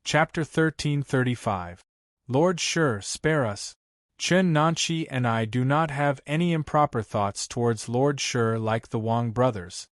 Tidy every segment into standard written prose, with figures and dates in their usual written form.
Chapter 1335. Lord Shi, spare us. Chen Nanqi and I do not have any improper thoughts towards Lord Shi like the Wang brothers.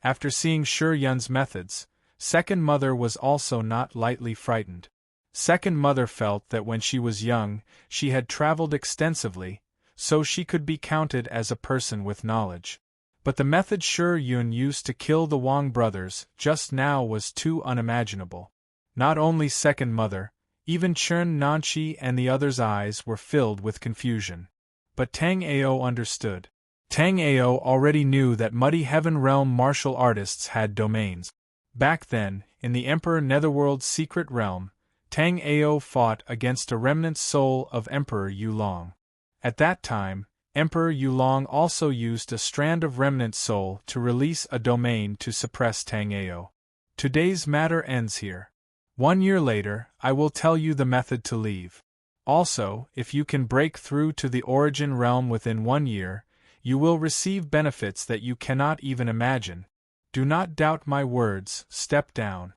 After seeing Shi Yun's methods, Second Mother was also not lightly frightened. Second Mother felt that when she was young, she had traveled extensively, so she could be counted as a person with knowledge. But the method Shi Yun used to kill the Wang brothers just now was too unimaginable. Not only Second Mother, even Chen Nanqi and the others' eyes were filled with confusion. But Tang Ao understood. Tang Ao already knew that Muddy Heaven Realm martial artists had domains. Back then, in the Emperor Netherworld's secret realm, Tang Ao fought against a remnant soul of Emperor Yulong. At that time, Emperor Yulong also used a strand of remnant soul to release a domain to suppress Tang Ao. Today's matter ends here. 1 year later, I will tell you the method to leave. Also, if you can break through to the origin realm within 1 year, you will receive benefits that you cannot even imagine. Do not doubt my words, step down.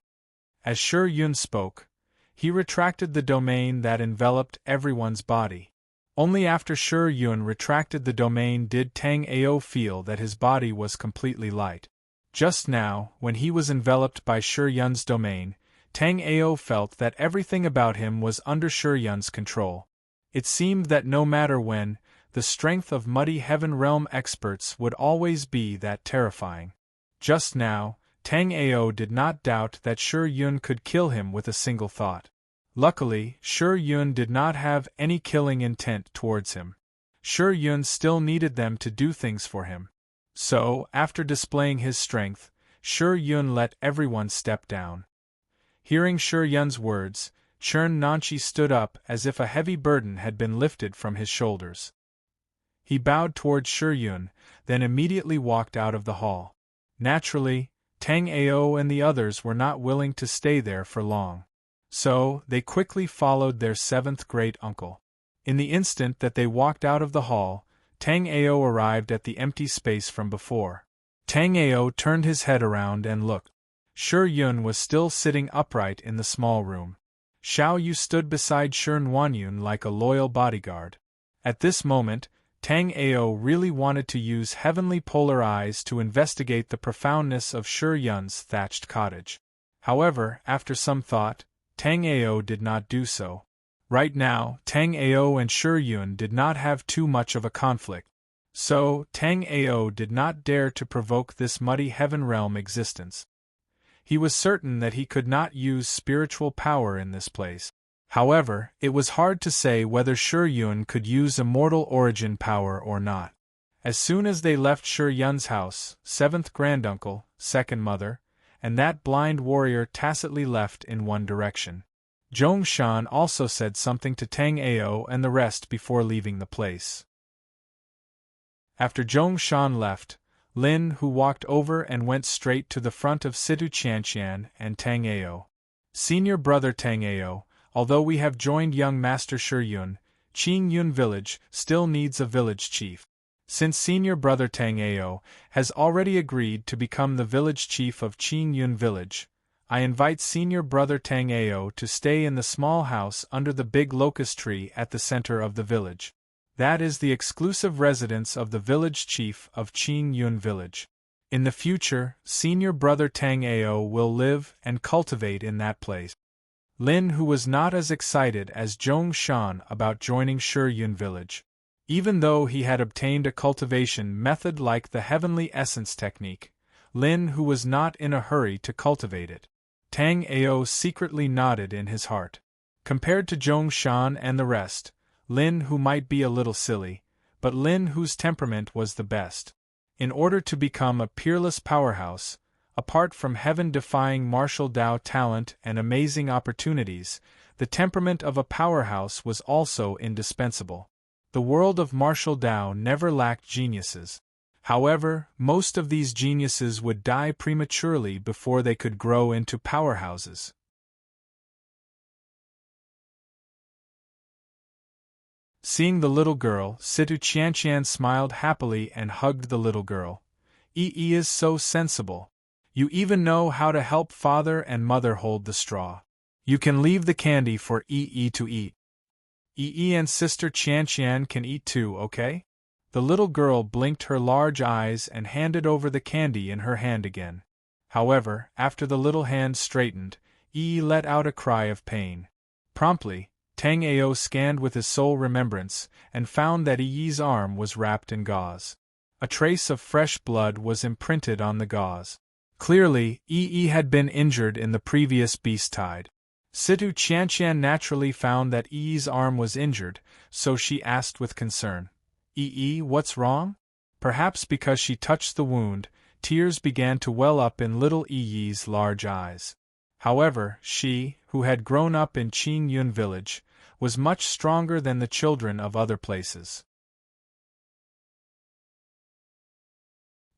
As Shi Yun spoke, he retracted the domain that enveloped everyone's body. Only after Shi Yun retracted the domain did Tang Ao feel that his body was completely light. Just now, when he was enveloped by Shi Yun's domain, Tang Ao felt that everything about him was under Shi Yun's control. It seemed that no matter when, the strength of Muddy Heaven Realm experts would always be that terrifying. Just now, Tang Ao did not doubt that Shi Yun could kill him with a single thought. Luckily, Shi Yun did not have any killing intent towards him. Shi Yun still needed them to do things for him. So, after displaying his strength, Shi Yun let everyone step down. Hearing Shi Yun's words, Chen Nanqi stood up as if a heavy burden had been lifted from his shoulders. He bowed towards Shi Yun, then immediately walked out of the hall. Naturally, Tang Ao and the others were not willing to stay there for long. So, they quickly followed their seventh great-uncle. In the instant that they walked out of the hall, Tang Ao arrived at the empty space from before. Tang Ao turned his head around and looked. Shi Yun was still sitting upright in the small room. Xiao Yu stood beside Shi Huanyun like a loyal bodyguard. At this moment, Tang Ao really wanted to use heavenly polar eyes to investigate the profoundness of Shi Yun's thatched cottage. However, after some thought, Tang Ao did not do so. Right now, Tang Ao and Shi Yun did not have too much of a conflict. So, Tang Ao did not dare to provoke this Muddy Heaven Realm existence. He was certain that he could not use spiritual power in this place. However, it was hard to say whether Shi Yun could use immortal origin power or not. As soon as they left Shi Yun's house, seventh granduncle, Second Mother, and that blind warrior tacitly left in one direction. Zhongshan also said something to Tang Ao and the rest before leaving the place. After Zhongshan left, Lin Hu walked over and went straight to the front of Situ Qianqian and Tang Ao. Senior brother Tang Ao, although we have joined young Master Shi Yun, Qing Yun village still needs a village chief. Since senior brother Tang Ao has already agreed to become the village chief of Qing Yun village, I invite senior brother Tang Ao to stay in the small house under the big locust tree at the center of the village. That is the exclusive residence of the village chief of Qing Yun village. In the future, senior brother Tang Ao will live and cultivate in that place. Lin Hu was not as excited as Zhongshan about joining Shi Yun village. Even though he had obtained a cultivation method like the heavenly essence technique, Lin Hu was not in a hurry to cultivate it. Tang Ao secretly nodded in his heart. Compared to Zhongshan and the rest, Lin Hu might be a little silly, but Lin Hu's temperament was the best. In order to become a peerless powerhouse, apart from heaven-defying martial Dao talent and amazing opportunities, the temperament of a powerhouse was also indispensable. The world of martial Dao never lacked geniuses. However, most of these geniuses would die prematurely before they could grow into powerhouses. Seeing the little girl, Situ Qianqian smiled happily and hugged the little girl. "Yi is so sensible. You even know how to help father and mother hold the straw." You can leave the candy for Yi to eat. Yi and Sister Qian can eat too, okay? The little girl blinked her large eyes and handed over the candy in her hand again. However, after the little hand straightened, Yi let out a cry of pain. Promptly, Tang Ao scanned with his soul remembrance and found that Yi's arm was wrapped in gauze. A trace of fresh blood was imprinted on the gauze. Clearly, Yi had been injured in the previous beast tide. Situ Qian naturally found that Yi's arm was injured, so she asked with concern, Yi, what's wrong? Perhaps because she touched the wound, tears began to well up in little Yi's large eyes. However, she, who had grown up in Qing Yun village, was much stronger than the children of other places.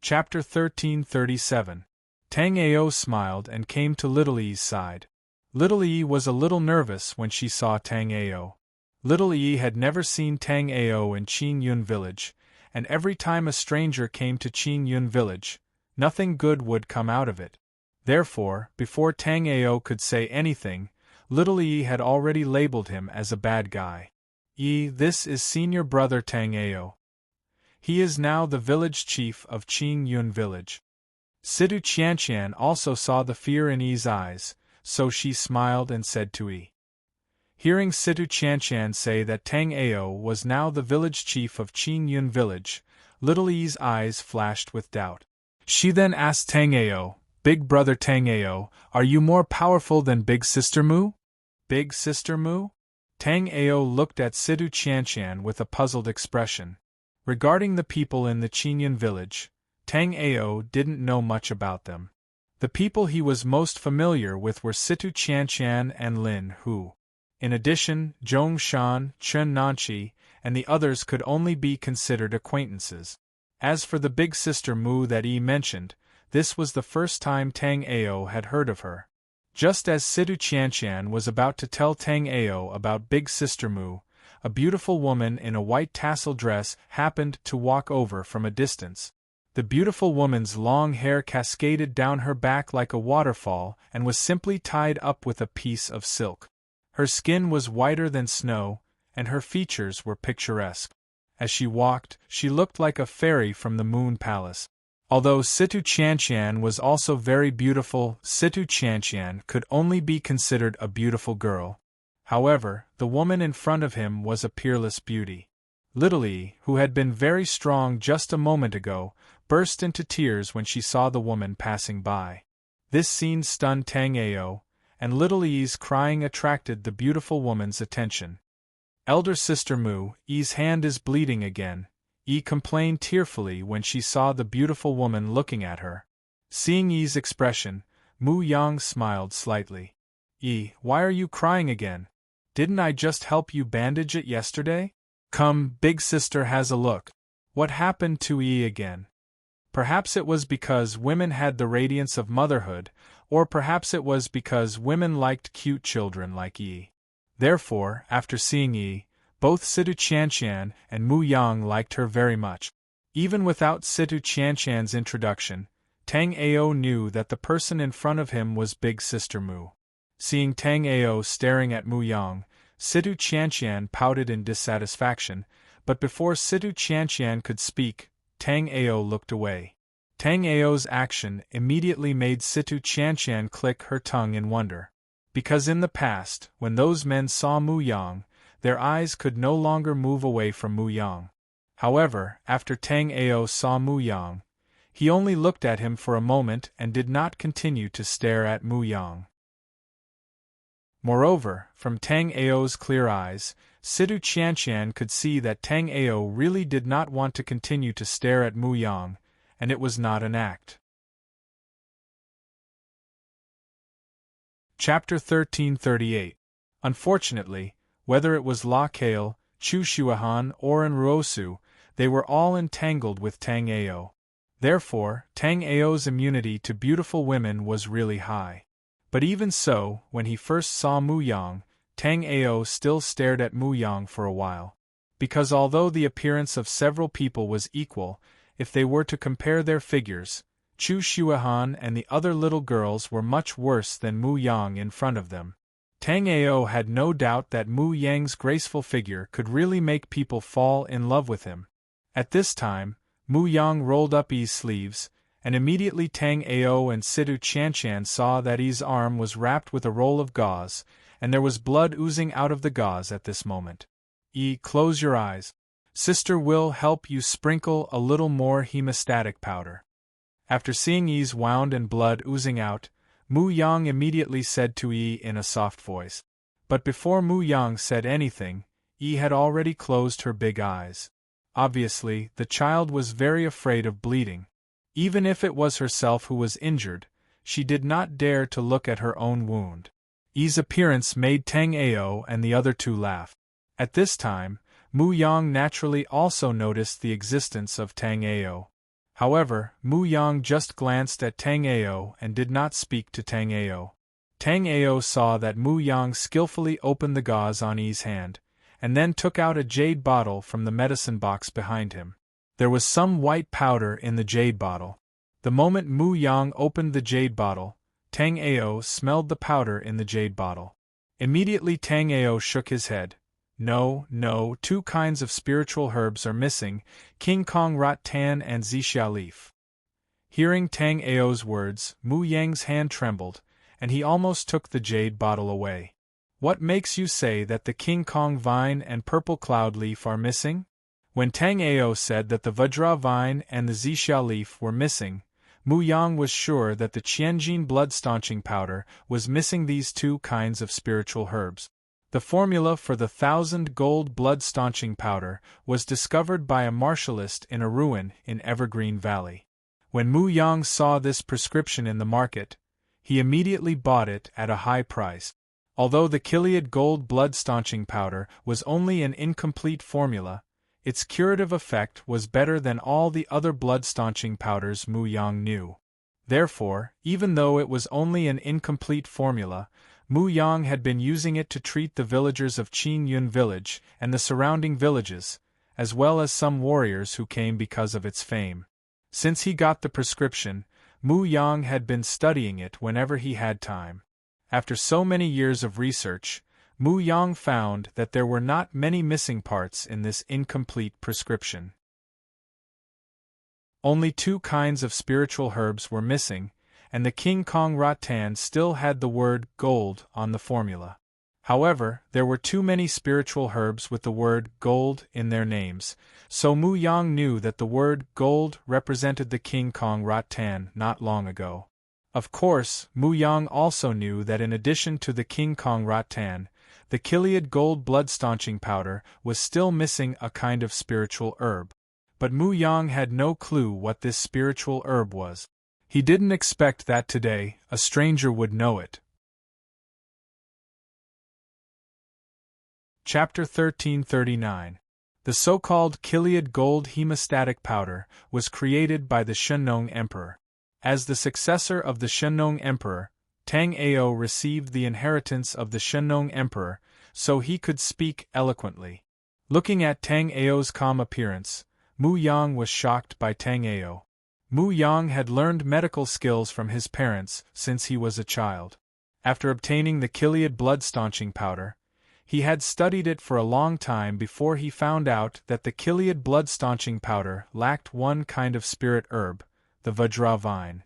Chapter 1337. Tang Ao smiled and came to Little Yi's side. Little Yi was a little nervous when she saw Tang Ao. Little Yi had never seen Tang Ao in Qing Yun village, and every time a stranger came to Qing Yun village, nothing good would come out of it. Therefore, before Tang Ao could say anything, Little Yi had already labeled him as a bad guy. Yi, this is senior brother Tang Ao. He is now the village chief of Qing Yun village. Situ Qian also saw the fear in Yi's eyes, so she smiled and said to Yi. Hearing Situ Qian say that Tang Ao was now the village chief of Qing Yun village, Little Yi's eyes flashed with doubt. She then asked Tang Ao, Big brother Tang Ao, are you more powerful than Big Sister Mu? Big Sister Mu? Tang Ao looked at Situ Qian with a puzzled expression. Regarding the people in the Qing Yun village, Tang Ao didn't know much about them. The people he was most familiar with were Situ Qian and Lin Hu. In addition, Zhong Shan, Chen Nanqi, and the others could only be considered acquaintances. As for the big sister Mu that Yi mentioned, this was the first time Tang Ao had heard of her. Just as Situ Qian was about to tell Tang Ao about big sister Mu, a beautiful woman in a white tassel dress happened to walk over from a distance. The beautiful woman's long hair cascaded down her back like a waterfall and was simply tied up with a piece of silk. Her skin was whiter than snow, and her features were picturesque. As she walked, she looked like a fairy from the Moon Palace. Although Situ Qian was also very beautiful, Situ Qian could only be considered a beautiful girl. However, the woman in front of him was a peerless beauty. Little Yi, who had been very strong just a moment ago, burst into tears when she saw the woman passing by. This scene stunned Tang Ao, and Little Yi's crying attracted the beautiful woman's attention. Elder sister Mu, Yi's hand is bleeding again, Yi complained tearfully when she saw the beautiful woman looking at her. Seeing Yi's expression, Mu Yang smiled slightly. Yi, why are you crying again? Didn't I just help you bandage it yesterday? Come, big sister has a look. What happened to Yi again? Perhaps it was because women had the radiance of motherhood, or perhaps it was because women liked cute children like Yi. Therefore, after seeing Yi, both Situ Qian and Mu Yang liked her very much. Even without Situ Qian's introduction, Tang Ao knew that the person in front of him was Big Sister Mu. Seeing Tang Ao staring at Mu Yang, Situ Qian pouted in dissatisfaction, but before Situ Qian could speak, Tang Ao looked away. Tang Ao's action immediately made Situ Qian click her tongue in wonder. Because in the past, when those men saw Mu Yang, their eyes could no longer move away from Mu Yang. However, after Tang Ao saw Mu Yang, he only looked at him for a moment and did not continue to stare at Mu Yang. Moreover, from Tang Ao's clear eyes, Situ Qian could see that Tang Ao really did not want to continue to stare at Mu Yang, and it was not an act. Chapter 1338. Unfortunately, whether it was La Kale, Chu Shuahan or Enruosu, they were all entangled with Tang Ao. Therefore, Tang Ao's immunity to beautiful women was really high. But even so, when he first saw Mu Yang, Tang Ao still stared at Mu Yang for a while. Because although the appearance of several people was equal, if they were to compare their figures, Chu Shuahan and the other little girls were much worse than Mu Yang in front of them. Tang Ao had no doubt that Mu Yang's graceful figure could really make people fall in love with him. At this time, Mu Yang rolled up Yi's sleeves, and immediately Tang Ao and Situ Qianshan saw that Yi's arm was wrapped with a roll of gauze, and there was blood oozing out of the gauze at this moment. Yi, close your eyes. Sister will help you sprinkle a little more hemostatic powder. After seeing Yi's wound and blood oozing out, Mu Yang immediately said to Yi in a soft voice. But before Mu Yang said anything, Yi had already closed her big eyes. Obviously, the child was very afraid of bleeding. Even if it was herself who was injured, she did not dare to look at her own wound. Yi's appearance made Tang Ao and the other two laugh. At this time, Mu Yang naturally also noticed the existence of Tang Ao. However, Mu Yang just glanced at Tang Ao and did not speak to Tang Ao. Tang Ao saw that Mu Yang skillfully opened the gauze on Yi's hand, and then took out a jade bottle from the medicine box behind him. There was some white powder in the jade bottle. The moment Mu Yang opened the jade bottle, Tang Ao smelled the powder in the jade bottle. Immediately Tang Ao shook his head. No, two kinds of spiritual herbs are missing, King Kong Rat Tan and Zixia leaf. Hearing Tang Ao's words, Mu Yang's hand trembled, and he almost took the jade bottle away. What makes you say that the King Kong vine and purple cloud leaf are missing? When Tang Ao said that the Vajra vine and the Zixia leaf were missing, Mu Yang was sure that the Qianjin blood-staunching powder was missing these two kinds of spiritual herbs. The formula for the 1,000 gold blood-staunching powder was discovered by a martialist in a ruin in Evergreen Valley. When Mu Yang saw this prescription in the market, he immediately bought it at a high price. Although the Gilead gold blood-staunching powder was only an incomplete formula, its curative effect was better than all the other blood-staunching powders Mu Yang knew. Therefore, even though it was only an incomplete formula, Mu Yang had been using it to treat the villagers of Qingyun village and the surrounding villages, as well as some warriors who came because of its fame. Since he got the prescription, Mu Yang had been studying it whenever he had time. After so many years of research, Mu Yang found that there were not many missing parts in this incomplete prescription. Only two kinds of spiritual herbs were missing, and the King Kong Rattan still had the word gold on the formula. However, there were too many spiritual herbs with the word gold in their names, so Mu Yang knew that the word gold represented the King Kong Rattan not long ago. Of course, Mu Yang also knew that in addition to the King Kong Rattan, the Gilead gold blood-staunching powder was still missing a kind of spiritual herb. But Mu Yang had no clue what this spiritual herb was. He didn't expect that today a stranger would know it. Chapter 1339. The so-called Gilead gold hemostatic powder was created by the Shennong Emperor. As the successor of the Shennong Emperor, Tang Ao received the inheritance of the Shennong Emperor, so he could speak eloquently. Looking at Tang Ao's calm appearance, Mu Yang was shocked by Tang Ao. Mu Yang had learned medical skills from his parents since he was a child. After obtaining the Gilead blood-staunching powder, he had studied it for a long time before he found out that the Gilead blood-staunching powder lacked one kind of spirit herb, the Vajra vine.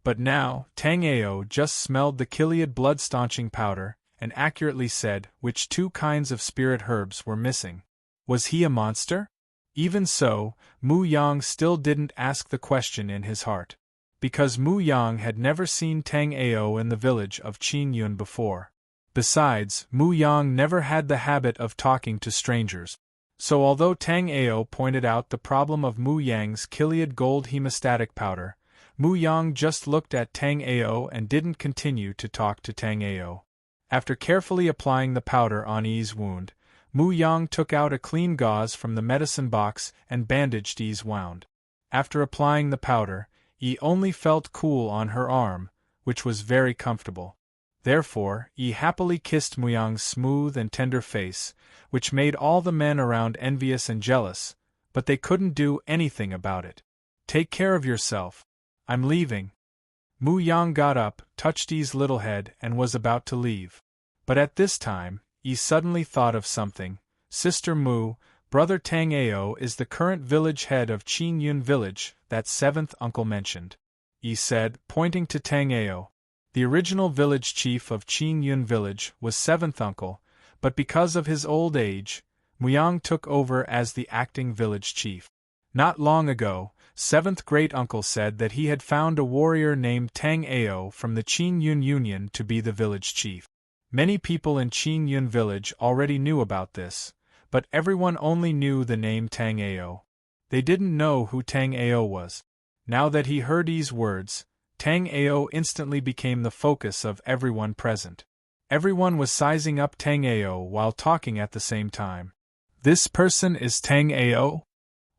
But now, Tang Ao just smelled the Gilead blood-staunching powder and accurately said which two kinds of spirit herbs were missing. Was he a monster? Even so, Mu Yang still didn't ask the question in his heart. Because Mu Yang had never seen Tang Ao in the village of Qingyun before. Besides, Mu Yang never had the habit of talking to strangers. So although Tang Ao pointed out the problem of Mu Yang's Gilead gold hemostatic powder, Mu Yang just looked at Tang Ao and didn't continue to talk to Tang Ao. After carefully applying the powder on Yi's wound, Mu Yang took out a clean gauze from the medicine box and bandaged Yi's wound. After applying the powder, Yi only felt cool on her arm, which was very comfortable. Therefore, Yi happily kissed Mu Yang's smooth and tender face, which made all the men around envious and jealous, but they couldn't do anything about it. Take care of yourself. I'm leaving. Mu Yang got up, touched Yi's little head, and was about to leave. But at this time, he suddenly thought of something. Sister Mu, Brother Tang Ao is the current village head of Qin Yun village, that seventh uncle mentioned. He said, pointing to Tang Ao. The original village chief of Qin Yun village was seventh uncle, but because of his old age, Muyang took over as the acting village chief. Not long ago, seventh great-uncle said that he had found a warrior named Tang Ao from the Qin Yun Union to be the village chief. Many people in Qin Yun village already knew about this, but everyone only knew the name Tang Ao. They didn't know who Tang Ao was. Now that he heard these words, Tang Ao instantly became the focus of everyone present. Everyone was sizing up Tang Ao while talking at the same time. This person is Tang Ao?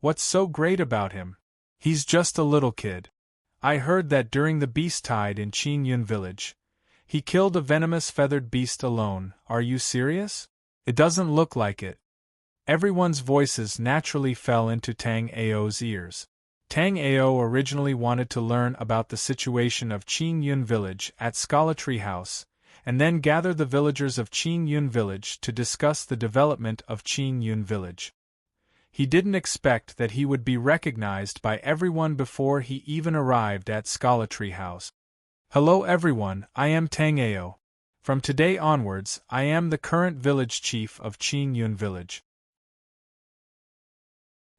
What's so great about him? He's just a little kid. I heard that during the beast tide in Qin Yun village, he killed a venomous feathered beast alone. Are you serious? It doesn't look like it. Everyone's voices naturally fell into Tang Ao's ears. Tang Ao originally wanted to learn about the situation of Qin Yun village at Scholartree House, and then gather the villagers of Qin Yun village to discuss the development of Qin Yun village. He didn't expect that he would be recognized by everyone before he even arrived at Scholartree House. Hello everyone, I am Tang Ao. From today onwards, I am the current village chief of Qin Yun village.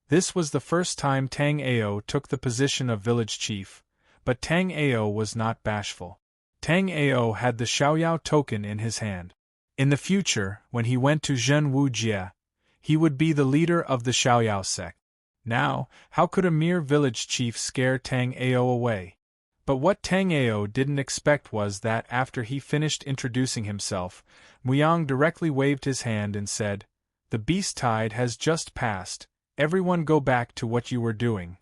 This was the first time Tang Ao took the position of village chief, but Tang Ao was not bashful. Tang Ao had the Xiaoyao token in his hand. In the future, when he went to Zhenwu Jie, he would be the leader of the Xiaoyao sect. Now, how could a mere village chief scare Tang Ao away? But what Tang Ao didn't expect was that after he finished introducing himself, Muyang directly waved his hand and said, "The beast tide has just passed. Everyone go back to what you were doing."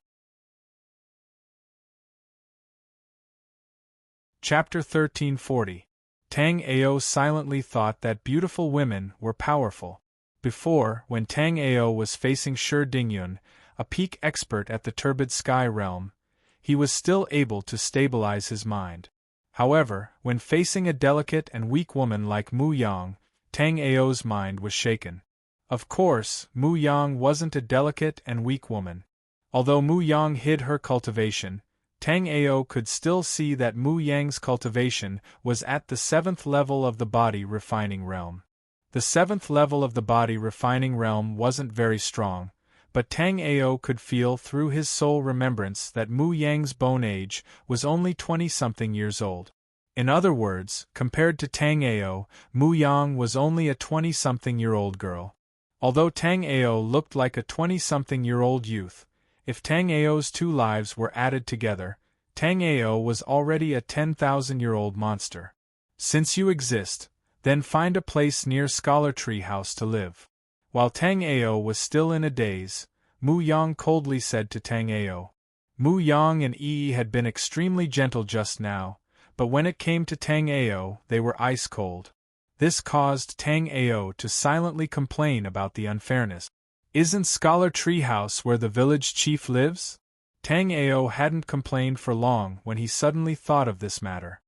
Chapter 1340. Tang Ao silently thought that beautiful women were powerful. Before, when Tang Ao was facing Shi Dingyun, a peak expert at the turbid sky realm, he was still able to stabilize his mind. However, when facing a delicate and weak woman like Mu Yang, Tang Ao's mind was shaken. Of course, Mu Yang wasn't a delicate and weak woman. Although Mu Yang hid her cultivation, Tang Ao could still see that Mu Yang's cultivation was at the 7th level of the body refining realm. The 7th level of the body refining realm wasn't very strong, but Tang Ao could feel through his soul remembrance that Mu Yang's bone age was only 20-something years old. In other words, compared to Tang Ao, Mu Yang was only a 20-something-year-old girl. Although Tang Ao looked like a 20-something-year-old youth, if Tang Ao's two lives were added together, Tang Ao was already a 10,000-year-old monster. Since you exist, then find a place near Scholartree House to live. While Tang Ao was still in a daze, Mu Yang coldly said to Tang Ao. Mu Yang and Yi had been extremely gentle just now, but when it came to Tang Ao, they were ice cold. This caused Tang Ao to silently complain about the unfairness. Isn't Scholartree House where the village chief lives? Tang Ao hadn't complained for long when he suddenly thought of this matter.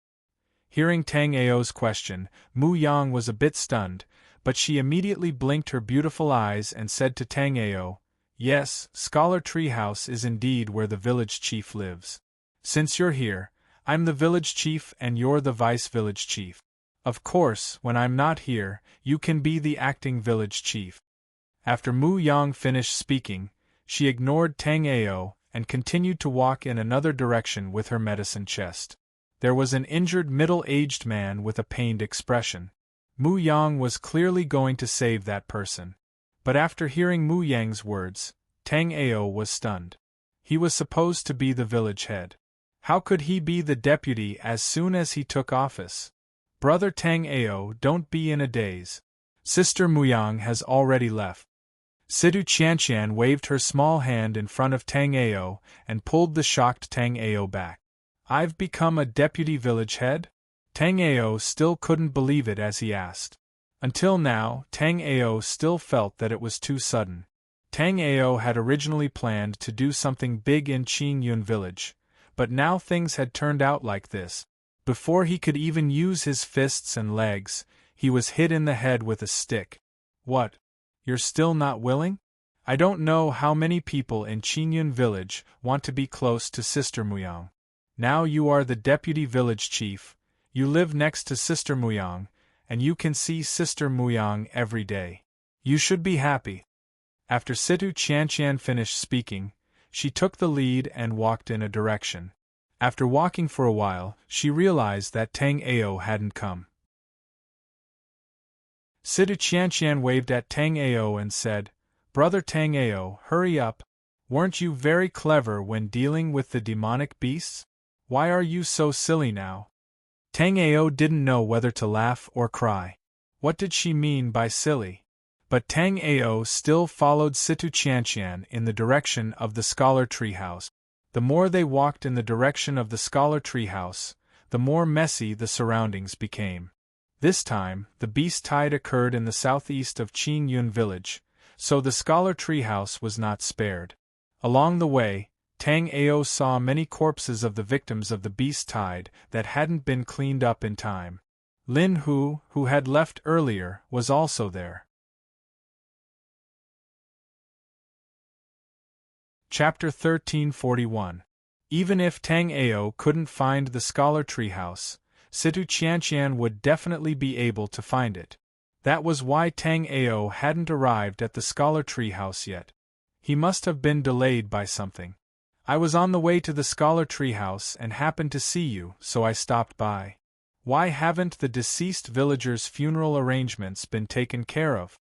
Hearing Tang Ao's question, Mu Yang was a bit stunned, but she immediately blinked her beautiful eyes and said to Tang Ao, "Yes, Scholartree House is indeed where the village chief lives. Since you're here, I'm the village chief and you're the vice village chief. Of course, when I'm not here, you can be the acting village chief." After Mu Yang finished speaking, she ignored Tang Ao and continued to walk in another direction with her medicine chest. There was an injured middle-aged man with a pained expression. Mu Yang was clearly going to save that person. But after hearing Mu Yang's words, Tang Ao was stunned. He was supposed to be the village head. How could he be the deputy as soon as he took office? Brother Tang Ao, don't be in a daze. Sister Mu Yang has already left. Sidu Qianqian waved her small hand in front of Tang Ao and pulled the shocked Tang Ao back. I've become a deputy village head? Tang Ao still couldn't believe it as he asked. Until now, Tang Ao still felt that it was too sudden. Tang Ao had originally planned to do something big in Qin Yun village, but now things had turned out like this. Before he could even use his fists and legs, He was hit in the head with a stick. What? You're still not willing? I don't know how many people in Qingyun village want to be close to Sister Muyang. Now you are the deputy village chief, you live next to Sister Muyang, and you can see Sister Muyang every day. You should be happy. After Situ Qianqian finished speaking, she took the lead and walked in a direction. After walking for a while, she realized that Tang Ao hadn't come. Situ Qianqian waved at Tang Ao and said, "Brother Tang Ao, hurry up. Weren't you very clever when dealing with the demonic beasts? Why are you so silly now?" Tang Ao didn't know whether to laugh or cry. What did she mean by silly? But Tang Ao still followed Situ Qianqian in the direction of the scholar treehouse. The more they walked in the direction of the scholar treehouse, the more messy the surroundings became. This time, the beast tide occurred in the southeast of Qingyun village, so the scholar treehouse was not spared. Along the way, Tang Ao saw many corpses of the victims of the beast tide that hadn't been cleaned up in time. Lin Hu, who had left earlier, was also there. Chapter 1341. Even if Tang Ao couldn't find the scholar treehouse, Situ Qianqian would definitely be able to find it. That was why Tang Ao hadn't arrived at the scholar treehouse yet. He must have been delayed by something. I was on the way to the scholar treehouse and happened to see you, so I stopped by. Why haven't the deceased villager's funeral arrangements been taken care of?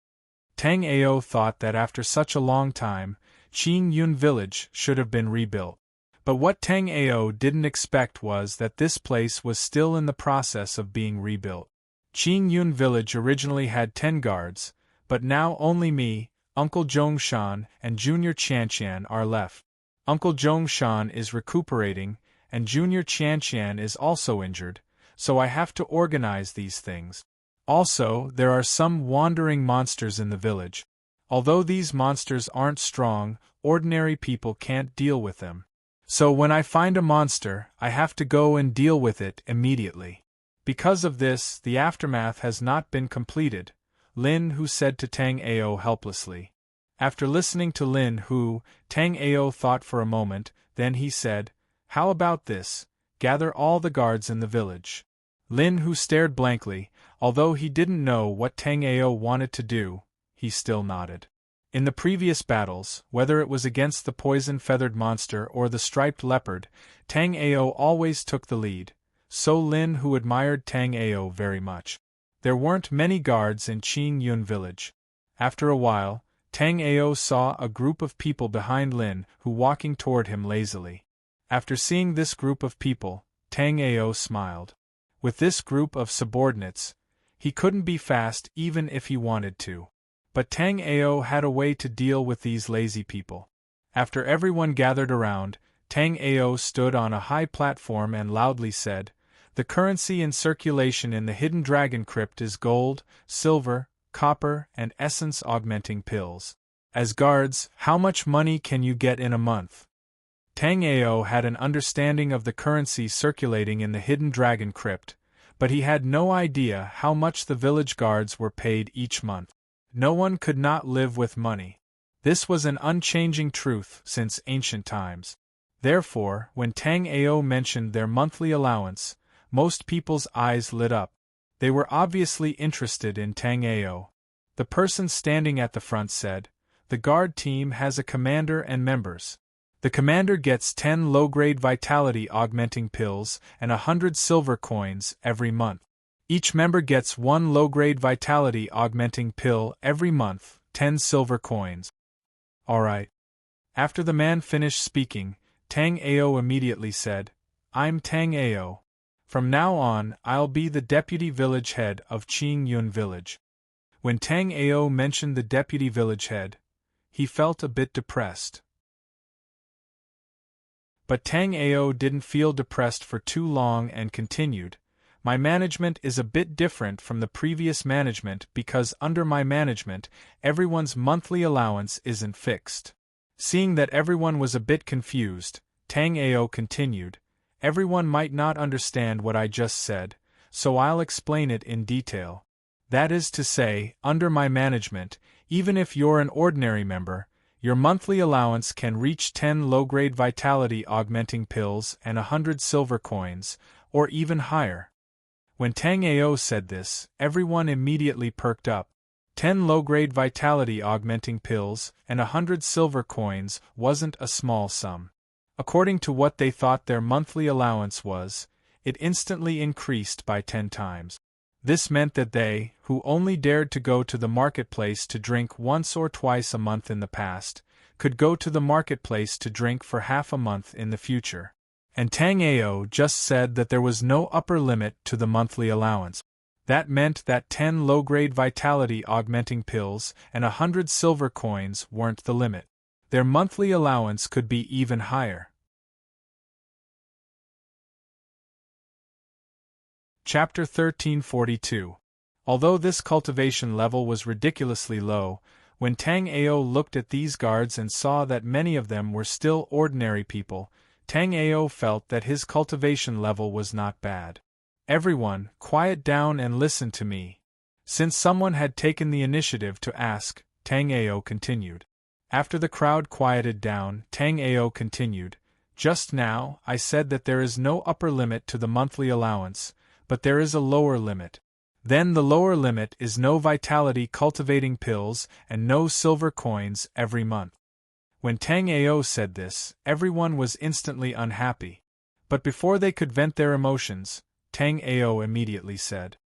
Tang Ao thought that after such a long time, Qingyun village should have been rebuilt. But what Tang Ao didn't expect was that this place was still in the process of being rebuilt. Qingyun village originally had 10 guards, but now only me, Uncle Zhongshan, and Junior Qianqian are left. Uncle Zhongshan is recuperating, and Junior Qianqian is also injured, so I have to organize these things. Also, there are some wandering monsters in the village. Although these monsters aren't strong, ordinary people can't deal with them. So when I find a monster, I have to go and deal with it immediately. Because of this, the aftermath has not been completed, Lin Hu said to Tang Ao helplessly. After listening to Lin Hu, Tang Ao thought for a moment, then he said, "How about this? Gather all the guards in the village." Lin Hu stared blankly, although he didn't know what Tang Ao wanted to do, he still nodded. In the previous battles, whether it was against the poison-feathered monster or the striped leopard, Tang Ao always took the lead, so Lin Hu admired Tang Ao very much. There weren't many guards in Qingyun village. After a while, Tang Ao saw a group of people behind Lin Hu walking toward him lazily. After seeing this group of people, Tang Ao smiled. With this group of subordinates, he couldn't be fast even if he wanted to. But Tang Ao had a way to deal with these lazy people. After everyone gathered around, Tang Ao stood on a high platform and loudly said, "The currency in circulation in the Hidden Dragon Crypt is gold, silver, copper, and essence-augmenting pills. As guards, how much money can you get in a month?" Tang Ao had an understanding of the currency circulating in the Hidden Dragon Crypt, but he had no idea how much the village guards were paid each month. No one could not live with money. This was an unchanging truth since ancient times. Therefore, when Tang Ao mentioned their monthly allowance, most people's eyes lit up. They were obviously interested in Tang Ao. The person standing at the front said, "The guard team has a commander and members. The commander gets 10 low-grade vitality augmenting pills and 100 silver coins every month. Each member gets 1 low-grade vitality augmenting pill every month, 10 silver coins." Alright. After the man finished speaking, Tang Ao immediately said, "I'm Tang Ao. From now on, I'll be the deputy village head of Qingyun village." When Tang Ao mentioned the deputy village head, he felt a bit depressed. But Tang Ao didn't feel depressed for too long and continued, "My management is a bit different from the previous management because under my management, everyone's monthly allowance isn't fixed." Seeing that everyone was a bit confused, Tang Ao continued, "Everyone might not understand what I just said, so I'll explain it in detail. That is to say, under my management, even if you're an ordinary member, your monthly allowance can reach 10 low-grade vitality augmenting pills and 100 silver coins, or even higher. When Tang Ao said this, everyone immediately perked up. 10 low-grade vitality augmenting pills and 100 silver coins wasn't a small sum. According to what they thought their monthly allowance was, it instantly increased by 10 times. This meant that they, who only dared to go to the marketplace to drink once or twice a month in the past, could go to the marketplace to drink for half a month in the future. And Tang Ao just said that there was no upper limit to the monthly allowance. That meant that 10 low-grade vitality augmenting pills and 100 silver coins weren't the limit. Their monthly allowance could be even higher. Chapter 1342. Although this cultivation level was ridiculously low, when Tang Ao looked at these guards and saw that many of them were still ordinary people, Tang Ao felt that his cultivation level was not bad. Everyone, quiet down and listen to me. Since someone had taken the initiative to ask, Tang Ao continued. After the crowd quieted down, Tang Ao continued, "Just now, I said that there is no upper limit to the monthly allowance, but there is a lower limit. Then the lower limit is no vitality cultivating pills and no silver coins every month." When Tang Ao said this, everyone was instantly unhappy. But before they could vent their emotions, Tang Ao immediately said,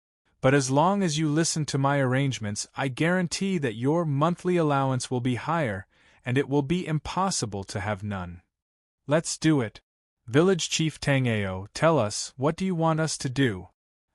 "But as long as you listen to my arrangements, I guarantee that your monthly allowance will be higher, and it will be impossible to have none. Let's do it. Village Chief Tang Ao, tell us, what do you want us to do?"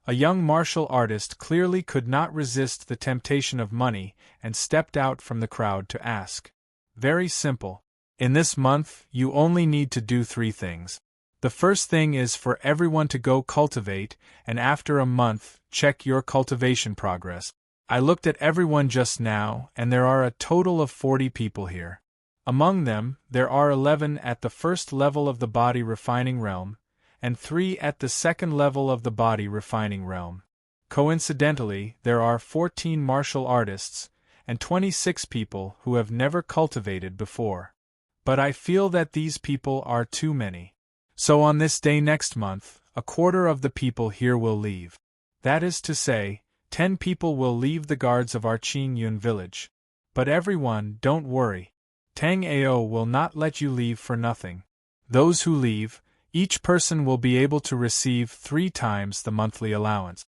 A young martial artist clearly could not resist the temptation of money and stepped out from the crowd to ask. "Very simple. In this month, you only need to do 3 things. The first thing is for everyone to go cultivate, and after a month, check your cultivation progress. I looked at everyone just now, and there are a total of 40 people here. Among them, there are 11 at the first level of the body refining realm, and 3 at the second level of the body refining realm. Coincidentally, there are 14 martial artists, and 26 people who have never cultivated before. But I feel that these people are too many. So on this day next month, a quarter of the people here will leave. That is to say, 10 people will leave the guards of our Qingyun village. But everyone, don't worry. Tang Ao will not let you leave for nothing. Those who leave, each person will be able to receive 3 times the monthly allowance."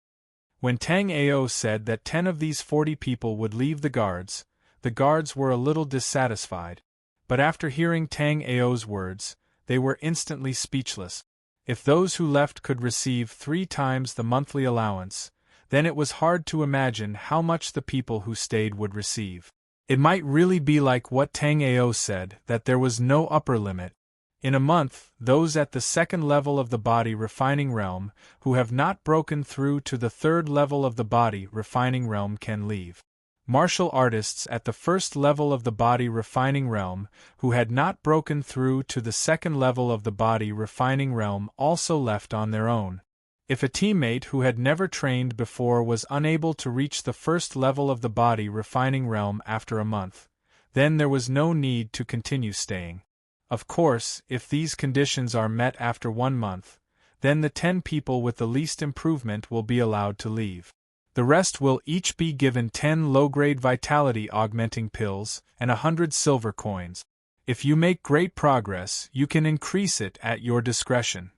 When Tang Ao said that 10 of these 40 people would leave the guards were a little dissatisfied. But after hearing Tang Ao's words, they were instantly speechless. If those who left could receive 3 times the monthly allowance, then it was hard to imagine how much the people who stayed would receive. It might really be like what Tang Ao said, that there was no upper limit. In a month, those at the second level of the body refining realm, who have not broken through to the third level of the body refining realm can leave. Martial artists at the first level of the body refining realm, who had not broken through to the second level of the body refining realm also left on their own. If a teammate who had never trained before was unable to reach the first level of the body refining realm after a month, then there was no need to continue staying. Of course, if these conditions are met after 1 month, then the 10 people with the least improvement will be allowed to leave. The rest will each be given 10 low-grade vitality augmenting pills and 100 silver coins. If you make great progress, you can increase it at your discretion.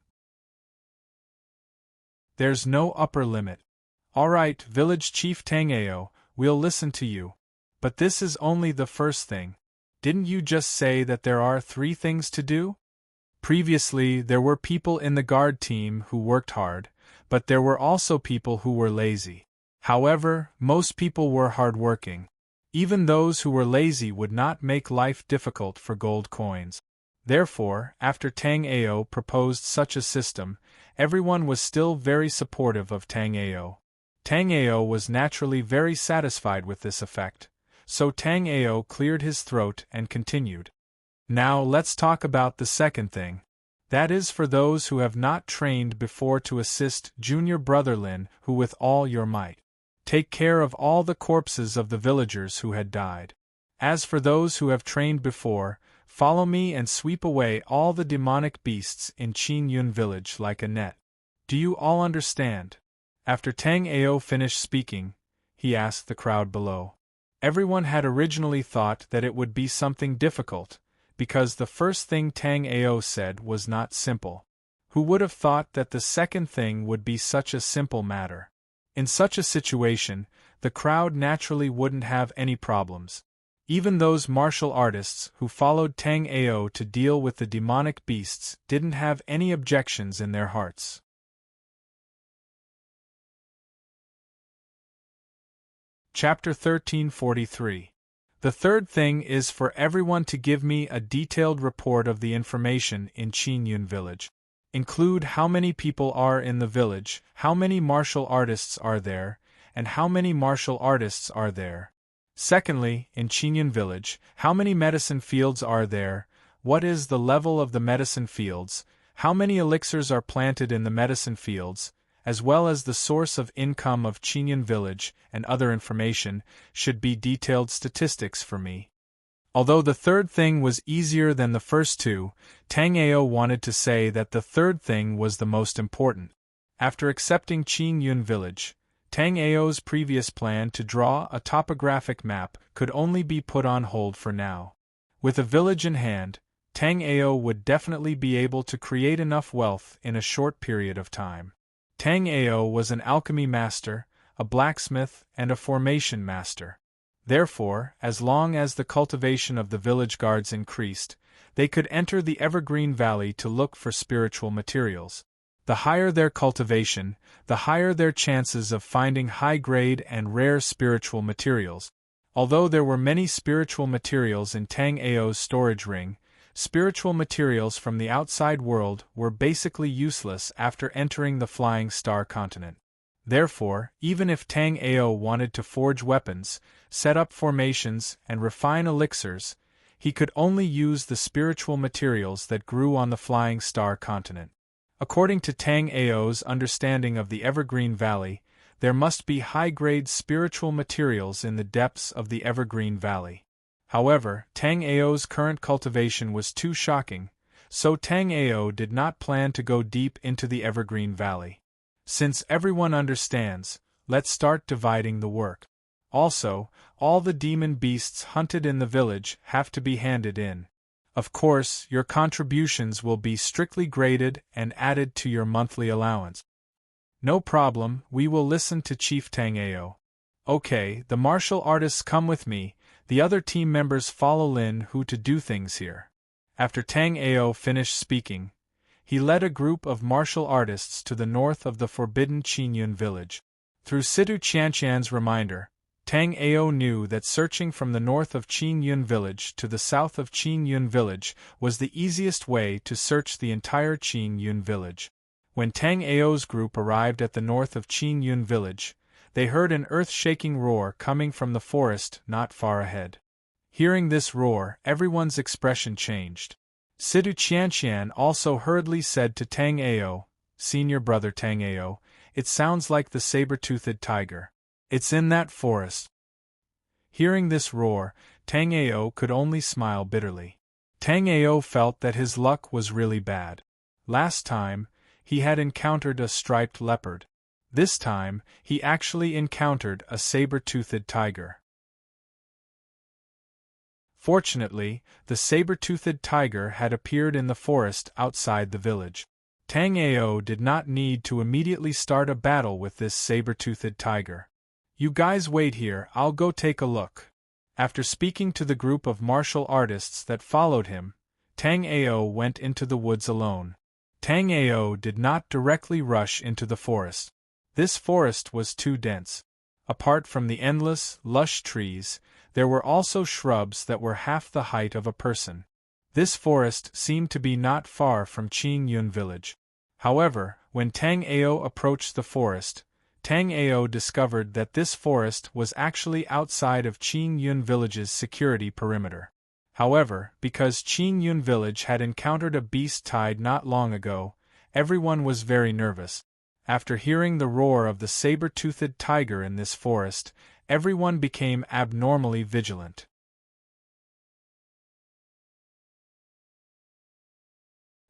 There's no upper limit. All right, Village Chief Tang Ao, we'll listen to you. But this is only the first thing. Didn't you just say that there are 3 things to do? Previously, there were people in the guard team who worked hard, but there were also people who were lazy. However, most people were hardworking. Even those who were lazy would not make life difficult for gold coins. Therefore, after Tang Ao proposed such a system, everyone was still very supportive of Tang Ao. Tang Ao was naturally very satisfied with this effect. So Tang Ao cleared his throat and continued. Now let's talk about the second thing. That is for those who have not trained before to assist junior brother Lin who with all your might. Take care of all the corpses of the villagers who had died. As for those who have trained before, follow me and sweep away all the demonic beasts in Qin Yun village like a net. Do you all understand? After Tang Ao finished speaking, he asked the crowd below. Everyone had originally thought that it would be something difficult, because the first thing Tang Ao said was not simple. Who would have thought that the second thing would be such a simple matter? In such a situation, the crowd naturally wouldn't have any problems. Even those martial artists who followed Tang Ao to deal with the demonic beasts didn't have any objections in their hearts. Chapter 1343. The third thing is for everyone to give me a detailed report of the information in Qin Yun village. Include how many people are in the village, how many martial artists are there, and how many martial artists are there. Secondly, in Qin Yun village, how many medicine fields are there, what is the level of the medicine fields, how many elixirs are planted in the medicine fields, as well as the source of income of Qin Yun village, and other information, should be detailed statistics for me. Although the third thing was easier than the first two, Tang Ao wanted to say that the third thing was the most important. After accepting Qin Yun village, Tang Ao's previous plan to draw a topographic map could only be put on hold for now. With a village in hand, Tang Ao would definitely be able to create enough wealth in a short period of time. Tang Ao was an alchemy master, a blacksmith, and a formation master. Therefore, as long as the cultivation of the village guards increased, they could enter the Evergreen Valley to look for spiritual materials. The higher their cultivation, the higher their chances of finding high-grade and rare spiritual materials. Although there were many spiritual materials in Tang Ao's storage ring, spiritual materials from the outside world were basically useless after entering the Flying Star continent. Therefore, even if Tang Ao wanted to forge weapons, set up formations, and refine elixirs, he could only use the spiritual materials that grew on the Flying Star continent. According to Tang Ao's understanding of the Evergreen Valley, there must be high-grade spiritual materials in the depths of the Evergreen Valley. However, Tang Ao's current cultivation was too shocking, so Tang Ao did not plan to go deep into the Evergreen Valley. Since everyone understands, let's start dividing the work. Also, all the demon beasts hunted in the village have to be handed in. Of course, your contributions will be strictly graded and added to your monthly allowance. No problem, we will listen to Chief Tang Ao. Okay, the martial artists come with me, the other team members follow Lin Hu to do things here. After Tang Ao finished speaking, he led a group of martial artists to the north of the forbidden Qin Yun village. Through Situ Qianqian's reminder, Tang Ao knew that searching from the north of Qin Yun village to the south of Qin Yun village was the easiest way to search the entire Qin Yun village. When Tang Ao's group arrived at the north of Qin Yun village, they heard an earth-shaking roar coming from the forest not far ahead. Hearing this roar, everyone's expression changed. Situ Qianqian also hurriedly said to Tang Ao, "Senior brother Tang Ao, it sounds like the saber-toothed tiger. It's in that forest." Hearing this roar, Tang Ao could only smile bitterly. Tang Ao felt that his luck was really bad. Last time, he had encountered a striped leopard. This time, he actually encountered a saber-toothed tiger. Fortunately, the saber-toothed tiger had appeared in the forest outside the village. Tang Ao did not need to immediately start a battle with this saber-toothed tiger. "You guys wait here, I'll go take a look." After speaking to the group of martial artists that followed him, Tang Ao went into the woods alone. Tang Ao did not directly rush into the forest. This forest was too dense. Apart from the endless, lush trees, there were also shrubs that were half the height of a person. This forest seemed to be not far from Qin Yun village. However, when Tang Ao approached the forest, Tang Ao discovered that this forest was actually outside of Qin Yun village's security perimeter. However, because Qin Yun village had encountered a beast tide not long ago, everyone was very nervous. After hearing the roar of the saber-toothed tiger in this forest, everyone became abnormally vigilant.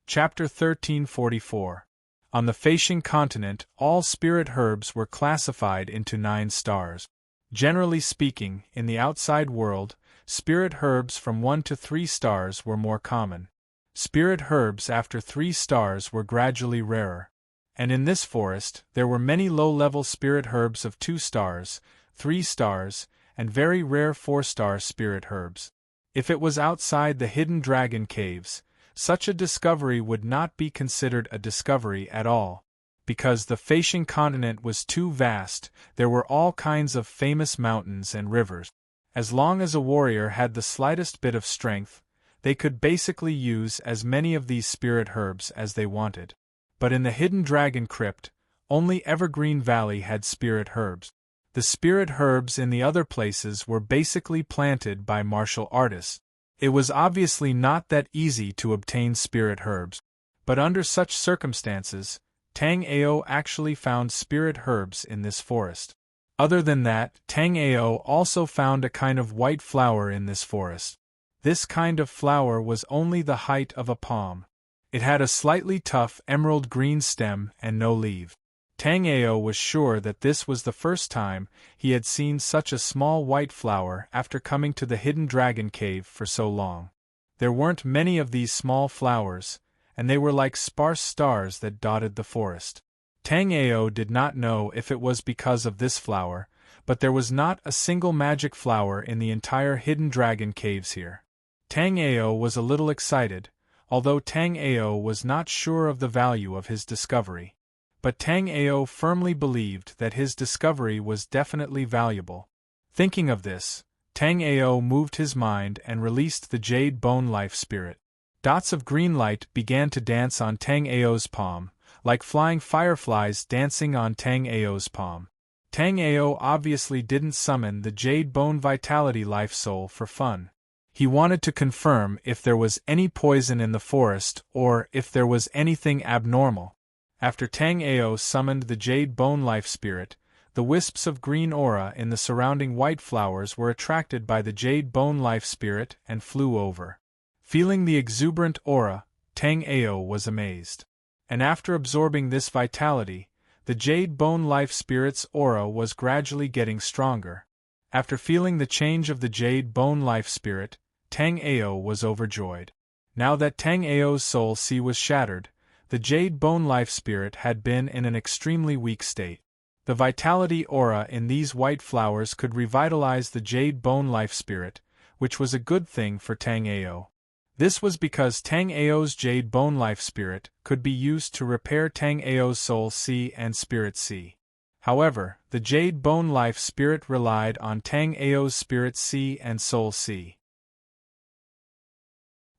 Chapter 1344. On the Phasian continent, all spirit herbs were classified into 9 stars. Generally speaking, in the outside world, spirit herbs from 1 to 3 stars were more common. Spirit herbs after 3 stars were gradually rarer. And in this forest, there were many low-level spirit herbs of 2 stars, 3 stars, and very rare 4-star spirit herbs. If it was outside the hidden dragon caves, such a discovery would not be considered a discovery at all. Because the Phasian continent was too vast, there were all kinds of famous mountains and rivers. As long as a warrior had the slightest bit of strength, they could basically use as many of these spirit herbs as they wanted. But in the hidden dragon crypt, only Evergreen Valley had spirit herbs. The spirit herbs in the other places were basically planted by martial artists. It was obviously not that easy to obtain spirit herbs. But under such circumstances, Tang Ao actually found spirit herbs in this forest. Other than that, Tang Ao also found a kind of white flower in this forest. This kind of flower was only the height of a palm. It had a slightly tough emerald green stem and no leaf. Tang Ao was sure that this was the first time he had seen such a small white flower after coming to the hidden dragon cave for so long. There weren't many of these small flowers, and they were like sparse stars that dotted the forest. Tang Ao did not know if it was because of this flower, but there was not a single magic flower in the entire hidden dragon caves here. Tang Ao was a little excited, although Tang Ao was not sure of the value of his discovery. But Tang Ao firmly believed that his discovery was definitely valuable. Thinking of this, Tang Ao moved his mind and released the jade bone life spirit. Dots of green light began to dance on Tang Ao's palm, like flying fireflies dancing on Tang Ao's palm. Tang Ao obviously didn't summon the jade bone vitality life soul for fun. He wanted to confirm if there was any poison in the forest or if there was anything abnormal. After Tang Ao summoned the jade bone life spirit, the wisps of green aura in the surrounding white flowers were attracted by the jade bone life spirit and flew over. Feeling the exuberant aura, Tang Ao was amazed. And after absorbing this vitality, the jade bone life spirit's aura was gradually getting stronger. After feeling the change of the jade bone life spirit, Tang Ao was overjoyed. Now that Tang Ao's soul sea was shattered, the jade bone life spirit had been in an extremely weak state. The vitality aura in these white flowers could revitalize the jade bone life spirit, which was a good thing for Tang Ao. This was because Tang Ao's jade bone life spirit could be used to repair Tang Ao's soul sea and spirit sea. However, the jade bone life spirit relied on Tang Ao's spirit sea and soul sea.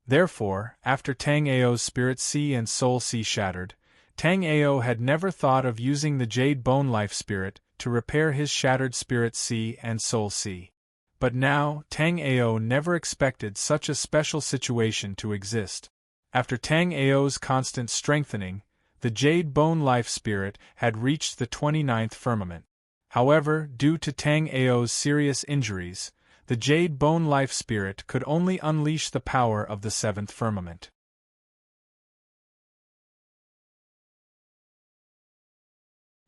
Therefore, after Tang Ao's spirit sea and soul sea shattered, Tang Ao had never thought of using the jade bone life spirit to repair his shattered spirit sea and soul sea. But now, Tang Ao never expected such a special situation to exist. After Tang Ao's constant strengthening, the jade bone life spirit had reached the 29th firmament. However, due to Tang Ao's serious injuries, the jade bone life spirit could only unleash the power of the 7th firmament.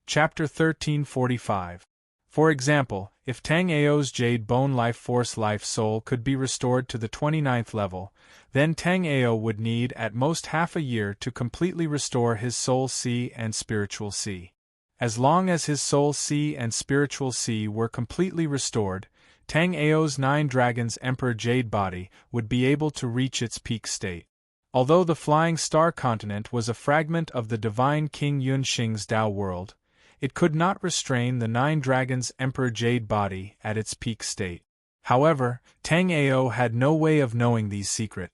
Chapter 1345. For example, if Tang Ao's jade bone life force life soul could be restored to the 29th level, then Tang Ao would need at most half a year to completely restore his soul sea and spiritual sea. As long as his soul sea and spiritual sea were completely restored, Tang Ao's 9 Dragons Emperor Jade Body would be able to reach its peak state. Although the Flying Star Continent was a fragment of the Divine King Yunxing's Tao world, it could not restrain the 9 Dragons Emperor Jade Body at its peak state. However, Tang Ao had no way of knowing these secrets.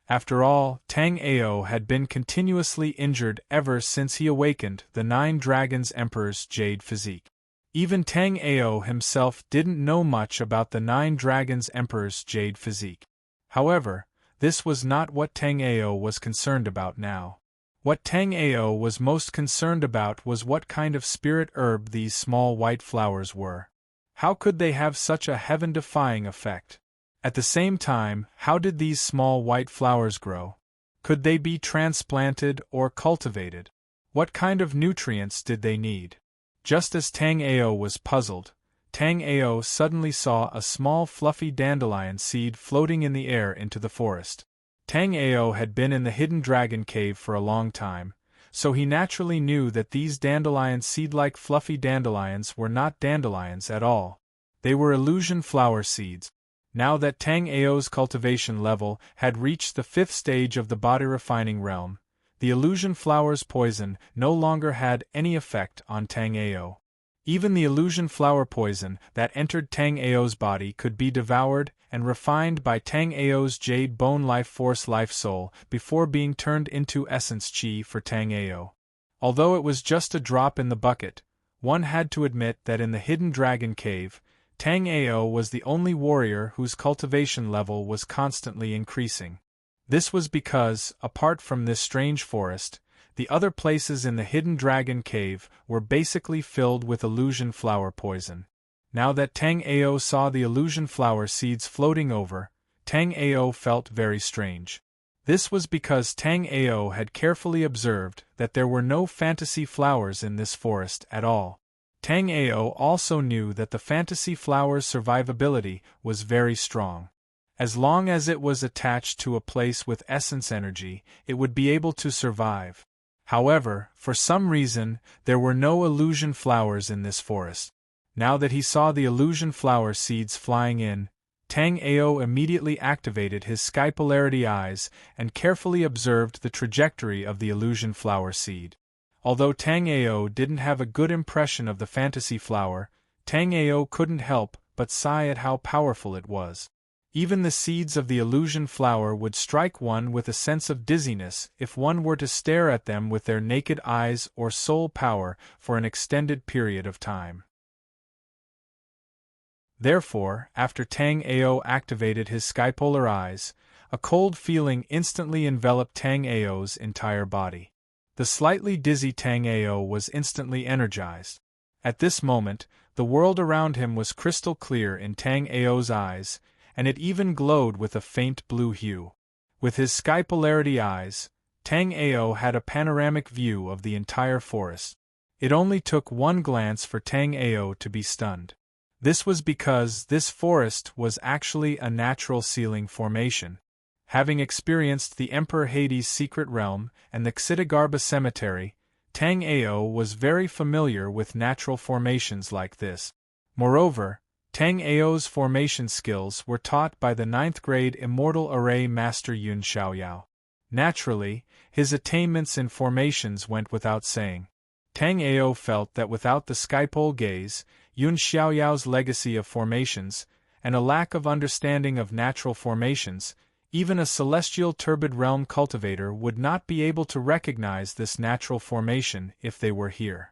After all, Tang Ao had been continuously injured ever since he awakened the 9 Dragons Emperor's Jade physique. Even Tang Ao himself didn't know much about the 9 Dragons Emperor's Jade physique. However, this was not what Tang Ao was concerned about now. What Tang Ao was most concerned about was what kind of spirit herb these small white flowers were. How could they have such a heaven-defying effect? At the same time, how did these small white flowers grow? Could they be transplanted or cultivated? What kind of nutrients did they need? Just as Tang Ao was puzzled, Tang Ao suddenly saw a small fluffy dandelion seed floating in the air into the forest. Tang Ao had been in the hidden dragon cave for a long time, so he naturally knew that these dandelion seed-like fluffy dandelions were not dandelions at all. They were illusion flower seeds. Now that Tang Ao's cultivation level had reached the 5th stage of the body refining realm, the illusion flower's poison no longer had any effect on Tang Ao. Even the illusion flower poison that entered Tang Ao's body could be devoured and refined by Tang Ao's jade bone life force life soul before being turned into essence chi for Tang Ao. Although it was just a drop in the bucket, one had to admit that in the hidden dragon cave, Tang Ao was the only warrior whose cultivation level was constantly increasing. This was because, apart from this strange forest, the other places in the hidden dragon cave were basically filled with illusion flower poison. Now that Tang Ao saw the illusion flower seeds floating over, Tang Ao felt very strange. This was because Tang Ao had carefully observed that there were no fantasy flowers in this forest at all. Tang Ao also knew that the fantasy flower's survivability was very strong. As long as it was attached to a place with essence energy, it would be able to survive. However, for some reason, there were no illusion flowers in this forest. Now that he saw the illusion flower seeds flying in, Tang Ao immediately activated his sky polarity eyes and carefully observed the trajectory of the illusion flower seed. Although Tang Ao didn't have a good impression of the fantasy flower, Tang Ao couldn't help but sigh at how powerful it was. Even the seeds of the illusion flower would strike one with a sense of dizziness if one were to stare at them with their naked eyes or soul power for an extended period of time. Therefore, after Tang Ao activated his skypolar eyes, a cold feeling instantly enveloped Tang Ao's entire body. The slightly dizzy Tang Ao was instantly energized. At this moment, the world around him was crystal clear in Tang Ao's eyes, and it even glowed with a faint blue hue. With his sky polarity eyes, Tang Ao had a panoramic view of the entire forest. It only took one glance for Tang Ao to be stunned. This was because this forest was actually a natural ceiling formation. Having experienced the Emperor Hades' secret realm and the Xitigarbha cemetery, Tang Ao was very familiar with natural formations like this. Moreover, Tang Ao's formation skills were taught by the 9th grade Immortal Array Master Yun Xiaoyao. Naturally, his attainments in formations went without saying. Tang Ao felt that without the skypole gaze, Yun Xiaoyao's legacy of formations, and a lack of understanding of natural formations, even a celestial turbid realm cultivator would not be able to recognize this natural formation if they were here.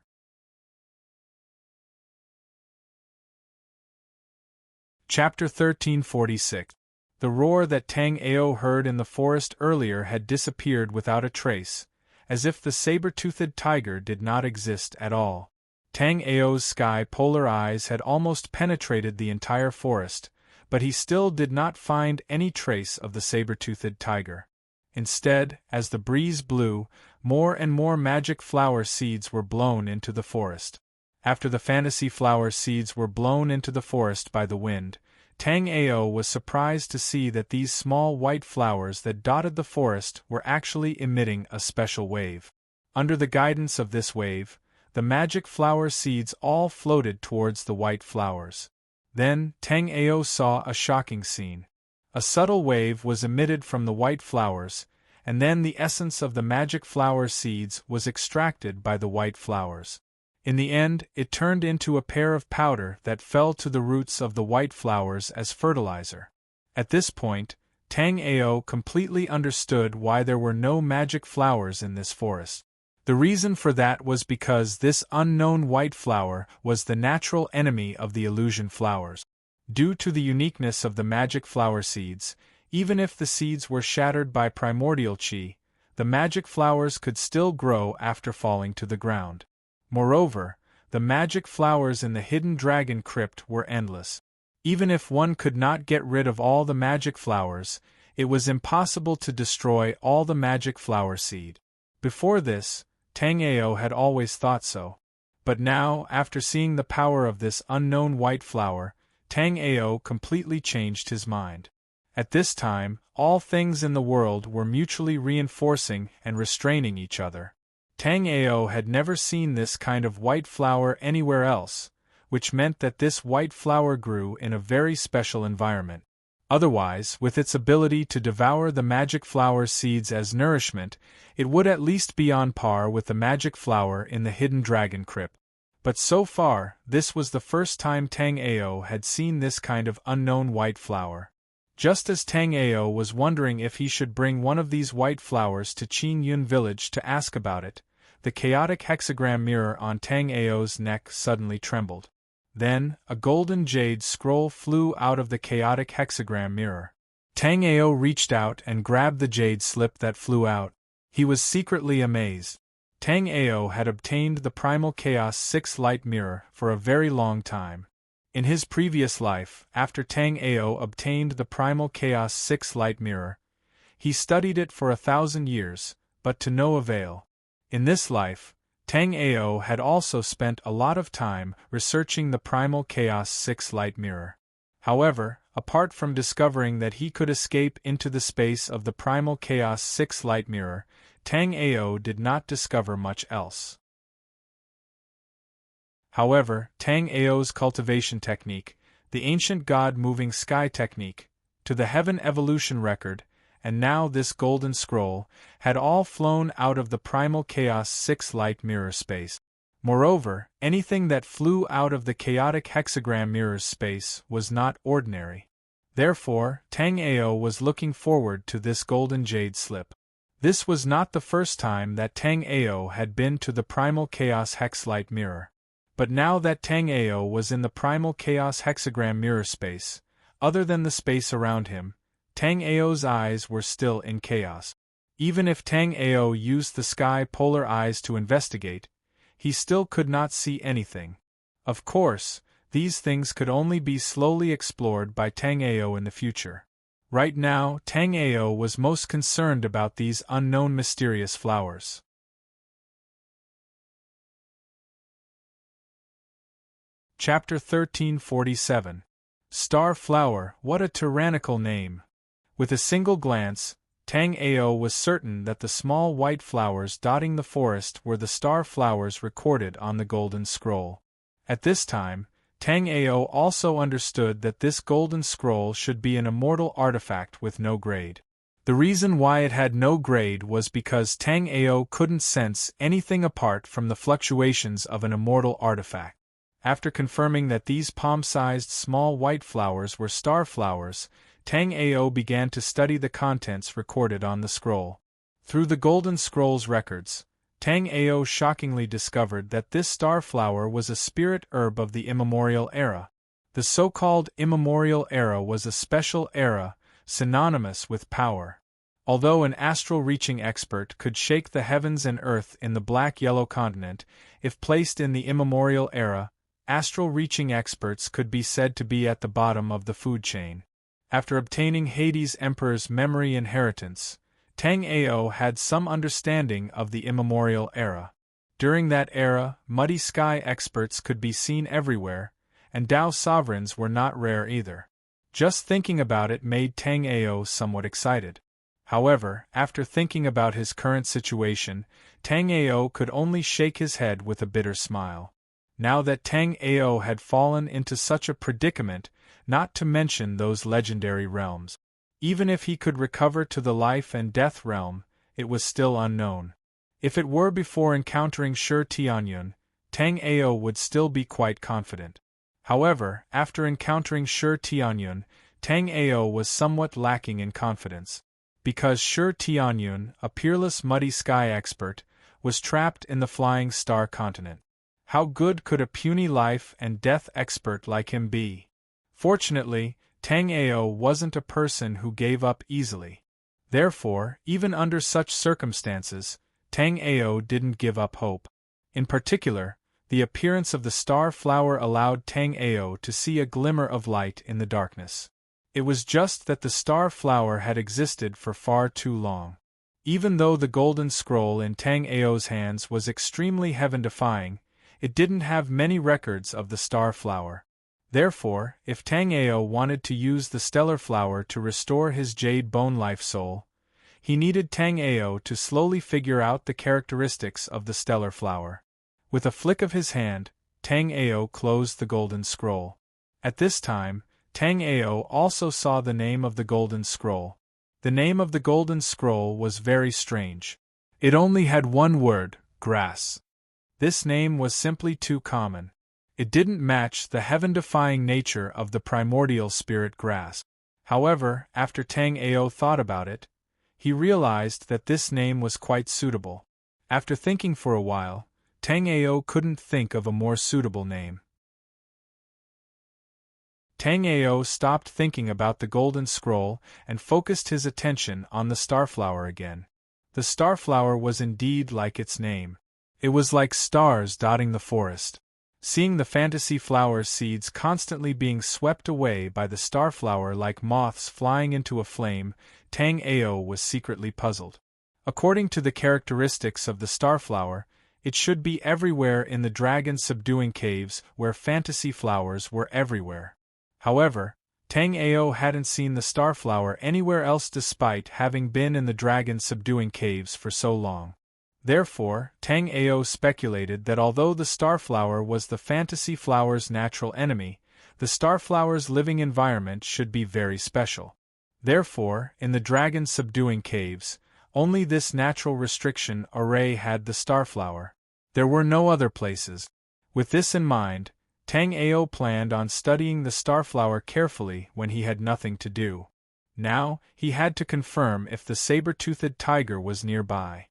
Chapter 1346. The roar that Tang Ao heard in the forest earlier had disappeared without a trace, as if the saber-toothed tiger did not exist at all. Tang Ao's sky polar eyes had almost penetrated the entire forest, but he still did not find any trace of the saber-toothed tiger. Instead, as the breeze blew, more and more magic flower seeds were blown into the forest. After the fantasy flower seeds were blown into the forest by the wind, Tang Ao was surprised to see that these small white flowers that dotted the forest were actually emitting a special wave. Under the guidance of this wave, the magic flower seeds all floated towards the white flowers. Then, Tang Ao saw a shocking scene. A subtle wave was emitted from the white flowers, and then the essence of the magic flower seeds was extracted by the white flowers. In the end, it turned into a pair of powder that fell to the roots of the white flowers as fertilizer. At this point, Tang Ao completely understood why there were no magic flowers in this forest. The reason for that was because this unknown white flower was the natural enemy of the illusion flowers. Due to the uniqueness of the magic flower seeds, even if the seeds were shattered by primordial chi, the magic flowers could still grow after falling to the ground. Moreover, the magic flowers in the hidden dragon crypt were endless. Even if one could not get rid of all the magic flowers, it was impossible to destroy all the magic flower seed. Before this, Tang Ao had always thought so. But now, after seeing the power of this unknown white flower, Tang Ao completely changed his mind. At this time, all things in the world were mutually reinforcing and restraining each other. Tang Ao had never seen this kind of white flower anywhere else, which meant that this white flower grew in a very special environment. Otherwise, with its ability to devour the magic flower seeds as nourishment, it would at least be on par with the magic flower in the hidden dragon crypt. But so far, this was the first time Tang Ao had seen this kind of unknown white flower. Just as Tang Ao was wondering if he should bring one of these white flowers to Qin Yun village to ask about it, the chaotic hexagram mirror on Tang Ao's neck suddenly trembled. Then, a golden jade scroll flew out of the chaotic hexagram mirror. Tang Ao reached out and grabbed the jade slip that flew out. He was secretly amazed. Tang Ao had obtained the Primal Chaos 6 light mirror for a very long time. In his previous life, after Tang Ao obtained the Primal Chaos 6 light mirror, he studied it for 1,000 years, but to no avail. In this life, Tang Ao had also spent a lot of time researching the Primal Chaos 6 light mirror. However, apart from discovering that he could escape into the space of the Primal Chaos 6 light mirror, Tang Ao did not discover much else. However, Tang Ao's cultivation technique, the ancient god-moving sky technique, to the heaven evolution record, and now this golden scroll, had all flown out of the Primal Chaos 6 light mirror space. Moreover, anything that flew out of the chaotic hexagram mirror's space was not ordinary. Therefore, Tang Ao was looking forward to this golden jade slip. This was not the first time that Tang Ao had been to the Primal Chaos Hex light mirror. But now that Tang Ao was in the Primal Chaos hexagram mirror space, other than the space around him, Tang Ao's eyes were still in chaos. Even if Tang Ao used the sky polar eyes to investigate, he still could not see anything. Of course, these things could only be slowly explored by Tang Ao in the future. Right now, Tang Ao was most concerned about these unknown mysterious flowers. Chapter 1347. Star Flower, what a tyrannical name! With a single glance, Tang Ao was certain that the small white flowers dotting the forest were the star flowers recorded on the golden scroll. At this time, Tang Ao also understood that this golden scroll should be an immortal artifact with no grade. The reason why it had no grade was because Tang Ao couldn't sense anything apart from the fluctuations of an immortal artifact. After confirming that these palm-sized small white flowers were star flowers, Tang Ao began to study the contents recorded on the scroll. Through the Golden Scroll's records, Tang Ao shockingly discovered that this star flower was a spirit herb of the immemorial era. The so-called immemorial era was a special era, synonymous with power. Although an astral-reaching expert could shake the heavens and earth in the black-yellow continent, if placed in the immemorial era, astral-reaching experts could be said to be at the bottom of the food chain. After obtaining Hades' Emperor's memory inheritance, Tang Ao had some understanding of the immemorial era. During that era, muddy sky experts could be seen everywhere, and Tao sovereigns were not rare either. Just thinking about it made Tang Ao somewhat excited. However, after thinking about his current situation, Tang Ao could only shake his head with a bitter smile. Now that Tang Ao had fallen into such a predicament, not to mention those legendary realms, even if he could recover to the life and death realm, it was still unknown. If it were before encountering Shi Tianyun, Tang Ao would still be quite confident. However, after encountering Shi Tianyun, Tang Ao was somewhat lacking in confidence. Because Shi Tianyun, a peerless muddy sky expert, was trapped in the flying star continent. How good could a puny life and death expert like him be? Fortunately, Tang Ao wasn't a person who gave up easily. Therefore, even under such circumstances, Tang Ao didn't give up hope. In particular, the appearance of the star flower allowed Tang Ao to see a glimmer of light in the darkness. It was just that the star flower had existed for far too long. Even though the golden scroll in Tang Ao's hands was extremely heaven-defying, it didn't have many records of the star flower. Therefore, if Tang Ao wanted to use the stellar flower to restore his jade bone life soul, he needed Tang Ao to slowly figure out the characteristics of the stellar flower. With a flick of his hand, Tang Ao closed the golden scroll. At this time, Tang Ao also saw the name of the golden scroll. The name of the golden scroll was very strange. It only had one word, grass. This name was simply too common. It didn't match the heaven-defying nature of the primordial spirit grass. However, after Tang Ao thought about it, he realized that this name was quite suitable. After thinking for a while, Tang Ao couldn't think of a more suitable name. Tang Ao stopped thinking about the golden scroll and focused his attention on the starflower again. The starflower was indeed like its name. It was like stars dotting the forest. Seeing the fantasy flower seeds constantly being swept away by the starflower like moths flying into a flame, Tang Ao was secretly puzzled. According to the characteristics of the starflower, it should be everywhere in the dragon-subduing caves where fantasy flowers were everywhere. However, Tang Ao hadn't seen the starflower anywhere else despite having been in the dragon-subduing caves for so long. Therefore, Tang Ao speculated that although the starflower was the fantasy flower's natural enemy, the starflower's living environment should be very special. Therefore, in the dragon-subduing caves, only this natural restriction array had the starflower. There were no other places. With this in mind, Tang Ao planned on studying the starflower carefully when he had nothing to do. Now, he had to confirm if the saber-toothed tiger was nearby.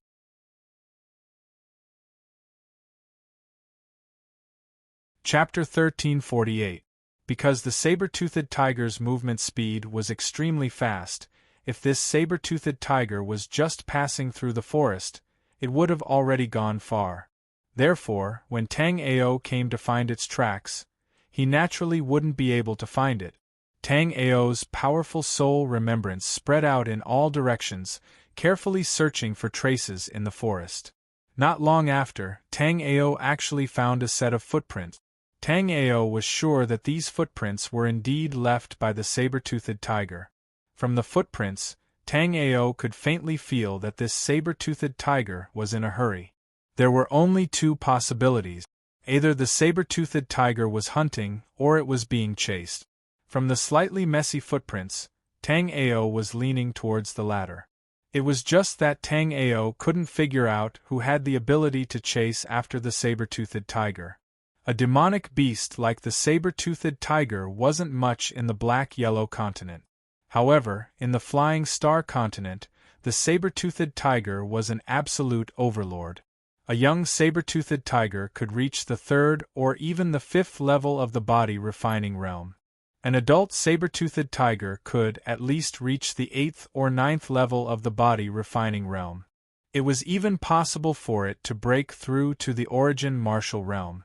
Chapter 1348. Because the saber-toothed tiger's movement speed was extremely fast, if this saber-toothed tiger was just passing through the forest, it would have already gone far. Therefore, when Tang Ao came to find its tracks, he naturally wouldn't be able to find it. Tang Ao's powerful soul remembrance spread out in all directions, carefully searching for traces in the forest. Not long after, Tang Ao actually found a set of footprints. Tang Ao was sure that these footprints were indeed left by the saber-toothed tiger. From the footprints, Tang Ao could faintly feel that this saber-toothed tiger was in a hurry. There were only two possibilities. Either the saber-toothed tiger was hunting, or it was being chased. From the slightly messy footprints, Tang Ao was leaning towards the latter. It was just that Tang Ao couldn't figure out who had the ability to chase after the saber-toothed tiger. A demonic beast like the saber-toothed tiger wasn't much in the black-yellow continent. However, in the Flying Star continent, the saber-toothed tiger was an absolute overlord. A young saber-toothed tiger could reach the 3rd or even the 5th level of the body refining realm. An adult saber-toothed tiger could at least reach the 8th or 9th level of the body refining realm. It was even possible for it to break through to the origin martial realm.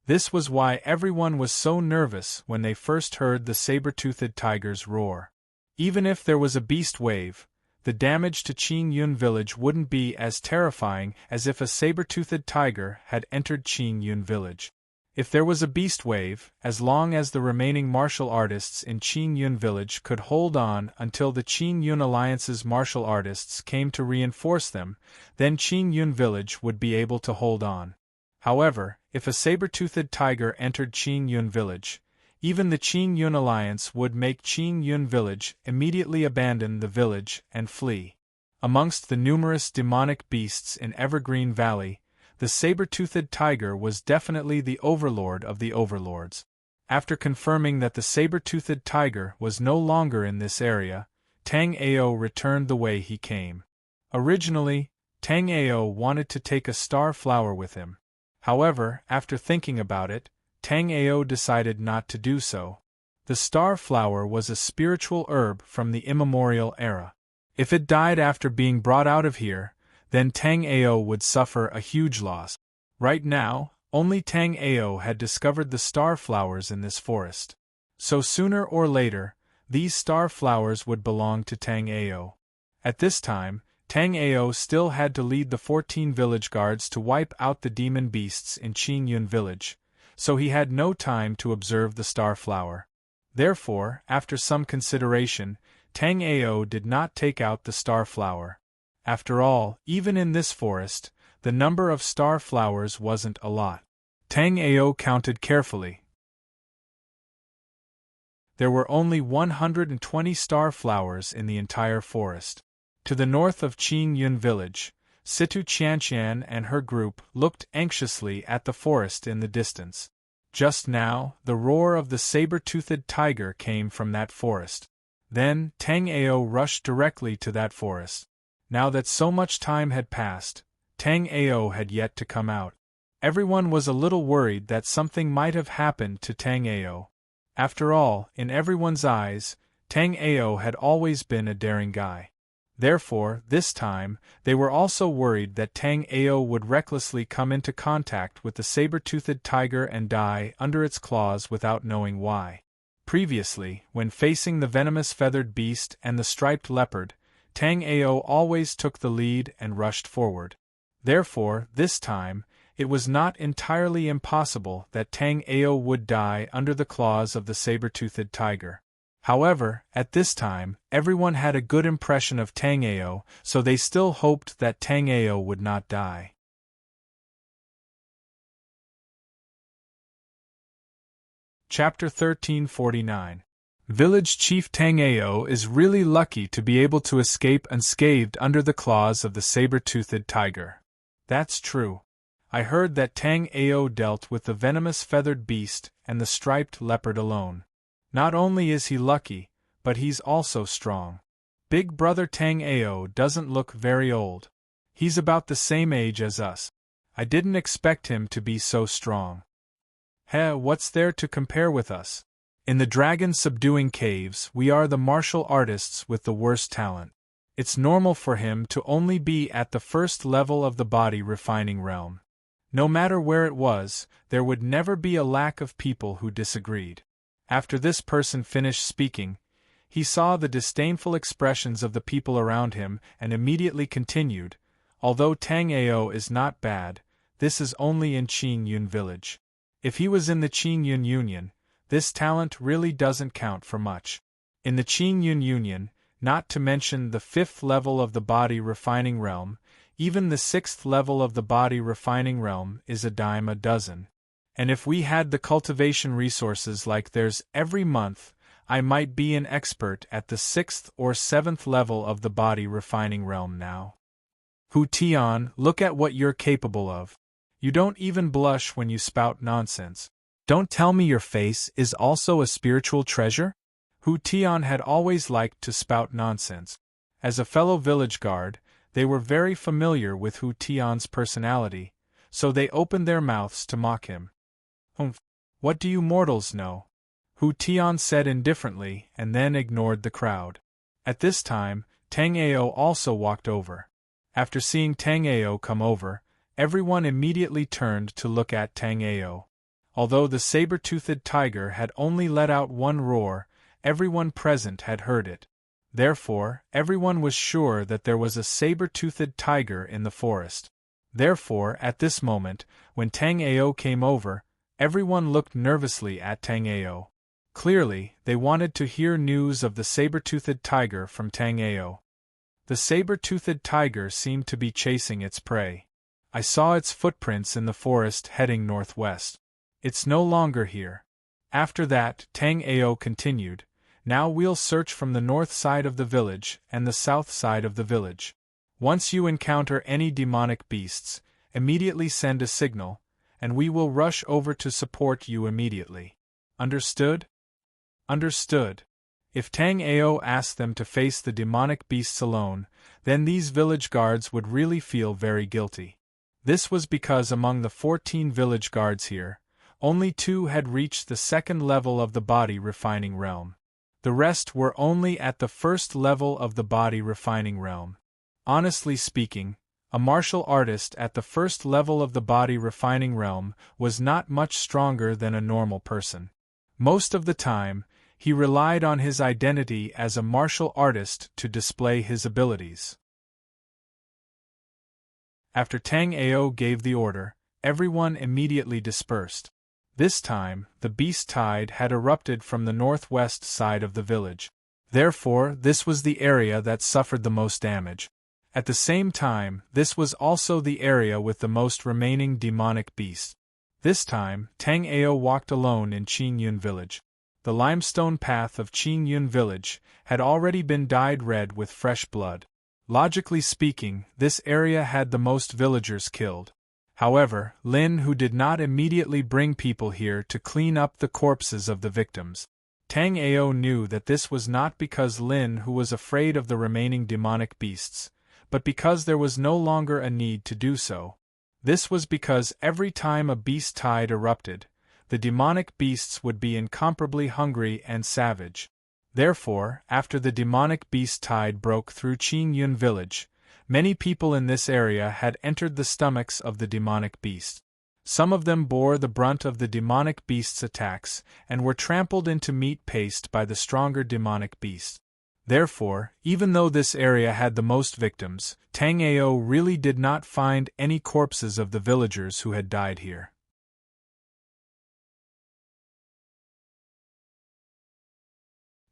This was why everyone was so nervous when they first heard the saber-toothed tiger's roar. Even if there was a beast wave, the damage to Qing Yun village wouldn't be as terrifying as if a saber-toothed tiger had entered Qing Yun village. If there was a beast wave, as long as the remaining martial artists in Qing Yun village could hold on until the Qing Yun Alliance's martial artists came to reinforce them, then Qing Yun village would be able to hold on. However, if a saber-toothed tiger entered Qing Yun village, even the Qing Yun Alliance would make Qing Yun village immediately abandon the village and flee. Amongst the numerous demonic beasts in Evergreen Valley, the saber-toothed tiger was definitely the overlord of the overlords. After confirming that the saber-toothed tiger was no longer in this area, Tang Ao returned the way he came. Originally, Tang Ao wanted to take a star flower with him. However, after thinking about it, Tang Ao decided not to do so. The star flower was a spiritual herb from the immemorial era. If it died after being brought out of here, then Tang Ao would suffer a huge loss. Right now, only Tang Ao had discovered the star flowers in this forest. So sooner or later, these star flowers would belong to Tang Ao. At this time, Tang Ao still had to lead the 14 village guards to wipe out the demon beasts in Qingyun village, so he had no time to observe the star flower. Therefore, after some consideration, Tang Ao did not take out the star flower. After all, even in this forest, the number of star flowers wasn't a lot. Tang Ao counted carefully. There were only 120 star flowers in the entire forest. To the north of Qingyun village, Situ Qianqian and her group looked anxiously at the forest in the distance. Just now, the roar of the saber-toothed tiger came from that forest. Then, Tang Ao rushed directly to that forest. Now that so much time had passed, Tang Ao had yet to come out. Everyone was a little worried that something might have happened to Tang Ao. After all, in everyone's eyes, Tang Ao had always been a daring guy. Therefore, this time, they were also worried that Tang Ao would recklessly come into contact with the saber-toothed tiger and die under its claws without knowing why. Previously, when facing the venomous feathered beast and the striped leopard, Tang Ao always took the lead and rushed forward. Therefore, this time, it was not entirely impossible that Tang Ao would die under the claws of the saber-toothed tiger. However, at this time, everyone had a good impression of Tang Ao, so they still hoped that Tang Ao would not die. Chapter 1349. Village Chief Tang Ao is really lucky to be able to escape unscathed under the claws of the saber-toothed tiger. That's true. I heard that Tang Ao dealt with the venomous feathered beast and the striped leopard alone. Not only is he lucky, but he's also strong. Big brother Tang Ao doesn't look very old. He's about the same age as us. I didn't expect him to be so strong. What's there to compare with us? In the dragon-subduing caves, we are the martial artists with the worst talent. It's normal for him to only be at the first level of the body refining realm. No matter where it was, there would never be a lack of people who disagreed. After this person finished speaking, he saw the disdainful expressions of the people around him and immediately continued, although Tang Ao is not bad, this is only in Qingyun village. If he was in the Qingyun Union, this talent really doesn't count for much. In the Qingyun Union, not to mention the 5th level of the body refining realm, even the 6th level of the body refining realm is a dime a dozen. And if we had the cultivation resources like theirs every month, I might be an expert at the 6th or 7th level of the body refining realm now. Hu Tian, look at what you're capable of. You don't even blush when you spout nonsense. Don't tell me your face is also a spiritual treasure? Hu Tian had always liked to spout nonsense. As a fellow village guard, they were very familiar with Hu Tian's personality, so they opened their mouths to mock him. What do you mortals know? Hu Tian said indifferently and then ignored the crowd. At this time, Tang Ao also walked over. After seeing Tang Ao come over, everyone immediately turned to look at Tang Ao. Although the saber-toothed tiger had only let out one roar, everyone present had heard it. Therefore, everyone was sure that there was a saber-toothed tiger in the forest. Therefore, at this moment, when Tang Ao came over, everyone looked nervously at Tang Ao. Clearly, they wanted to hear news of the saber-toothed tiger from Tang Ao. The saber-toothed tiger seemed to be chasing its prey. I saw its footprints in the forest heading northwest. It's no longer here. After that, Tang Ao continued, now we'll search from the north side of the village and the south side of the village. Once you encounter any demonic beasts, immediately send a signal, and we will rush over to support you immediately. Understood? Understood. If Tang Ao asked them to face the demonic beasts alone, then these village guards would really feel very guilty. This was because among the 14 village guards here, only 2 had reached the 2nd level of the body refining realm. The rest were only at the first level of the body refining realm. Honestly speaking, a martial artist at the first level of the body refining realm was not much stronger than a normal person. Most of the time, he relied on his identity as a martial artist to display his abilities. After Tang Ao gave the order, everyone immediately dispersed. This time, the beast tide had erupted from the northwest side of the village. Therefore, this was the area that suffered the most damage. At the same time, this was also the area with the most remaining demonic beasts. This time, Tang Ao walked alone in Qingyun village. The limestone path of Qingyun village had already been dyed red with fresh blood. Logically speaking, this area had the most villagers killed. However, Lin Hu did not immediately bring people here to clean up the corpses of the victims. Tang Ao knew that this was not because Lin Hu was afraid of the remaining demonic beasts, but because there was no longer a need to do so. This was because every time a beast tide erupted, the demonic beasts would be incomparably hungry and savage. Therefore, after the demonic beast tide broke through Qingyun village, many people in this area had entered the stomachs of the demonic beasts. Some of them bore the brunt of the demonic beasts' attacks and were trampled into meat paste by the stronger demonic beasts. Therefore, even though this area had the most victims, Tang Ao really did not find any corpses of the villagers who had died here.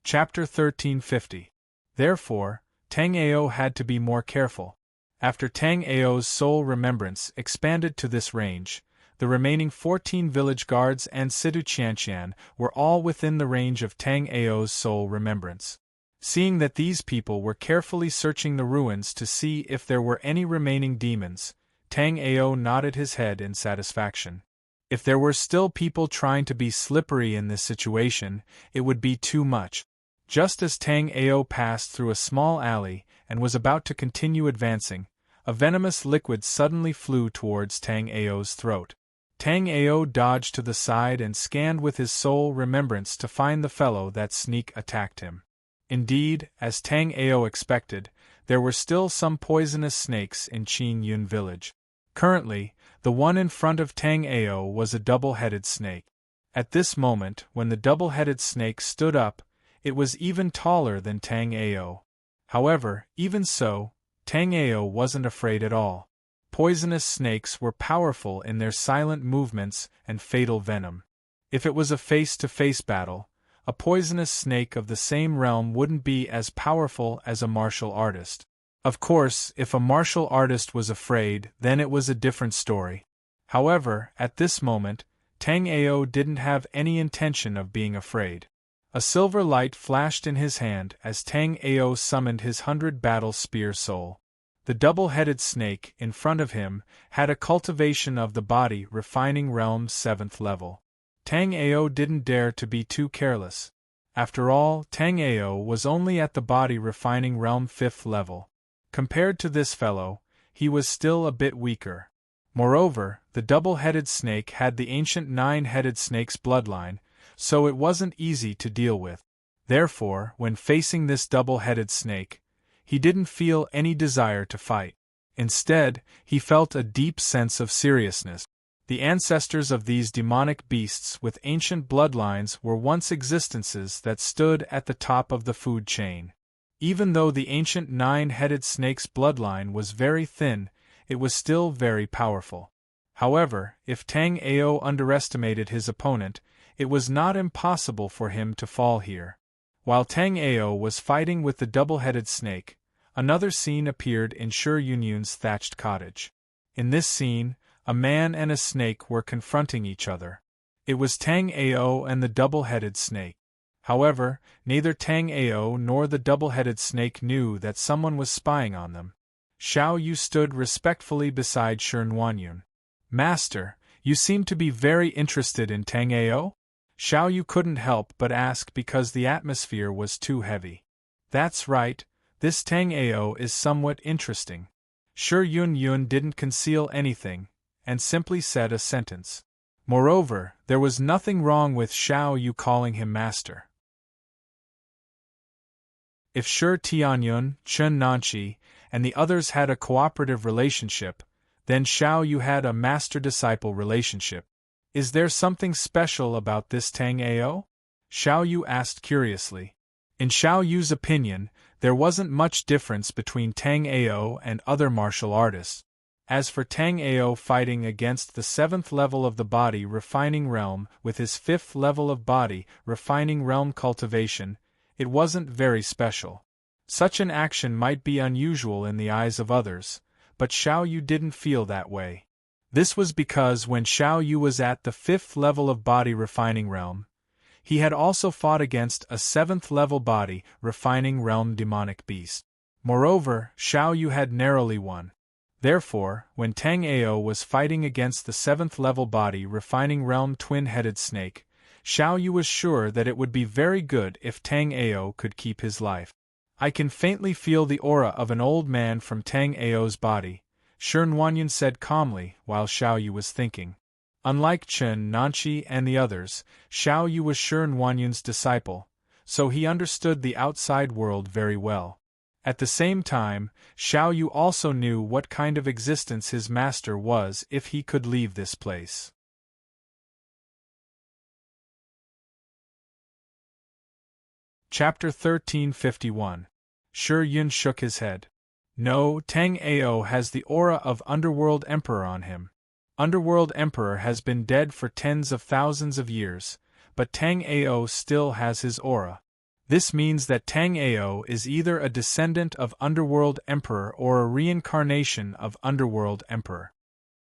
Chapter 1350. Therefore, Tang Ao had to be more careful. After Tang Ao's soul remembrance expanded to this range, the remaining 14 village guards and Sidu Qianqian were all within the range of Tang Ao's soul remembrance. Seeing that these people were carefully searching the ruins to see if there were any remaining demons, Tang Ao nodded his head in satisfaction. If there were still people trying to be slippery in this situation, it would be too much. Just as Tang Ao passed through a small alley and was about to continue advancing, a venomous liquid suddenly flew towards Tang Ao's throat. Tang Ao dodged to the side and scanned with his soul remembrance to find the fellow that sneak attacked him. Indeed, as Tang Ao expected, there were still some poisonous snakes in Qingyun village. Currently, the one in front of Tang Ao was a double-headed snake. At this moment, when the double-headed snake stood up, it was even taller than Tang Ao. However, even so, Tang Ao wasn't afraid at all. Poisonous snakes were powerful in their silent movements and fatal venom. If it was a face-to-face battle, a poisonous snake of the same realm wouldn't be as powerful as a martial artist. Of course, if a martial artist was afraid, then it was a different story. However, at this moment, Tang Ao didn't have any intention of being afraid. A silver light flashed in his hand as Tang Ao summoned his 100 battle spear soul. The double-headed snake in front of him had a cultivation of the body refining realm's 7th level. Tang Ao didn't dare to be too careless. After all, Tang Ao was only at the body refining realm 5th level. Compared to this fellow, he was still a bit weaker. Moreover, the double-headed snake had the ancient 9-headed snake's bloodline, so it wasn't easy to deal with. Therefore, when facing this double-headed snake, he didn't feel any desire to fight. Instead, he felt a deep sense of seriousness. The ancestors of these demonic beasts with ancient bloodlines were once existences that stood at the top of the food chain. Even though the ancient 9-headed snake's bloodline was very thin, it was still very powerful. However, if Tang Ao underestimated his opponent, it was not impossible for him to fall here. While Tang Ao was fighting with the double-headed snake, another scene appeared in Shi Yunyun's thatched cottage. In this scene, a man and a snake were confronting each other. It was Tang Ao and the double-headed snake. However, neither Tang Ao nor the double-headed snake knew that someone was spying on them. Xiao Yu stood respectfully beside Shi Yunyun. "Master, you seem to be very interested in Tang Ao?" Xiao Yu couldn't help but ask because the atmosphere was too heavy. "That's right, this Tang Ao is somewhat interesting." Shi Yunyun didn't conceal anything, and simply said a sentence. Moreover, there was nothing wrong with Xiao Yu calling him master. If Shi Tianyun, Chen Nanchi, and the others had a cooperative relationship, then Xiao Yu had a master-disciple relationship. Is there something special about this Tang Ao? Xiao Yu asked curiously. In Xiao Yu's opinion, there wasn't much difference between Tang Ao and other martial artists. As for Tang Ao fighting against the 7th level of the body refining realm with his 5th level of body refining realm cultivation, it wasn't very special. Such an action might be unusual in the eyes of others, but Xiao Yu didn't feel that way. This was because when Xiao Yu was at the 5th level of body refining realm, he had also fought against a 7th level body refining realm demonic beast. Moreover, Xiao Yu had narrowly won. Therefore, when Tang Ao was fighting against the 7th level body refining realm twin-headed snake, Xiao Yu was sure that it would be very good if Tang Ao could keep his life. I can faintly feel the aura of an old man from Tang Ao's body, Shi Nuanyun said calmly while Xiao Yu was thinking. Unlike Chen Nanchi and the others, Xiao Yu was Shi Nuanyun's disciple, so he understood the outside world very well. At the same time, Xiao Yu also knew what kind of existence his master was if he could leave this place. Chapter 1351. Shi Yun shook his head. No, Tang Ao has the aura of Underworld Emperor on him. Underworld Emperor has been dead for tens of thousands of years, but Tang Ao still has his aura. This means that Tang Ao is either a descendant of Underworld Emperor or a reincarnation of Underworld Emperor.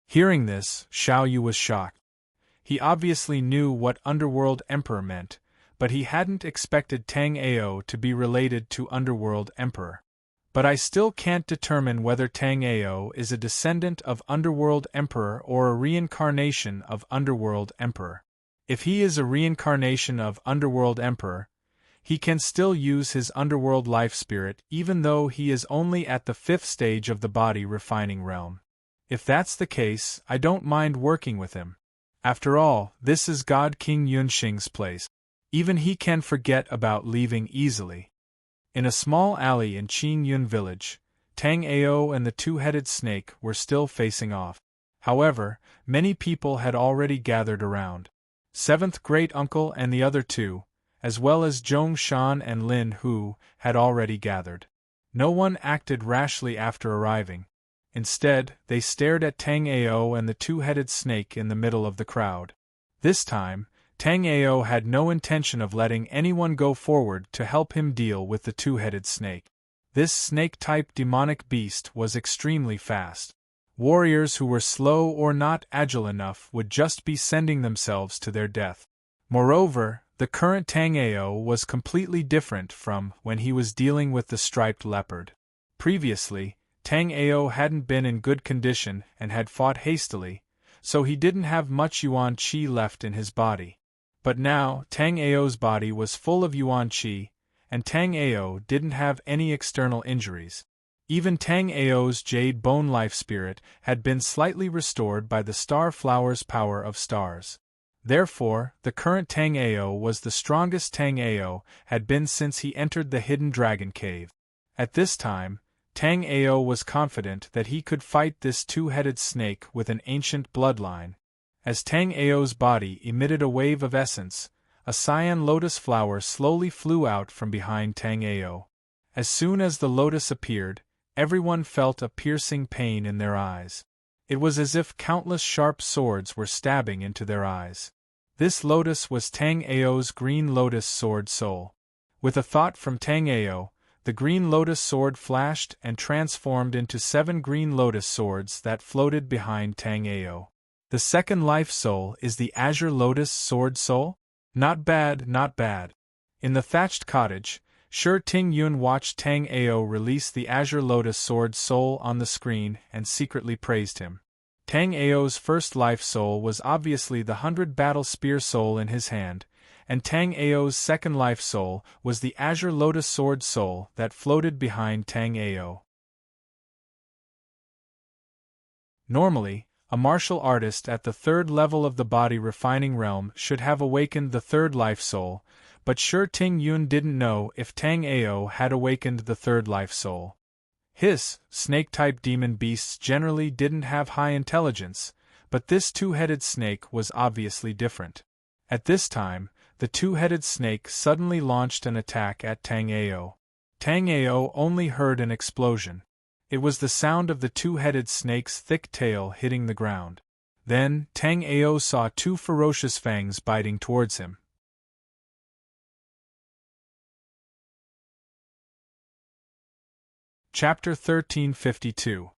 Hearing this, Xiao Yu was shocked. He obviously knew what Underworld Emperor meant, but he hadn't expected Tang Ao to be related to Underworld Emperor. But I still can't determine whether Tang Ao is a descendant of Underworld Emperor or a reincarnation of Underworld Emperor. If he is a reincarnation of Underworld Emperor, he can still use his underworld life spirit even though he is only at the 5th stage of the body refining realm. If that's the case, I don't mind working with him. After all, this is God King Yunxing's place. Even he can forget about leaving easily. In a small alley in Qingyun village, Tang Ao and the two-headed snake were still facing off. However, many people had already gathered around. 7th great-uncle and the other two, as well as Zhong Shan and Lin Hu, had already gathered. No one acted rashly after arriving. Instead, they stared at Tang Ao and the two-headed snake in the middle of the crowd. This time, Tang Ao had no intention of letting anyone go forward to help him deal with the two-headed snake. This snake-type demonic beast was extremely fast. Warriors who were slow or not agile enough would just be sending themselves to their death. Moreover, the current Tang Ao was completely different from when he was dealing with the striped leopard. Previously, Tang Ao hadn't been in good condition and had fought hastily, so he didn't have much Yuan Qi left in his body. But now, Tang Ao's body was full of Yuan Qi, and Tang Ao didn't have any external injuries. Even Tang Ao's jade bone life spirit had been slightly restored by the star flower's power of stars. Therefore, the current Tang Ao was the strongest Tang Ao had been since he entered the hidden dragon cave. At this time, Tang Ao was confident that he could fight this two-headed snake with an ancient bloodline. As Tang Ao's body emitted a wave of essence, a cyan lotus flower slowly flew out from behind Tang Ao. As soon as the lotus appeared, everyone felt a piercing pain in their eyes. It was as if countless sharp swords were stabbing into their eyes. This lotus was Tang Ao's green lotus sword soul. With a thought from Tang Ao, the green lotus sword flashed and transformed into 7 green lotus swords that floated behind Tang Ao. The second life soul is the azure lotus sword soul? Not bad, not bad. In the thatched cottage, Shi Tingyun watched Tang Ao release the azure lotus sword soul on the screen and secretly praised him. Tang Ao's first life soul was obviously the 100 battle spear soul in his hand, and Tang Ao's second life soul was the azure lotus sword soul that floated behind Tang Ao. Normally, a martial artist at the 3rd level of the body refining realm should have awakened the 3rd life soul, but sure Ting Yun didn't know if Tang Ao had awakened the third life soul. His snake-type demon beasts generally didn't have high intelligence, but this two-headed snake was obviously different. At this time, the two-headed snake suddenly launched an attack at Tang Ao. Tang Ao only heard an explosion. It was the sound of the two-headed snake's thick tail hitting the ground. Then, Tang Ao saw two ferocious fangs biting towards him. Chapter 1352.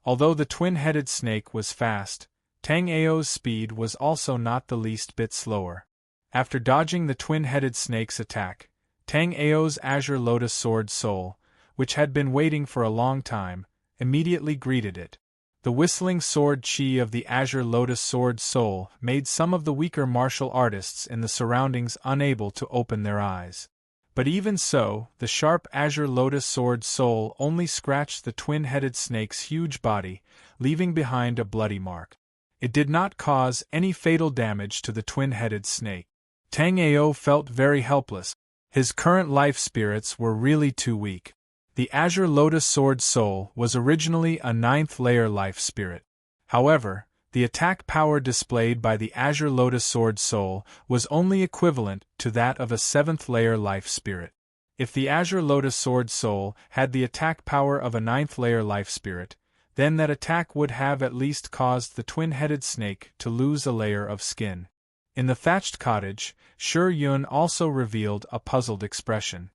Although the twin-headed snake was fast, Tang Ao's speed was also not the least bit slower. After dodging the twin-headed snake's attack, Tang Ao's Azure Lotus Sword soul, which had been waiting for a long time, immediately greeted it. The whistling sword chi of the Azure Lotus Sword soul made some of the weaker martial artists in the surroundings unable to open their eyes. But even so, the sharp Azure Lotus Sword soul only scratched the twin-headed snake's huge body, leaving behind a bloody mark. It did not cause any fatal damage to the twin-headed snake. Tang Ao felt very helpless. His current life spirits were really too weak. The Azure Lotus Sword soul was originally a 9th-layer life spirit. However, the attack power displayed by the Azure Lotus Sword soul was only equivalent to that of a 7th-layer life spirit. If the Azure Lotus Sword soul had the attack power of a 9th-layer life spirit, then that attack would have at least caused the twin-headed snake to lose a layer of skin. In the thatched cottage, Shi Yun also revealed a puzzled expression.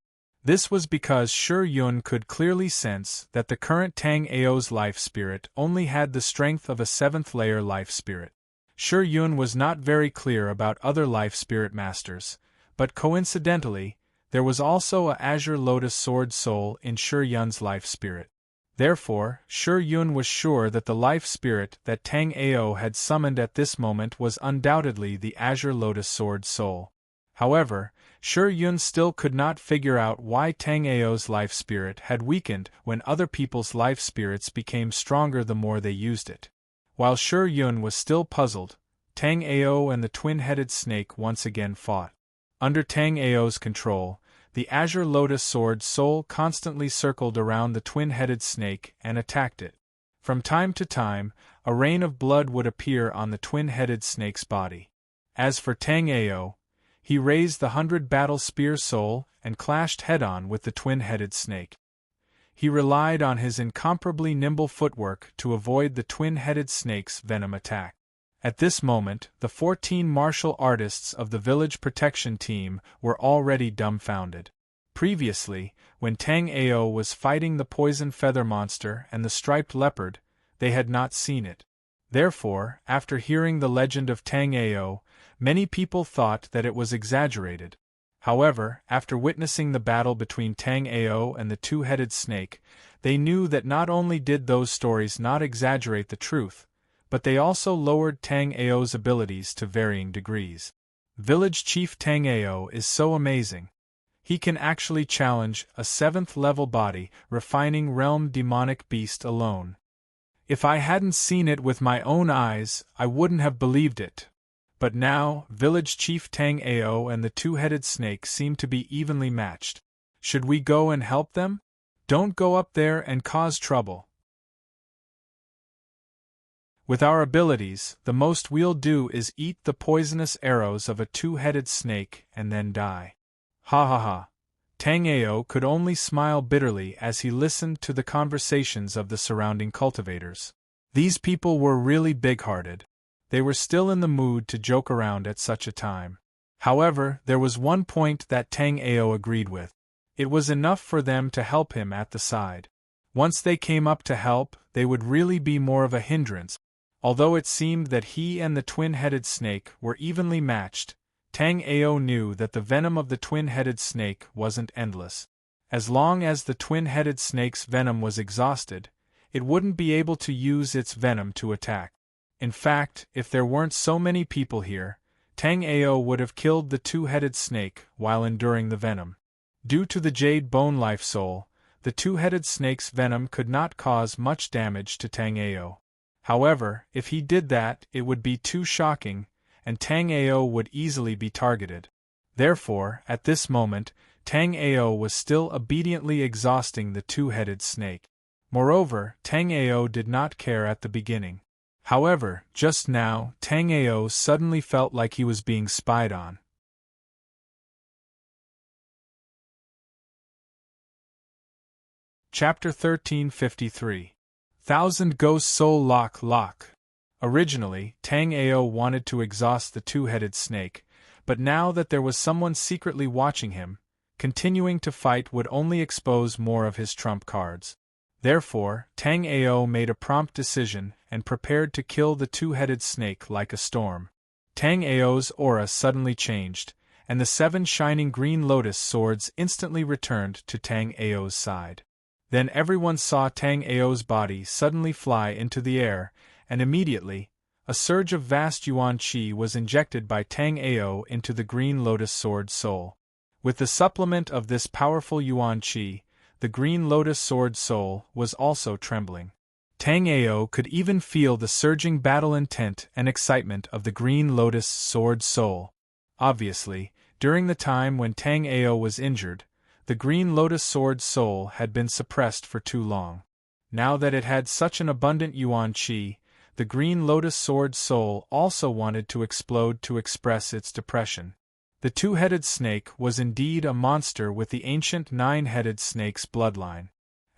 This was because Shi Yun could clearly sense that the current Tang Ao's life spirit only had the strength of a 7th-layer life spirit. Shi Yun was not very clear about other life spirit masters, but coincidentally, there was also a Azure Lotus Sword soul in Shi Yun's life spirit. Therefore, Shi Yun was sure that the life spirit that Tang Ao had summoned at this moment was undoubtedly the Azure Lotus Sword soul. However, Shi Yun still could not figure out why Tang Ao's life spirit had weakened when other people's life spirits became stronger the more they used it. While Shi Yun was still puzzled, Tang Ao and the twin-headed snake once again fought. Under Tang Ao's control, the Azure Lotus Sword soul constantly circled around the twin-headed snake and attacked it. From time to time, a rain of blood would appear on the twin-headed snake's body. As for Tang Ao, he raised the 100 battle spear soul and clashed head-on with the twin-headed snake. He relied on his incomparably nimble footwork to avoid the twin-headed snake's venom attack. At this moment, the 14 martial artists of the village protection team were already dumbfounded. Previously, when Tang Ao was fighting the poison feather monster and the striped leopard, they had not seen it. Therefore, after hearing the legend of Tang Ao, many people thought that it was exaggerated. However, after witnessing the battle between Tang Ao and the two-headed snake, they knew that not only did those stories not exaggerate the truth, but they also lowered Tang Ao's abilities to varying degrees. Village Chief Tang Ao is so amazing. He can actually challenge a 7th-level body, refining realm demonic beast alone. If I hadn't seen it with my own eyes, I wouldn't have believed it. But now, Village Chief Tang Ao and the two-headed snake seem to be evenly matched. Should we go and help them? Don't go up there and cause trouble. With our abilities, the most we'll do is eat the poisonous arrows of a two-headed snake and then die. Ha ha ha. Tang Ao could only smile bitterly as he listened to the conversations of the surrounding cultivators. These people were really big-hearted. They were still in the mood to joke around at such a time. However, there was one point that Tang Ao agreed with. It was enough for them to help him at the side. Once they came up to help, they would really be more of a hindrance. Although it seemed that he and the twin-headed snake were evenly matched, Tang Ao knew that the venom of the twin-headed snake wasn't endless. As long as the twin-headed snake's venom was exhausted, it wouldn't be able to use its venom to attack. In fact, if there weren't so many people here, Tang Ao would have killed the two-headed snake while enduring the venom. Due to the Jade Bone Life Soul, the two-headed snake's venom could not cause much damage to Tang Ao. However, if he did that, it would be too shocking, and Tang Ao would easily be targeted. Therefore, at this moment, Tang Ao was still obediently exhausting the two-headed snake. Moreover, Tang Ao did not care at the beginning. However, just now, Tang Ao suddenly felt like he was being spied on. Chapter 1353. Thousand Ghost Soul Lock. Originally, Tang Ao wanted to exhaust the two-headed snake, but now that there was someone secretly watching him, continuing to fight would only expose more of his trump cards. Therefore, Tang Ao made a prompt decision and prepared to kill the two-headed snake like a storm. Tang Ao's aura suddenly changed, and the 7 shining green lotus swords instantly returned to Tang Ao's side. Then everyone saw Tang Ao's body suddenly fly into the air, and immediately, a surge of vast yuan qi was injected by Tang Ao into the green lotus sword soul. With the supplement of this powerful yuan qi, the green lotus sword soul was also trembling. Tang Ao could even feel the surging battle intent and excitement of the green lotus sword soul. Obviously, during the time when Tang Ao was injured, the green lotus sword soul had been suppressed for too long. Now that it had such an abundant yuan qi, the green lotus sword soul also wanted to explode to express its depression. The two-headed snake was indeed a monster with the ancient 9-headed snake's bloodline.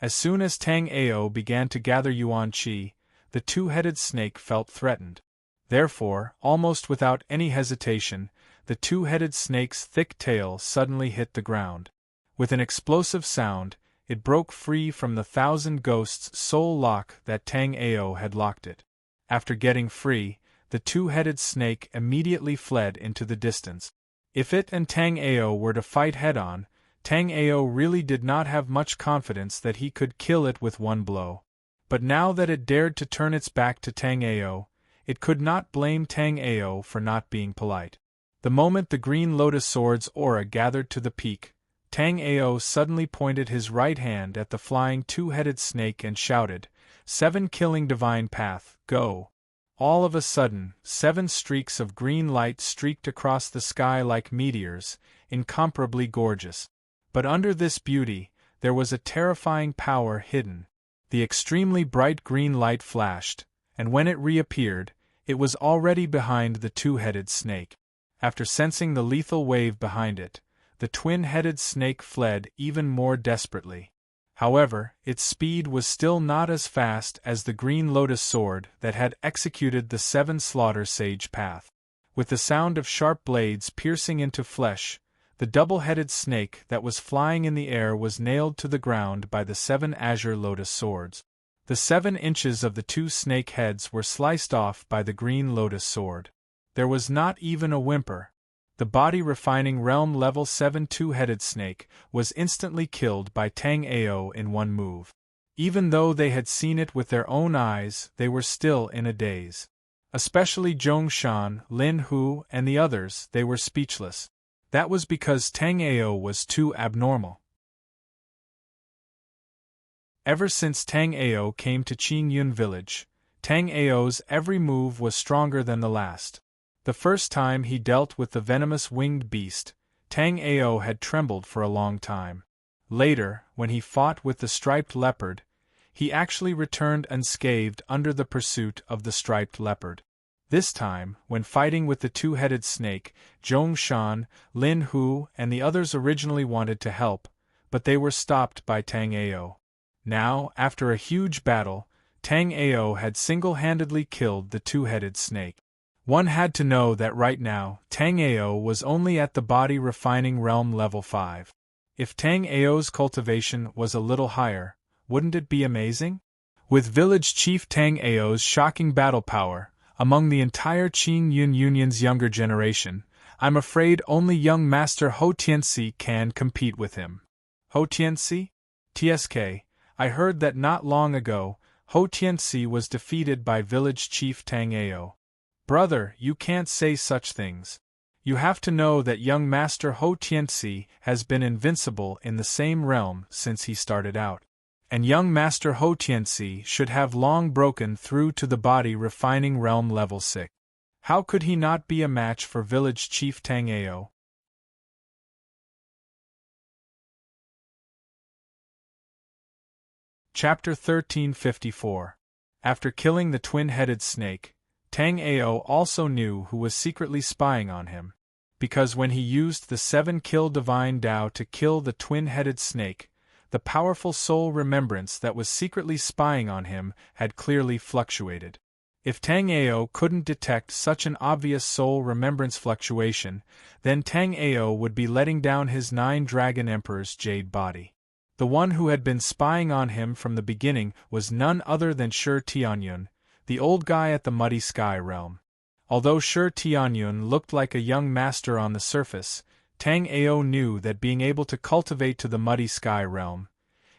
As soon as Tang Ao began to gather yuan qi, the two-headed snake felt threatened. Therefore, almost without any hesitation, the two-headed snake's thick tail suddenly hit the ground. With an explosive sound, it broke free from the 1,000 ghosts' soul lock that Tang Ao had locked it. After getting free, the two-headed snake immediately fled into the distance. If it and Tang Ao were to fight head-on, Tang Ao really did not have much confidence that he could kill it with one blow. But now that it dared to turn its back to Tang Ao, it could not blame Tang Ao for not being polite. The moment the green lotus sword's aura gathered to the peak, Tang Ao suddenly pointed his right hand at the flying two-headed snake and shouted, "7 killing divine path, go!" All of a sudden, 7 streaks of green light streaked across the sky like meteors, incomparably gorgeous. But under this beauty, there was a terrifying power hidden. The extremely bright green light flashed, and when it reappeared, it was already behind the two-headed snake. After sensing the lethal wave behind it, the twin-headed snake fled even more desperately. However, its speed was still not as fast as the green lotus sword that had executed the 7 slaughter sage path. With the sound of sharp blades piercing into flesh, the double-headed snake that was flying in the air was nailed to the ground by the 7 azure lotus swords. The 7 inches of the 2 snake heads were sliced off by the green lotus sword. There was not even a whimper. The body refining realm level 7 two-headed snake was instantly killed by Tang Ao in one move. Even though they had seen it with their own eyes, they were still in a daze. Especially Zhong Shan, Lin Hu, and the others, they were speechless. That was because Tang Ao was too abnormal. Ever since Tang Ao came to Qingyun village, Tang Ao's every move was stronger than the last. The first time he dealt with the venomous winged beast, Tang Ao had trembled for a long time. Later, when he fought with the striped leopard, he actually returned unscathed under the pursuit of the striped leopard. This time, when fighting with the two-headed snake, Zhong Shan, Lin Hu, and the others originally wanted to help, but they were stopped by Tang Ao. Now, after a huge battle, Tang Ao had single-handedly killed the two-headed snake. One had to know that right now, Tang Ao was only at the body refining realm level 5. If Tang Ao's cultivation was a little higher, wouldn't it be amazing? With village chief Tang Ao's shocking battle power, among the entire Qingyun Union's younger generation, I'm afraid only young Master Ho Tianxi can compete with him. Ho Tianxi? TSK, I heard that not long ago, Ho Tianxi was defeated by village chief Tang Ao. Brother, you can't say such things. You have to know that young Master Ho Tianxi has been invincible in the same realm since he started out. And young Master Ho Tianxi should have long broken through to the body refining realm level 6. How could he not be a match for village chief Tang Ao? Chapter 1354. After killing the twin-headed snake, Tang Ao also knew who was secretly spying on him. Because when he used the 7-kill divine Tao to kill the twin-headed snake, the powerful soul remembrance that was secretly spying on him had clearly fluctuated. If Tang Ao couldn't detect such an obvious soul remembrance fluctuation, then Tang Ao would be letting down his 9 Dragon Emperor's jade body. The one who had been spying on him from the beginning was none other than Shi Tianyun, the old guy at the Muddy Sky realm. Although Shi Tianyun looked like a young master on the surface, Tang Ao knew that being able to cultivate to the Muddy Sky realm,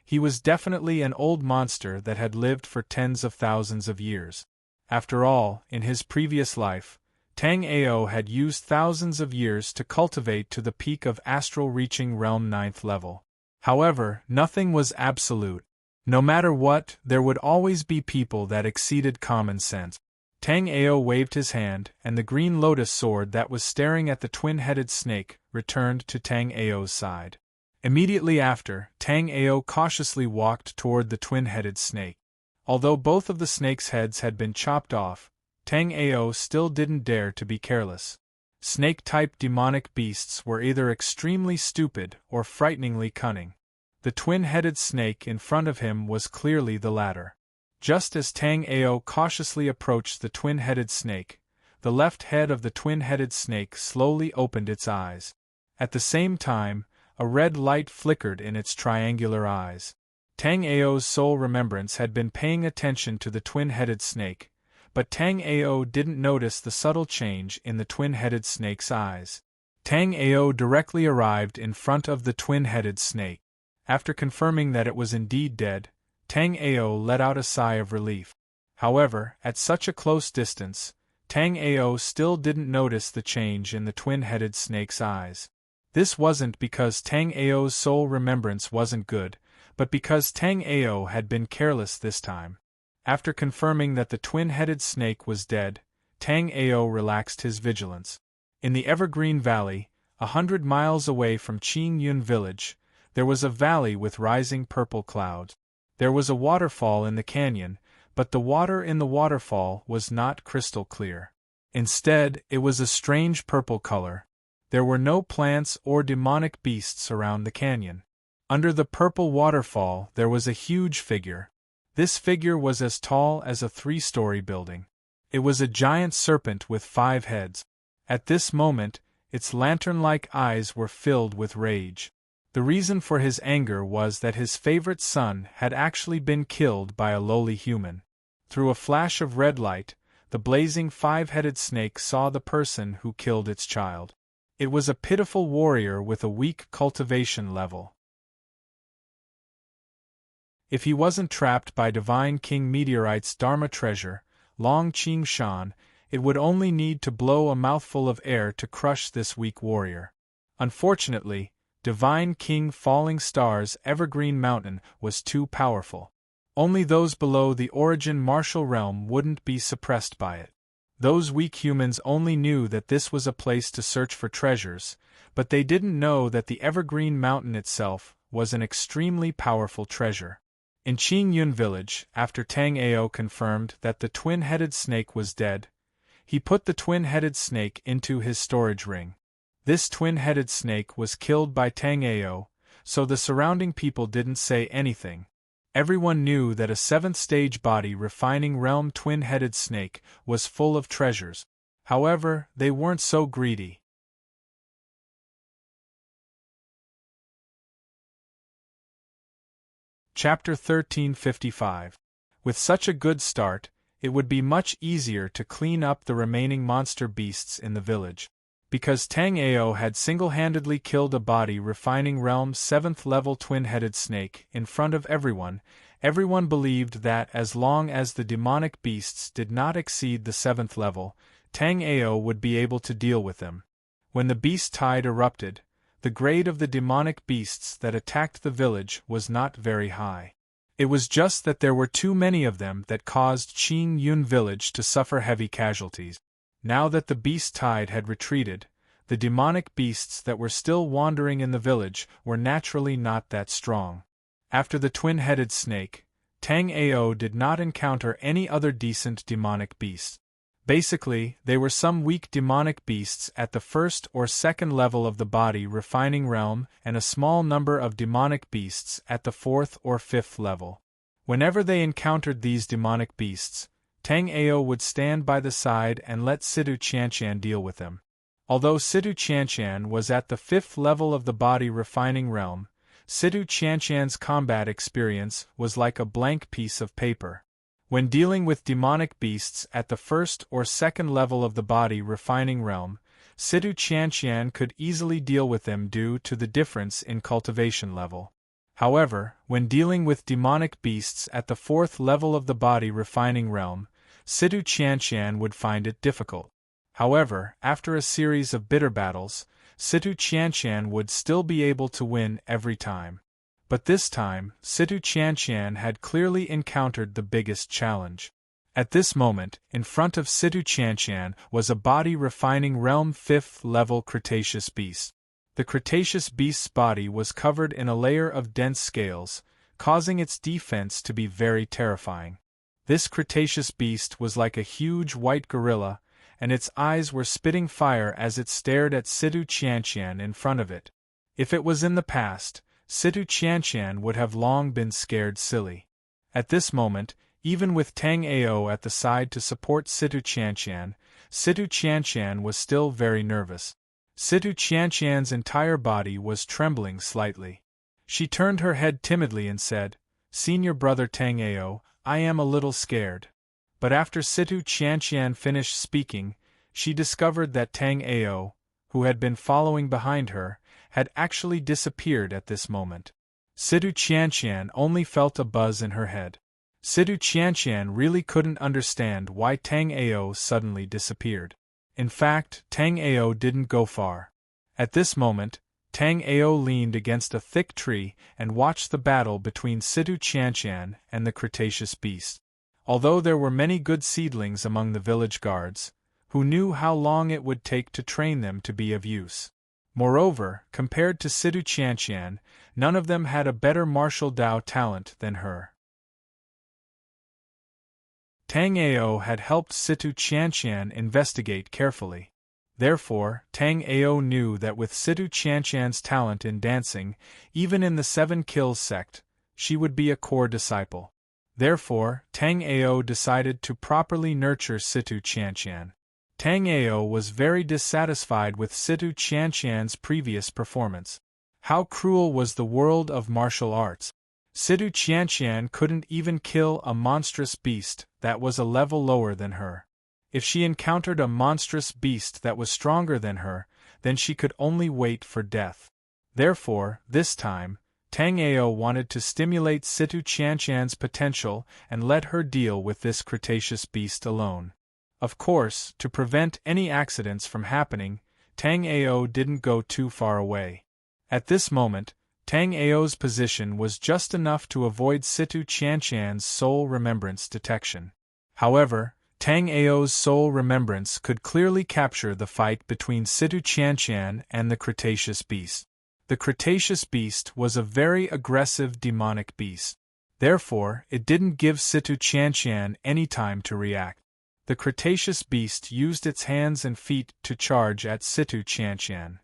he was definitely an old monster that had lived for tens of thousands of years. After all, in his previous life, Tang Ao had used thousands of years to cultivate to the peak of astral reaching realm 9th level. However, nothing was absolute. No matter what, there would always be people that exceeded common sense. Tang Ao waved his hand, and the green lotus sword that was staring at the twin-headed snake returned to Tang Ao's side. Immediately after, Tang Ao cautiously walked toward the twin-headed snake. Although both of the snake's heads had been chopped off, Tang Ao still didn't dare to be careless. Snake-type demonic beasts were either extremely stupid or frighteningly cunning. The twin-headed snake in front of him was clearly the latter. Just as Tang Ao cautiously approached the twin-headed snake, the left head of the twin-headed snake slowly opened its eyes. At the same time, a red light flickered in its triangular eyes. Tang Ao's soul remembrance had been paying attention to the twin-headed snake, but Tang Ao didn't notice the subtle change in the twin-headed snake's eyes. Tang Ao directly arrived in front of the twin-headed snake. After confirming that it was indeed dead, Tang Ao let out a sigh of relief. However, at such a close distance, Tang Ao still didn't notice the change in the twin-headed snake's eyes. This wasn't because Tang Ao's soul remembrance wasn't good, but because Tang Ao had been careless this time. After confirming that the twin-headed snake was dead, Tang Ao relaxed his vigilance. In the Evergreen Valley, 100 miles away from Qingyun village, there was a valley with rising purple clouds. There was a waterfall in the canyon, but the water in the waterfall was not crystal clear. Instead, it was a strange purple color. There were no plants or demonic beasts around the canyon. Under the purple waterfall there was a huge figure. This figure was as tall as a 3-story building. It was a giant serpent with 5 heads. At this moment, its lantern-like eyes were filled with rage. The reason for his anger was that his favorite son had actually been killed by a lowly human. Through a flash of red light, the blazing 5-headed snake saw the person who killed its child. It was a pitiful warrior with a weak cultivation level. If he wasn't trapped by Divine King Meteorite's Dharma treasure, Long Qing Shan, it would only need to blow a mouthful of air to crush this weak warrior. Unfortunately, Divine King Falling Star's Evergreen Mountain was too powerful. Only those below the Origin Martial Realm wouldn't be suppressed by it. Those weak humans only knew that this was a place to search for treasures, but they didn't know that the Evergreen Mountain itself was an extremely powerful treasure. In Qingyun village, after Tang Ao confirmed that the twin-headed snake was dead, he put the twin-headed snake into his storage ring. This twin-headed snake was killed by Tang Ao, so the surrounding people didn't say anything. Everyone knew that a 7th-stage body refining realm twin-headed snake was full of treasures. However, they weren't so greedy. Chapter 1355. With such a good start, it would be much easier to clean up the remaining monster beasts in the village. Because Tang Ao had single-handedly killed a body refining realm 7th-level twin-headed snake in front of everyone, everyone believed that as long as the demonic beasts did not exceed the 7th level, Tang Ao would be able to deal with them. When the beast tide erupted, the grade of the demonic beasts that attacked the village was not very high. It was just that there were too many of them that caused Qingyun village to suffer heavy casualties. Now that the beast tide had retreated, the demonic beasts that were still wandering in the village were naturally not that strong. After the twin-headed snake, Tang Ao did not encounter any other decent demonic beasts. Basically, they were some weak demonic beasts at the first or second level of the body refining realm and a small number of demonic beasts at the fourth or fifth level. Whenever they encountered these demonic beasts, Tang Ao would stand by the side and let Situ Qianshan deal with them. Although Situ Qianshan was at the fifth level of the body refining realm, Situ Qianshan's combat experience was like a blank piece of paper. When dealing with demonic beasts at the first or second level of the body refining realm, Situ Qianshan could easily deal with them due to the difference in cultivation level. However, when dealing with demonic beasts at the fourth level of the body refining realm, Situ Qianshan would find it difficult. However, after a series of bitter battles, Situ Qianshan would still be able to win every time. But this time, Situ Qianshan had clearly encountered the biggest challenge. At this moment, in front of Situ Qianshan was a body refining realm 5th level Cretaceous beast. The Cretaceous beast's body was covered in a layer of dense scales, causing its defense to be very terrifying. This Cretaceous beast was like a huge white gorilla, and its eyes were spitting fire as it stared at Situ Qianshan in front of it. If it was in the past, Situ Qianshan would have long been scared silly. At this moment, even with Tang Ao at the side to support Situ Qianshan was still very nervous. Situ Qianshan's entire body was trembling slightly. She turned her head timidly and said, "Senior brother Tang Ao, I am a little scared." But after Situ Qianshan finished speaking, she discovered that Tang Ao, who had been following behind her, had actually disappeared at this moment. Situ Qianshan only felt a buzz in her head. Situ Qianshan really couldn't understand why Tang Ao suddenly disappeared. In fact, Tang Ao didn't go far. At this moment, Tang Ao leaned against a thick tree and watched the battle between Situ Qianshan and the Cretaceous beast. Although there were many good seedlings among the village guards, who knew how long it would take to train them to be of use. Moreover, compared to Situ Qianshan, none of them had a better martial Dao talent than her. Tang Ao had helped Situ Qianshan investigate carefully. Therefore, Tang Ao knew that with Situ Qianshan's talent in dancing, even in the 7 Kills sect, she would be a core disciple. Therefore, Tang Ao decided to properly nurture Situ Qianshan. Tang Ao was very dissatisfied with Situ Qianshan's previous performance. How cruel was the world of martial arts! Situ Qianshan couldn't even kill a monstrous beast that was a level lower than her. If she encountered a monstrous beast that was stronger than her, then she could only wait for death. Therefore, this time, Tang Ao wanted to stimulate Situ Qianshan's potential and let her deal with this Cretaceous beast alone. Of course, to prevent any accidents from happening, Tang Ao didn't go too far away. At this moment, Tang Ao's position was just enough to avoid Situ Qianshan's soul remembrance detection. However, Tang Ao's soul remembrance could clearly capture the fight between Situ Qianshan and the Cretaceous beast. The Cretaceous beast was a very aggressive demonic beast. Therefore, it didn't give Situ Qianshan any time to react. The Cretaceous beast used its hands and feet to charge at Situ Qianshan.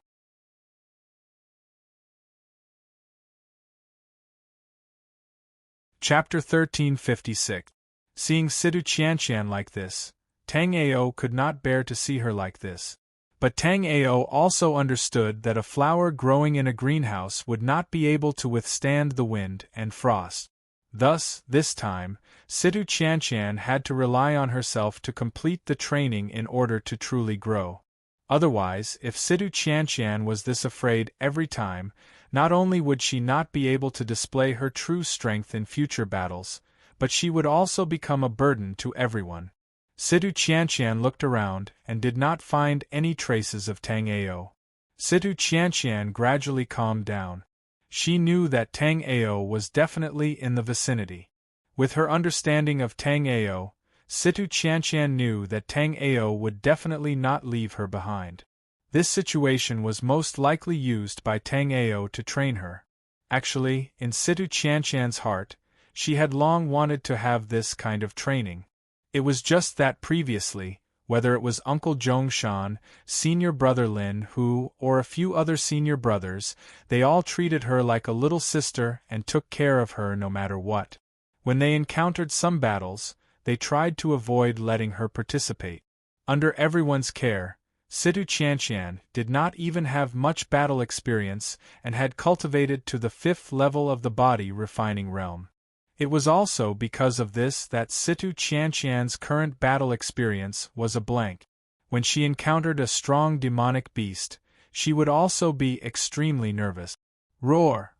Chapter 1356. Seeing Situ Qianshan like this, Tang Ao could not bear to see her like this. But Tang Ao also understood that a flower growing in a greenhouse would not be able to withstand the wind and frost. Thus, this time, Situ Qianshan had to rely on herself to complete the training in order to truly grow. Otherwise, if Situ Qianshan was this afraid every time, not only would she not be able to display her true strength in future battles, but she would also become a burden to everyone. Situ Qianshan looked around and did not find any traces of Tang Ao. Situ Qianshan gradually calmed down. She knew that Tang Ao was definitely in the vicinity. With her understanding of Tang Ao, Situ Qianshan knew that Tang Ao would definitely not leave her behind. This situation was most likely used by Tang Ao to train her. Actually, in Situ Qianshan's heart, She had long wanted to have this kind of training. It was just that previously, whether it was Uncle Zhongshan, senior brother Lin Hu, or a few other senior brothers, they all treated her like a little sister and took care of her no matter what. When they encountered some battles, they tried to avoid letting her participate. Under everyone's care, Situ Qianqian did not even have much battle experience and had cultivated to the 5th level of the body refining realm. It was also because of this that Situ Qianqian's current battle experience was a blank. When she encountered a strong demonic beast, she would also be extremely nervous. Roar!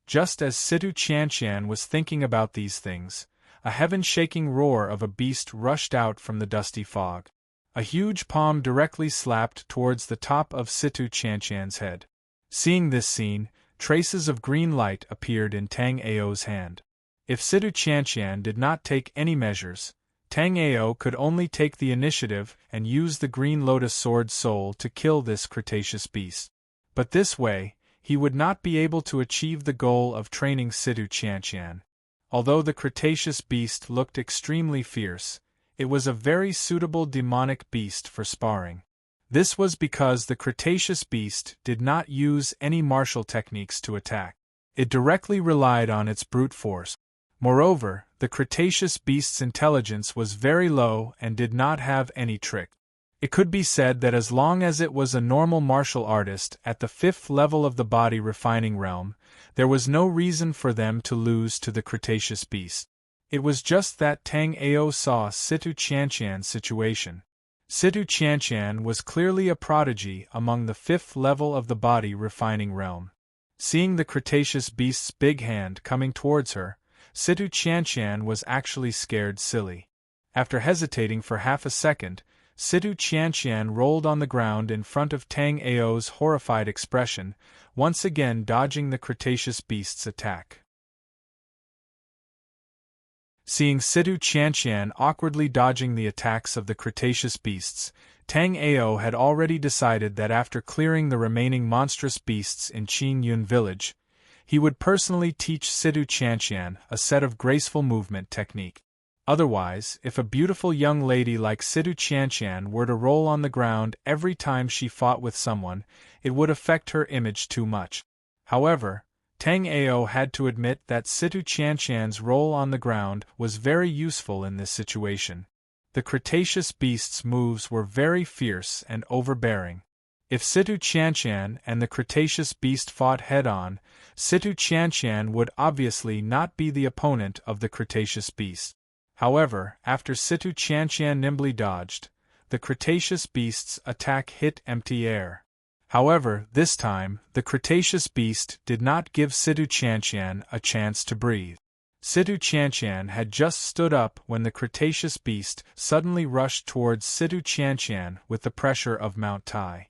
Just as Situ Qianqian was thinking about these things, a heaven-shaking roar of a beast rushed out from the dusty fog. A huge palm directly slapped towards the top of Situ Qianqian's head. Seeing this scene, traces of green light appeared in Tang Ao's hand. If Situ Qianqian did not take any measures, Tang Ao could only take the initiative and use the Green Lotus Sword Soul to kill this Cretaceous beast. But this way, he would not be able to achieve the goal of training Situ Qianqian. Although the Cretaceous beast looked extremely fierce, it was a very suitable demonic beast for sparring. This was because the Cretaceous beast did not use any martial techniques to attack. It directly relied on its brute force. Moreover, the Cretaceous beast's intelligence was very low and did not have any trick. It could be said that as long as it was a normal martial artist at the 5th level of the body refining realm, there was no reason for them to lose to the Cretaceous beast. It was just that Tang Ao saw Situ Qianqian's situation. Situ Qianqian was clearly a prodigy among the 5th level of the body refining realm. Seeing the Cretaceous beast's big hand coming towards her, Situ Qianqian was actually scared silly. After hesitating for half a second, Situ Qianqian rolled on the ground in front of Tang Ao's horrified expression, once again dodging the Cretaceous beast's attack. Seeing Situ Qianqian awkwardly dodging the attacks of the Cretaceous beasts, Tang Ao had already decided that after clearing the remaining monstrous beasts in Qingyun village, he would personally teach Situ Qianqian a set of graceful movement technique. Otherwise, if a beautiful young lady like Situ Qianqian were to roll on the ground every time she fought with someone, it would affect her image too much. However, Tang Ao had to admit that Situ Qianqian's roll on the ground was very useful in this situation. The Cretaceous beast's moves were very fierce and overbearing. If Situ Qianqian and the Cretaceous beast fought head-on, Situ Qianqian would obviously not be the opponent of the Cretaceous beast. However, after Situ Qianqian nimbly dodged, the Cretaceous beast's attack hit empty air. However, this time, the Cretaceous beast did not give Situ Qianqian a chance to breathe. Situ Qianqian had just stood up when the Cretaceous beast suddenly rushed towards Situ Qianqian with the pressure of Mount Tai.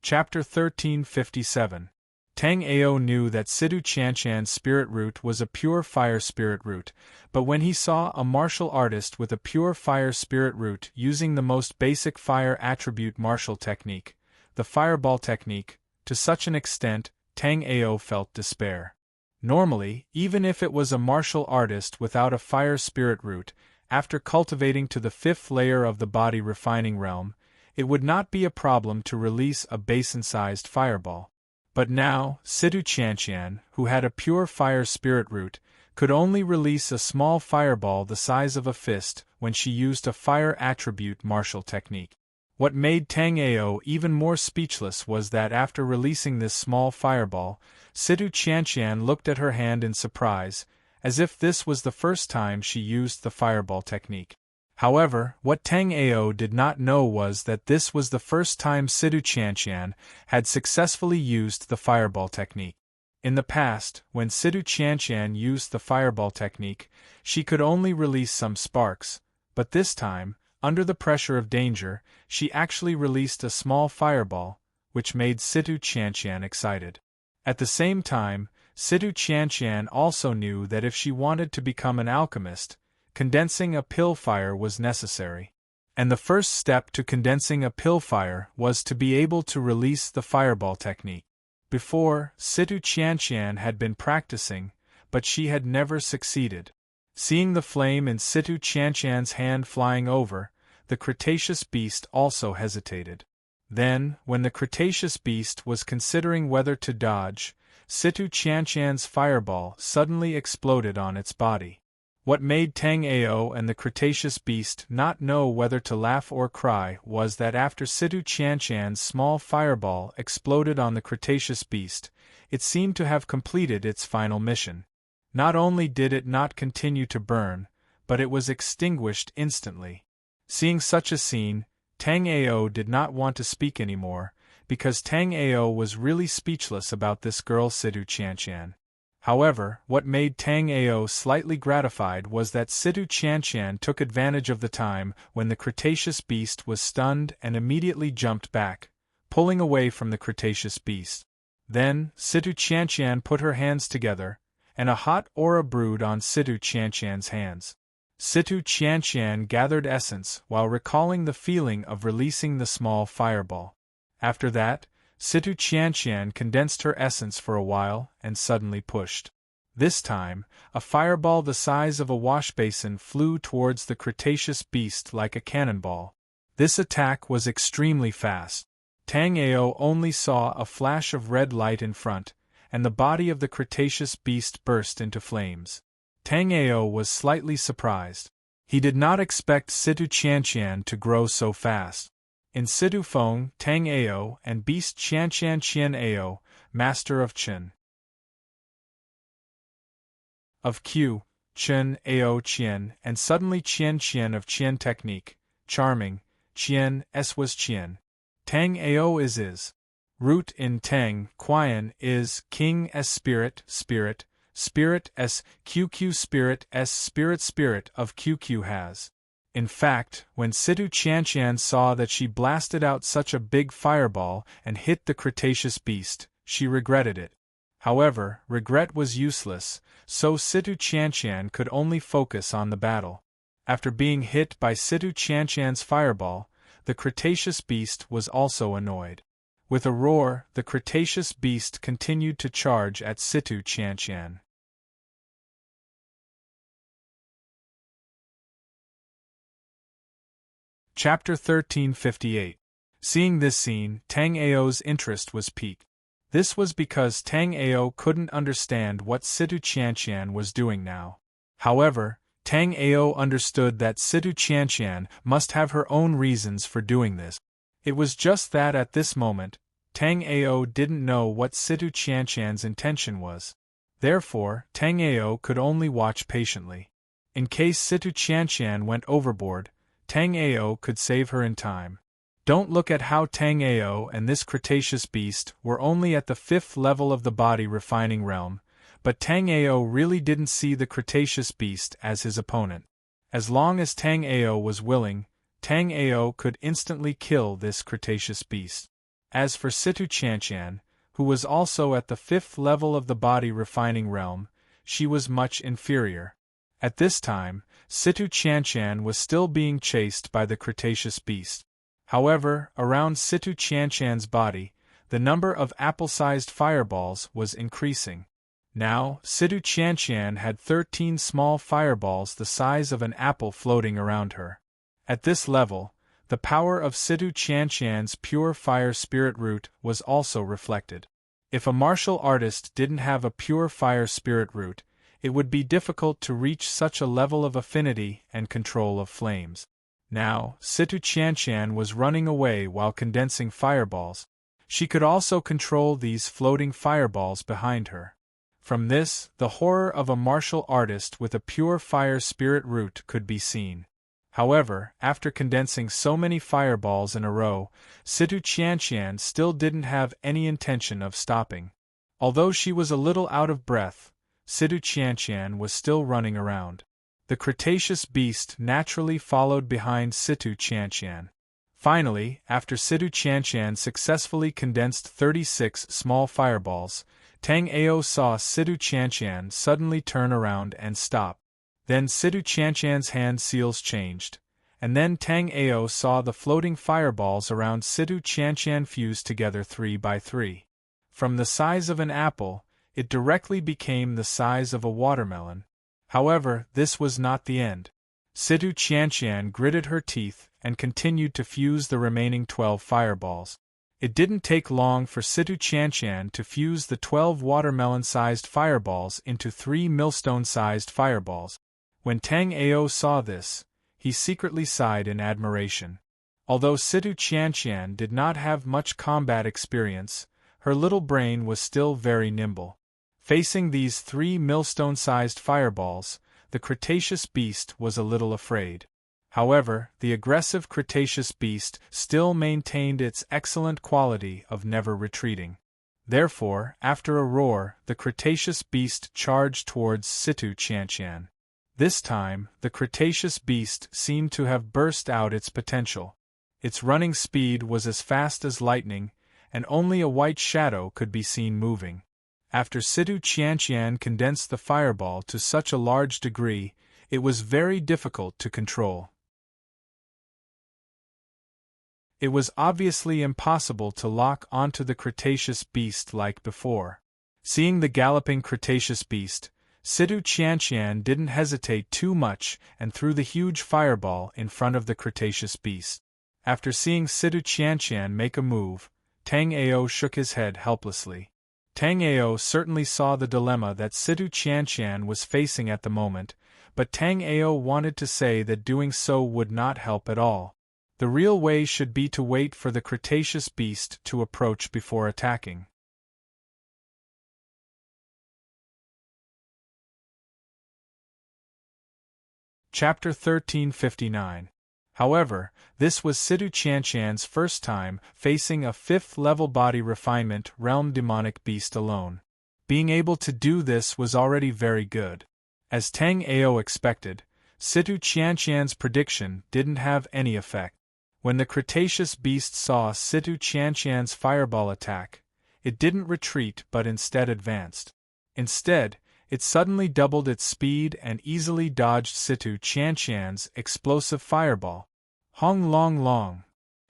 Chapter 1357. Tang Ao knew that Situ Qianqian's spirit root was a pure fire spirit root, but when he saw a martial artist with a pure fire spirit root using the most basic fire attribute martial technique, the fireball technique, to such an extent, Tang Ao felt despair. Normally, even if it was a martial artist without a fire spirit root, after cultivating to the 5th layer of the body refining realm, it would not be a problem to release a basin-sized fireball. But now, Situ Qianqian, who had a pure fire spirit root, could only release a small fireball the size of a fist when she used a fire attribute martial technique. What made Tang Ao even more speechless was that after releasing this small fireball, Situ Qianqian looked at her hand in surprise, as if this was the first time she used the fireball technique. However, what Tang Ao did not know was that this was the first time Situ Qianqian had successfully used the fireball technique. In the past, when Situ Qianqian used the fireball technique, she could only release some sparks, but this time, under the pressure of danger, she actually released a small fireball, which made Situ Qianqian excited. At the same time, Situ Qianqian also knew that if she wanted to become an alchemist, condensing a pill fire was necessary. And the first step to condensing a pill fire was to be able to release the fireball technique. Before, Situ Qianqian had been practicing, but she had never succeeded. Seeing the flame in Situ Qianqian's hand flying over, the Cretaceous beast also hesitated. Then, when the Cretaceous beast was considering whether to dodge, Situ Qianqian's fireball suddenly exploded on its body. What made Tang Ao and the Cretaceous beast not know whether to laugh or cry was that after Situ Qianqian's small fireball exploded on the Cretaceous beast, it seemed to have completed its final mission. Not only did it not continue to burn, but it was extinguished instantly. Seeing such a scene, Tang Ao did not want to speak anymore, because Tang Ao was really speechless about this girl Situ Qianqian. However, what made Tang Ao slightly gratified was that Situ Qianqian took advantage of the time when the Cretaceous beast was stunned and immediately jumped back, pulling away from the Cretaceous beast. Then, Situ Qianqian put her hands together, and a hot aura brewed on Situ Qianqian's hands. Situ Qianqian gathered essence while recalling the feeling of releasing the small fireball. After that, Situ Qianqian condensed her essence for a while and suddenly pushed. This time, a fireball the size of a washbasin flew towards the Cretaceous beast like a cannonball. This attack was extremely fast. Tang Ao only saw a flash of red light in front, and the body of the Cretaceous beast burst into flames. Tang Ao was slightly surprised. He did not expect Situ Qianqian to grow so fast. In Situ Feng, Tang Ao, and Beast Qianqian Qian Ao, Master of Qin. Of Q, Qin Ao Qian, and suddenly Qian Qian of Qian Technique, Charming, Qian S was Qian. Tang Ao is. Root in Tang, Qian is King S Spirit, Spirit, Spirit S, QQ Spirit S Spirit Spirit of QQ has. In fact, when Situ Qianqian saw that she blasted out such a big fireball and hit the Cretaceous beast, she regretted it. However, regret was useless, so Situ Qianqian could only focus on the battle. After being hit by Situ Qianqian's fireball, the Cretaceous beast was also annoyed. With a roar, the Cretaceous beast continued to charge at Situ Qianqian. Chapter 1358. Seeing this scene, Tang Ao's interest was piqued. This was because Tang Ao couldn't understand what Situ Qianqian was doing now. However, Tang Ao understood that Situ Qianqian must have her own reasons for doing this. It was just that at this moment, Tang Ao didn't know what Situ Qianqian's intention was. Therefore, Tang Ao could only watch patiently. In case Situ Qianqian went overboard, Tang Ao could save her in time. Don't look at how Tang Ao and this Cretaceous beast were only at the 5th level of the body refining realm, but Tang Ao really didn't see the Cretaceous beast as his opponent. As long as Tang Ao was willing, Tang Ao could instantly kill this Cretaceous beast. As for Situ Qianqian, who was also at the 5th level of the body refining realm, she was much inferior. At this time, Situ Qianqian was still being chased by the Cretaceous beast. However, around Situ Qianqian's body, the number of apple-sized fireballs was increasing. Now, Situ Qianqian had 13 small fireballs the size of an apple floating around her. At this level, the power of Situ Qianqian's pure fire spirit root was also reflected. If a martial artist didn't have a pure fire spirit root, it would be difficult to reach such a level of affinity and control of flames. Now, Situ Qianqian was running away while condensing fireballs. She could also control these floating fireballs behind her. From this, the horror of a martial artist with a pure fire spirit root could be seen. However, after condensing so many fireballs in a row, Situ Qianqian still didn't have any intention of stopping. Although she was a little out of breath, Situ Qianqian was still running around. The Cretaceous beast naturally followed behind Situ Qianqian. Finally, after Situ Qianqian successfully condensed 36 small fireballs, Tang Ao saw Situ Qianqian suddenly turn around and stop. Then Situ Qianqian's hand seals changed, and then Tang Ao saw the floating fireballs around Situ Qianqian fuse together 3 by 3. From the size of an apple, it directly became the size of a watermelon. However, this was not the end. Situ Qianqian gritted her teeth and continued to fuse the remaining 12 fireballs. It didn't take long for Situ Qianqian to fuse the 12 watermelon-sized fireballs into 3 millstone-sized fireballs. When Tang Ao saw this, he secretly sighed in admiration. Although Situ Qianqian did not have much combat experience, her little brain was still very nimble. Facing these 3 millstone-sized fireballs, the Cretaceous beast was a little afraid. However, the aggressive Cretaceous beast still maintained its excellent quality of never retreating. Therefore, after a roar, the Cretaceous beast charged towards Situ Qianqian. This time, the Cretaceous beast seemed to have burst out its potential. Its running speed was as fast as lightning, and only a white shadow could be seen moving. After Situ Qianqian condensed the fireball to such a large degree, it was very difficult to control. It was obviously impossible to lock onto the Cretaceous beast like before. Seeing the galloping Cretaceous beast, Situ Qianqian didn't hesitate too much and threw the huge fireball in front of the Cretaceous beast. After seeing Situ Qianqian make a move, Tang Ao shook his head helplessly. Tang Ao certainly saw the dilemma that Situ Qianqian was facing at the moment, but Tang Ao wanted to say that doing so would not help at all. The real way should be to wait for the Cretaceous beast to approach before attacking. Chapter 1359. However, this was Situ Qianqian's first time facing a 5th-level body refinement realm demonic beast alone. Being able to do this was already very good. As Tang Ao expected, Situ Qianqian's prediction didn't have any effect. When the Cretaceous beast saw Situ Qianqian's fireball attack, it didn't retreat but instead advanced. Instead, it suddenly doubled its speed and easily dodged Situ Qianqian's explosive fireball. Hong long long.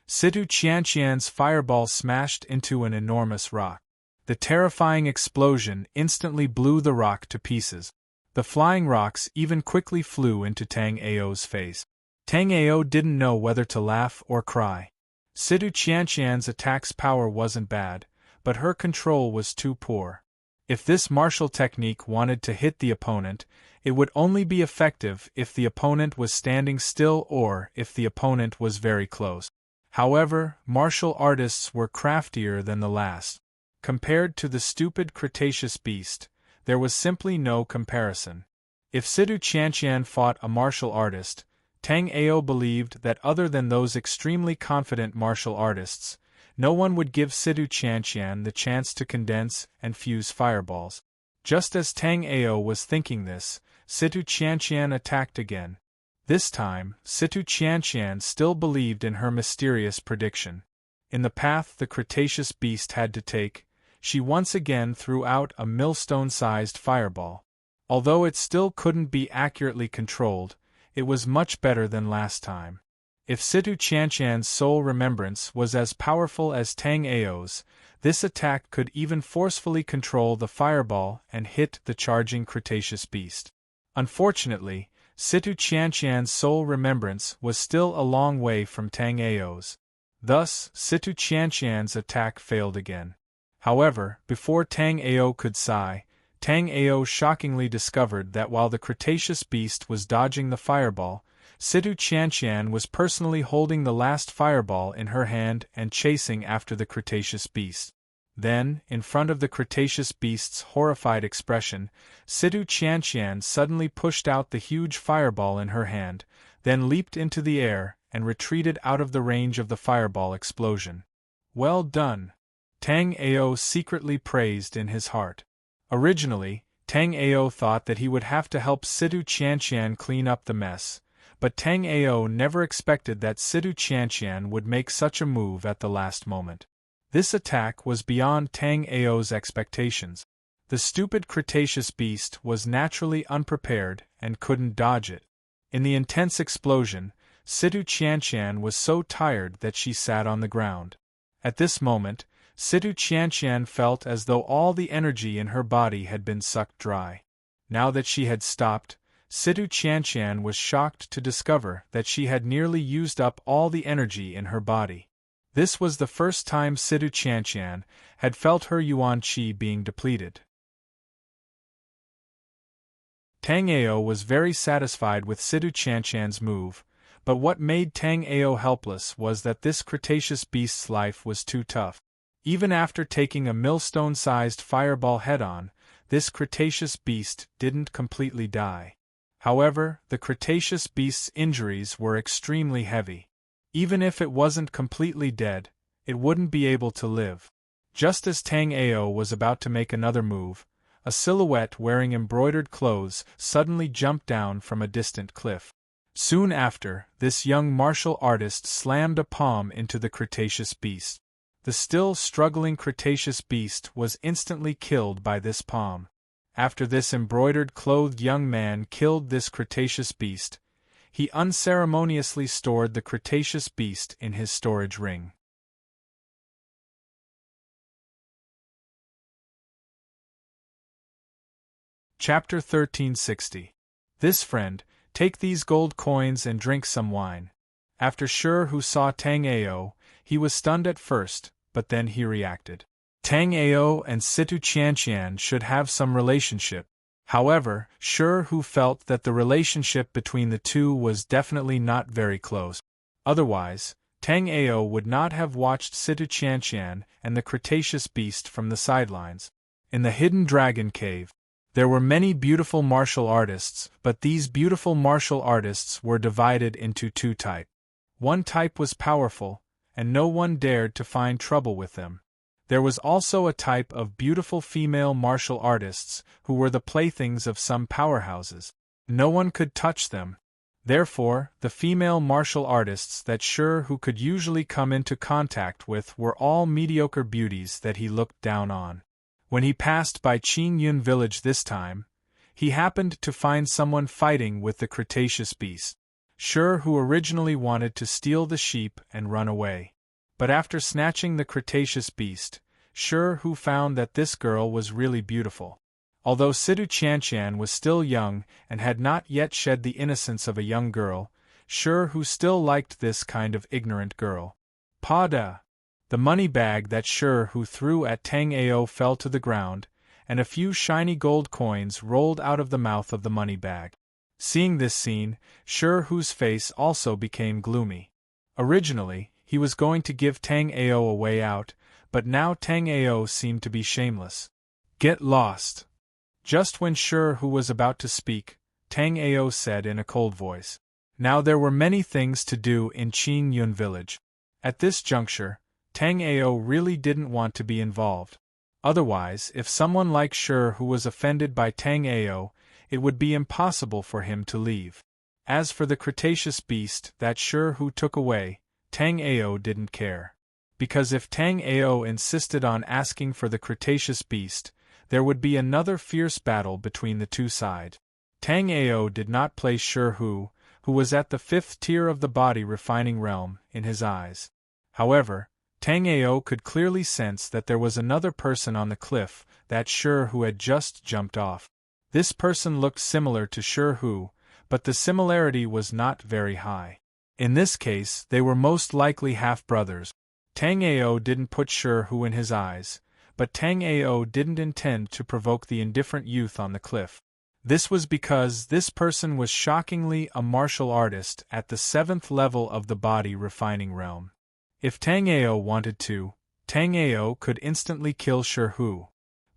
Situ Qianqian's fireball smashed into an enormous rock. The terrifying explosion instantly blew the rock to pieces. The flying rocks even quickly flew into Tang Ao's face. Tang Ao didn't know whether to laugh or cry. Situ Qianqian's attack's power wasn't bad, but her control was too poor. If this martial technique wanted to hit the opponent, it would only be effective if the opponent was standing still or if the opponent was very close. However, martial artists were craftier than the last. Compared to the stupid Cretaceous beast, there was simply no comparison. If Situ Qianqian fought a martial artist, Tang Ao believed that other than those extremely confident martial artists, no one would give Situ Qianqian the chance to condense and fuse fireballs. Just as Tang Ao was thinking this, Situ Qianqian attacked again. This time, Situ Qianqian still believed in her mysterious prediction. In the path the Cretaceous beast had to take, she once again threw out a millstone-sized fireball. Although it still couldn't be accurately controlled, it was much better than last time. If Situ Qianqian's soul remembrance was as powerful as Tang Ao's, this attack could even forcefully control the fireball and hit the charging Cretaceous beast. Unfortunately, Situ Qianqian's soul remembrance was still a long way from Tang Ao's. Thus, Situ Qianqian's attack failed again. However, before Tang Ao could sigh, Tang Ao shockingly discovered that while the Cretaceous beast was dodging the fireball, Situ Qianqian was personally holding the last fireball in her hand and chasing after the Cretaceous beast. Then, in front of the Cretaceous beast's horrified expression, Situ Qianqian suddenly pushed out the huge fireball in her hand, then leaped into the air and retreated out of the range of the fireball explosion. Well done! Tang Ao secretly praised in his heart. Originally, Tang Ao thought that he would have to help Situ Qianqian clean up the mess, but Tang Ao never expected that Situ Qianqian would make such a move at the last moment. This attack was beyond Tang Ao's expectations. The stupid Cretaceous beast was naturally unprepared and couldn't dodge it. In the intense explosion, Situ Qianqian was so tired that she sat on the ground. At this moment, Situ Qianqian felt as though all the energy in her body had been sucked dry. Now that she had stopped, Situ Qianqian was shocked to discover that she had nearly used up all the energy in her body. This was the first time Situ Qianqian had felt her yuan qi being depleted. Tang Ao was very satisfied with Situ Qianqian's move, but what made Tang Ao helpless was that this Cretaceous beast's life was too tough. Even after taking a millstone-sized fireball head-on, this Cretaceous beast didn't completely die. However, the Cretaceous beast's injuries were extremely heavy. Even if it wasn't completely dead, it wouldn't be able to live. Just as Tang Ao was about to make another move, a silhouette wearing embroidered clothes suddenly jumped down from a distant cliff. Soon after, this young martial artist slammed a palm into the Cretaceous beast. The still struggling Cretaceous beast was instantly killed by this palm. After this embroidered-clothed young man killed this Cretaceous beast, he unceremoniously stored the Cretaceous beast in his storage ring. Chapter 1360. This friend, take these gold coins and drink some wine. After Shi Hu saw Tang Ao, he was stunned at first, but then he reacted. Tang Ao and Situ Qianqian should have some relationship. However, Shi Hu felt that the relationship between the two was definitely not very close. Otherwise, Tang Ao would not have watched Situ Qianqian and the Cretaceous beast from the sidelines. In the hidden dragon cave, there were many beautiful martial artists, but these beautiful martial artists were divided into two types. One type was powerful, and no one dared to find trouble with them. There was also a type of beautiful female martial artists who were the playthings of some powerhouses. No one could touch them. Therefore, the female martial artists that Shi Hu could usually come into contact with were all mediocre beauties that he looked down on. When he passed by Qingyun village this time, he happened to find someone fighting with the Cretaceous beast. Shi Hu originally wanted to steal the sheep and run away. But after snatching the Cretaceous beast, Shi Hu found that this girl was really beautiful. Although Situ Qianqian was still young and had not yet shed the innocence of a young girl, Shi Hu still liked this kind of ignorant girl. Pada! The money bag that Shi Hu threw at Tang Ao fell to the ground, and a few shiny gold coins rolled out of the mouth of the money bag. Seeing this scene, Shi Hu's face also became gloomy. Originally, he was going to give Tang Ao a way out, but now Tang Ao seemed to be shameless. Get lost! Just when Shi Hu was about to speak, Tang Ao said in a cold voice. Now there were many things to do in Qingyun village. At this juncture, Tang Ao really didn't want to be involved. Otherwise, if someone like Shi Hu was offended by Tang Ao, it would be impossible for him to leave. As for the Cretaceous beast that Shi Hu took away, Tang Ao didn't care. Because if Tang Ao insisted on asking for the Cretaceous beast, there would be another fierce battle between the two sides. Tang Ao did not place Shi Hu, who was at the 5th tier of the body refining realm, in his eyes. However, Tang Ao could clearly sense that there was another person on the cliff that Shi Hu had just jumped off. This person looked similar to Shi Hu, but the similarity was not very high. In this case, they were most likely half-brothers. Tang Ao didn't put Shi Hu in his eyes, but Tang Ao didn't intend to provoke the indifferent youth on the cliff. This was because this person was shockingly a martial artist at the 7th level of the body refining realm. If Tang Ao wanted to, Tang Ao could instantly kill Shi Hu.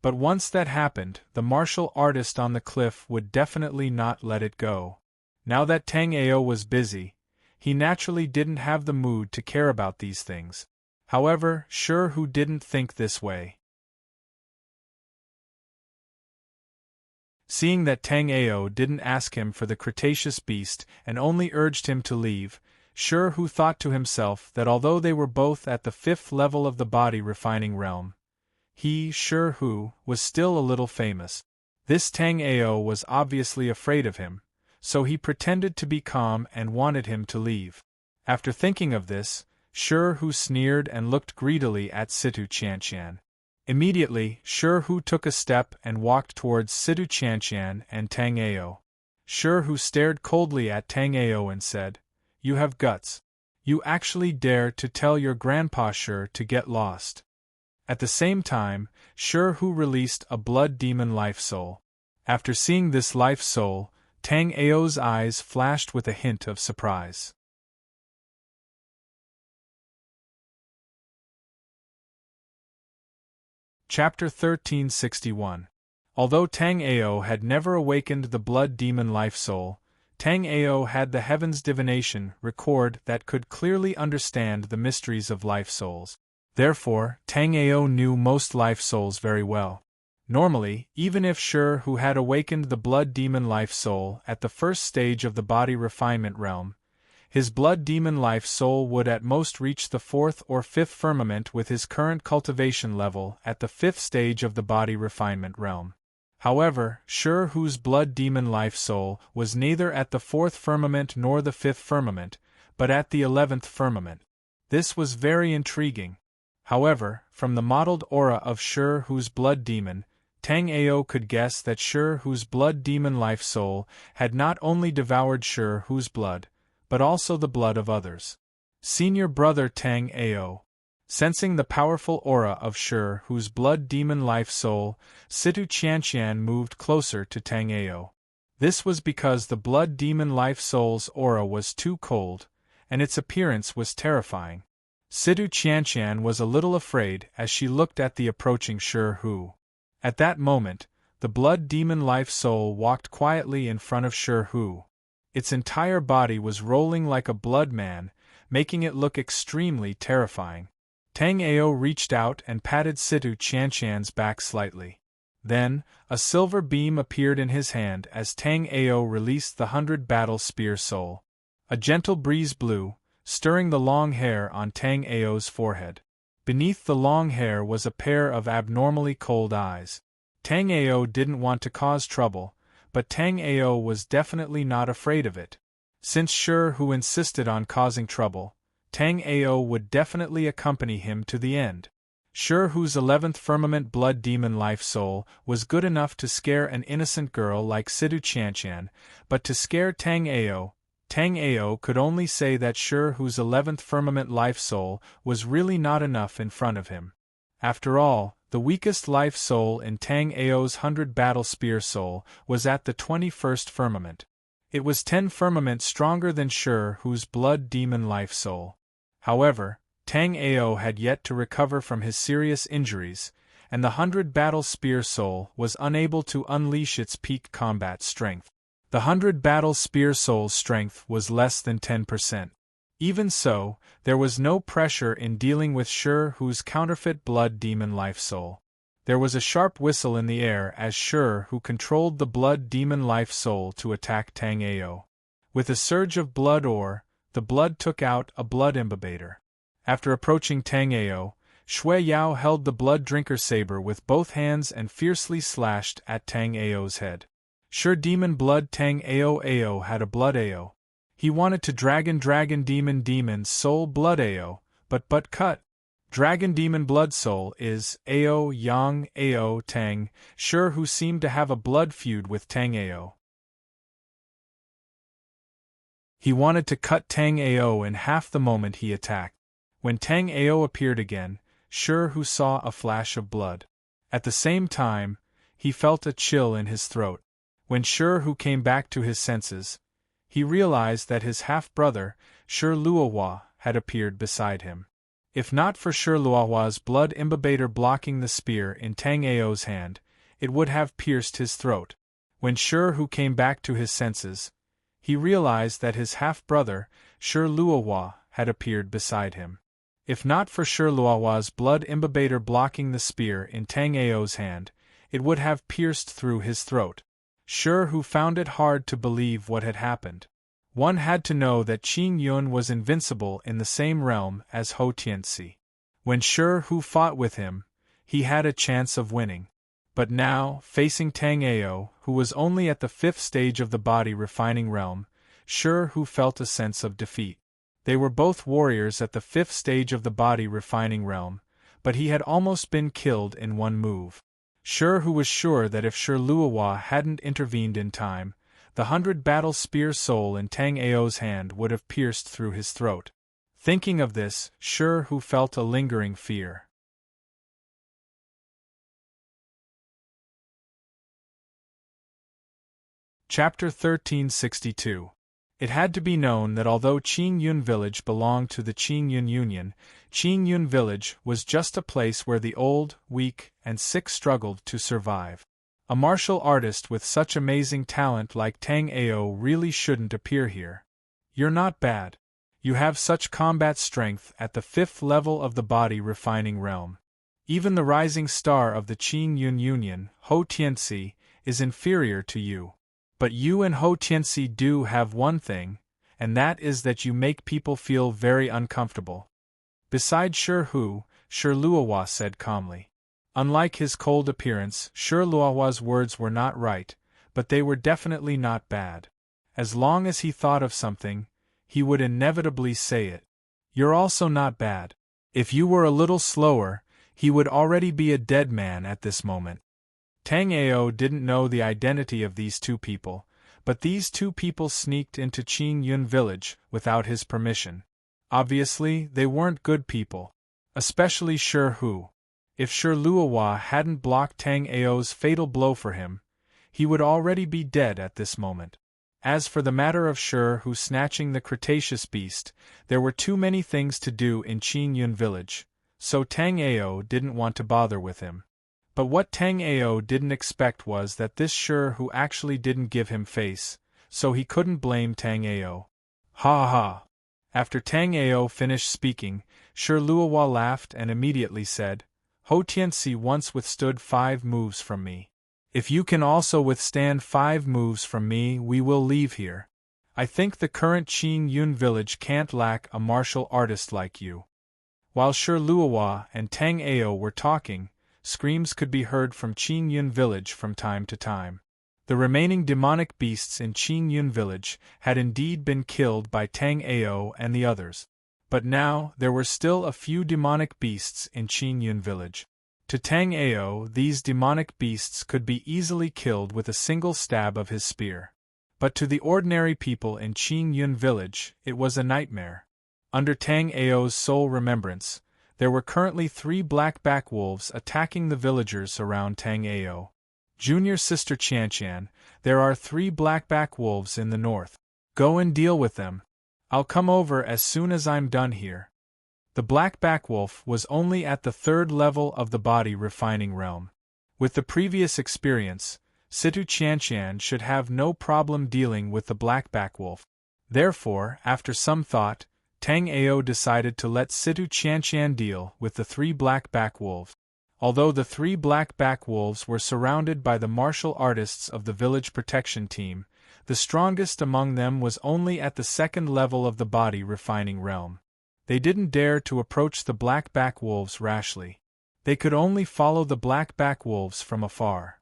But once that happened, the martial artist on the cliff would definitely not let it go. Now that Tang Ao was busy, he naturally didn't have the mood to care about these things. However, Shi Hu didn't think this way. Seeing that Tang Ao didn't ask him for the Cretaceous beast and only urged him to leave, Shi Hu thought to himself that although they were both at the 5th level of the body refining realm, he, Shi Hu, was still a little famous. This Tang Ao was obviously afraid of him, so he pretended to be calm and wanted him to leave. After thinking of this, Shi sneered and looked greedily at Situ Qianqian. Immediately, Shi took a step and walked towards Situ Qianqian and Tang Ao. Shi stared coldly at Tang Ao and said, "You have guts. You actually dare to tell your grandpa Shi to get lost." At the same time, Shi released a blood demon life soul. After seeing this life soul, Tang Ao's eyes flashed with a hint of surprise. Chapter 1361. Although Tang Ao had never awakened the blood demon life soul, Tang Ao had the heavens divination record that could clearly understand the mysteries of life souls. Therefore, Tang Ao knew most life souls very well. Normally, even if Shi had awakened the blood demon life soul at the first stage of the body refinement realm, his blood demon life soul would at most reach the 4th or 5th firmament with his current cultivation level at the 5th stage of the body refinement realm. However, Shi's blood demon life soul was neither at the 4th firmament nor the 5th firmament, but at the 11th firmament. This was very intriguing. However, from the mottled aura of Shi's blood demon, Tang Ao could guess that Shi's blood demon life soul had not only devoured Shi's blood, but also the blood of others. Senior brother Tang Ao. Sensing the powerful aura of Shi's blood demon life soul, Situ Qianqian moved closer to Tang Ao. This was because the blood demon life soul's aura was too cold, and its appearance was terrifying. Situ Qianqian was a little afraid as she looked at the approaching Shi. At that moment, the blood demon life soul walked quietly in front of Shi. Its entire body was rolling like a blood man, making it look extremely terrifying. Tang Ao reached out and patted Situ Qianqian's back slightly. Then, a silver beam appeared in his hand as Tang Ao released the 100 battle spear soul. A gentle breeze blew, stirring the long hair on Tang Ao's forehead. Beneath the long hair was a pair of abnormally cold eyes. Tang Ao didn't want to cause trouble, but Tang Ao was definitely not afraid of it. Since Shi insisted on causing trouble, Tang Ao would definitely accompany him to the end. Shi's 11th firmament blood demon life soul was good enough to scare an innocent girl like Situ Qianqian, but to scare Tang Ao could only say that Shi's 11th firmament life soul was really not enough in front of him. After all, the weakest life soul in Tang Ao's 100 battle spear soul was at the 21st firmament. It was 10 firmament stronger than Shi's blood demon life soul. However, Tang Ao had yet to recover from his serious injuries, and the 100 battle spear soul was unable to unleash its peak combat strength. The 100 battle spear soul's strength was less than 10%. Even so, there was no pressure in dealing with Shi's counterfeit blood demon life soul. There was a sharp whistle in the air as Shi controlled the blood demon life soul to attack Tang Ao. With a surge of blood the blood took out a blood imbibator. After approaching Tang Ao, Shui Yao held the blood drinker saber with both hands and fiercely slashed at Tang Ao's head. Shi demon blood Tang Ao had a blood Ao. He wanted to dragon demon soul blood Ao, but cut. Dragon demon blood soul is Ao Yang Ao Tang, Shi seemed to have a blood feud with Tang Ao. He wanted to cut Tang Ao in half the moment he attacked. When Tang Ao appeared again, Shi saw a flash of blood. At the same time, he felt a chill in his throat. When Shi came back to his senses, he realized that his half-brother, Shi Luohua, had appeared beside him. If not for Shi Luohua's blood imbibator blocking the spear in Tang Ao's hand, it would have pierced his throat. When Shi came back to his senses, he realized that his half-brother, Shi Luohua, had appeared beside him. If not for Shi Luohua's blood imbibator blocking the spear in Tang Ao's hand, it would have pierced through his throat. Shi found it hard to believe what had happened. One had to know that Qing Yun was invincible in the same realm as Ho Tianxi. When Shi fought with him, he had a chance of winning. But now, facing Tang Ao, who was only at the 5th stage of the body refining realm, Shi felt a sense of defeat. They were both warriors at the 5th stage of the body refining realm, but he had almost been killed in one move. Shi was sure that if Shi Luohua hadn't intervened in time, the 100 battle spear soul in Tang Ao's hand would have pierced through his throat. Thinking of this, Shi felt a lingering fear. Chapter 1362. It had to be known that although Qingyun village belonged to the Qingyun Union, Qingyun village was just a place where the old, weak, and sick struggled to survive. A martial artist with such amazing talent like Tang Ao really shouldn't appear here. You're not bad. You have such combat strength at the 5th level of the body refining realm. Even the rising star of the Qingyun Union, Ho Tianxi, is inferior to you. But you and Ho Tianxi do have one thing, and that is that you make people feel very uncomfortable. Besides Shi Luohua said calmly. Unlike his cold appearance, Shi Luohua's words were not right, but they were definitely not bad. As long as he thought of something, he would inevitably say it. You're also not bad. If you were a little slower, he would already be a dead man at this moment. Tang Ao didn't know the identity of these two people, but these two people sneaked into Qingyun village without his permission. Obviously, they weren't good people. Especially Shi. If Shi Luohua hadn't blocked Tang Ao's fatal blow for him, he would already be dead at this moment. As for the matter of Shi snatching the Cretaceous beast, there were too many things to do in Qingyun village, so Tang Ao didn't want to bother with him. But what Tang Ao didn't expect was that this Shi actually didn't give him face, so he couldn't blame Tang Ao. Ha ha! After Tang Ao finished speaking, Shi Luohua laughed and immediately said, Ho Tianxi once withstood 5 moves from me. If you can also withstand 5 moves from me, we will leave here. I think the current Qingyun village can't lack a martial artist like you. While Shi Luohua and Tang Ao were talking, screams could be heard from Qingyun village from time to time. The remaining demonic beasts in Qingyun village had indeed been killed by Tang Ao and the others. But now, there were still a few demonic beasts in Qingyun village. To Tang Ao, these demonic beasts could be easily killed with a single stab of his spear. But to the ordinary people in Qingyun village, it was a nightmare. Under Tang Ao's sole remembrance, there were currently 3 black-back wolves attacking the villagers around Tang Ao. Junior sister Qianqian, there are 3 black-back wolves in the north. Go and deal with them. I'll come over as soon as I'm done here. The black-back wolf was only at the 3rd level of the body refining realm. With the previous experience, Situ Qianqian should have no problem dealing with the black-back wolf. Therefore, after some thought, Tang Ao decided to let Situ Qianqian deal with the 3 black-back wolves. Although the 3 black-back wolves were surrounded by the martial artists of the village protection team, the strongest among them was only at the 2nd level of the body refining realm. They didn't dare to approach the black-back wolves rashly. They could only follow the black-back wolves from afar.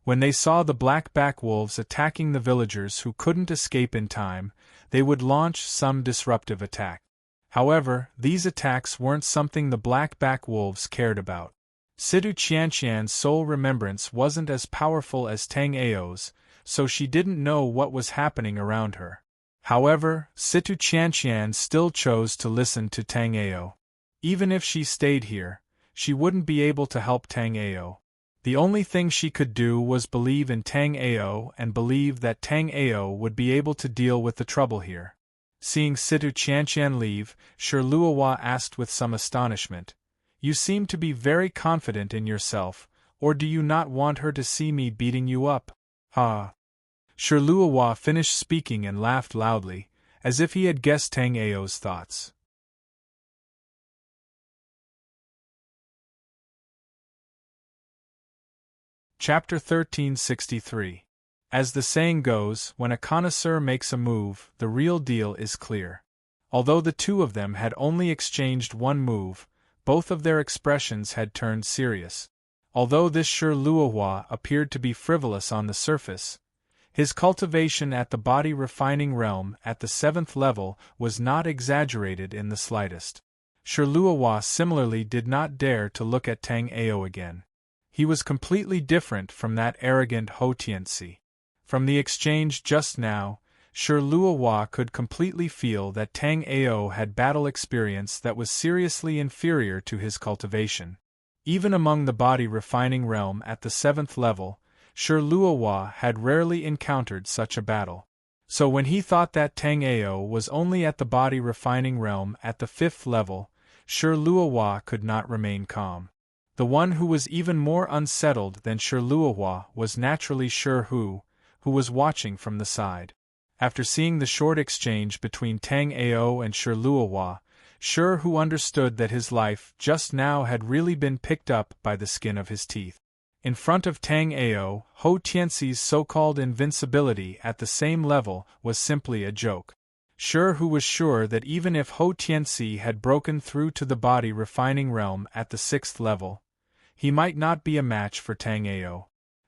When they saw the black-back wolves attacking the villagers who couldn't escape in time, they would launch some disruptive attack. However, these attacks weren't something the black-back wolves cared about. Situ Qianqian's sole remembrance wasn't as powerful as Tang Ao's, so she didn't know what was happening around her. However, Situ Qianqian still chose to listen to Tang Ao. Even if she stayed here, she wouldn't be able to help Tang Ao. The only thing she could do was believe in Tang Ao and believe that Tang Ao would be able to deal with the trouble here. Seeing Situ Qianqian leave, Shi Luohua asked with some astonishment, You seem to be very confident in yourself, or do you not want her to see me beating you up? Ha! Shi Luohua finished speaking and laughed loudly, as if he had guessed Tang Ao's thoughts. Chapter 1363. As the saying goes, when a connoisseur makes a move, the real deal is clear. Although the two of them had only exchanged one move, both of their expressions had turned serious. Although this Shi Luohua appeared to be frivolous on the surface, his cultivation at the body refining realm at the 7th level was not exaggerated in the slightest. Shi Luohua similarly did not dare to look at Tang Ao again. He was completely different from that arrogant Ho Tianzi. From the exchange just now, Shi Luohua could completely feel that Tang Ao had battle experience that was seriously inferior to his cultivation. Even among the body refining realm at the 7th level, Shi Luohua had rarely encountered such a battle. So when he thought that Tang Ao was only at the body refining realm at the 5th level, Shi Luohua could not remain calm. The one who was even more unsettled than Shi Luohua was naturally Shi Hu, who was watching from the side. After seeing the short exchange between Tang Ao and Shi Luohua, Shi Hu understood that his life just now had really been picked up by the skin of his teeth. In front of Tang Ao, Ho Tianzi's so-called invincibility at the same level was simply a joke. Shi Hu was sure that even if Ho Tianzi had broken through to the body refining realm at the 6th level, he might not be a match for Tang Ao.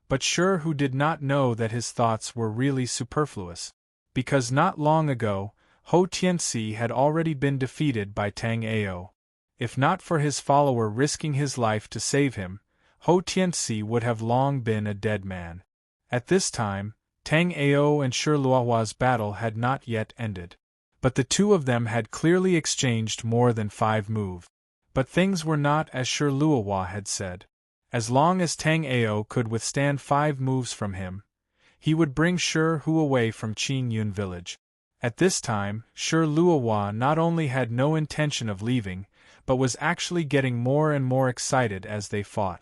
But Shi Hu did not know that his thoughts were really superfluous, because not long ago, Ho Tianzi had already been defeated by Tang Ao. If not for his follower risking his life to save him, Ho Tianzi would have long been a dead man. At this time, Tang Ao and Shi Luohua's battle had not yet ended. But the two of them had clearly exchanged more than 5 moves. But things were not as Shi Luohua had said. As long as Tang Ao could withstand 5 moves from him, he would bring Shi Hu away from Qin Yun village. At this time, Shi Luohua not only had no intention of leaving, but was actually getting more and more excited as they fought.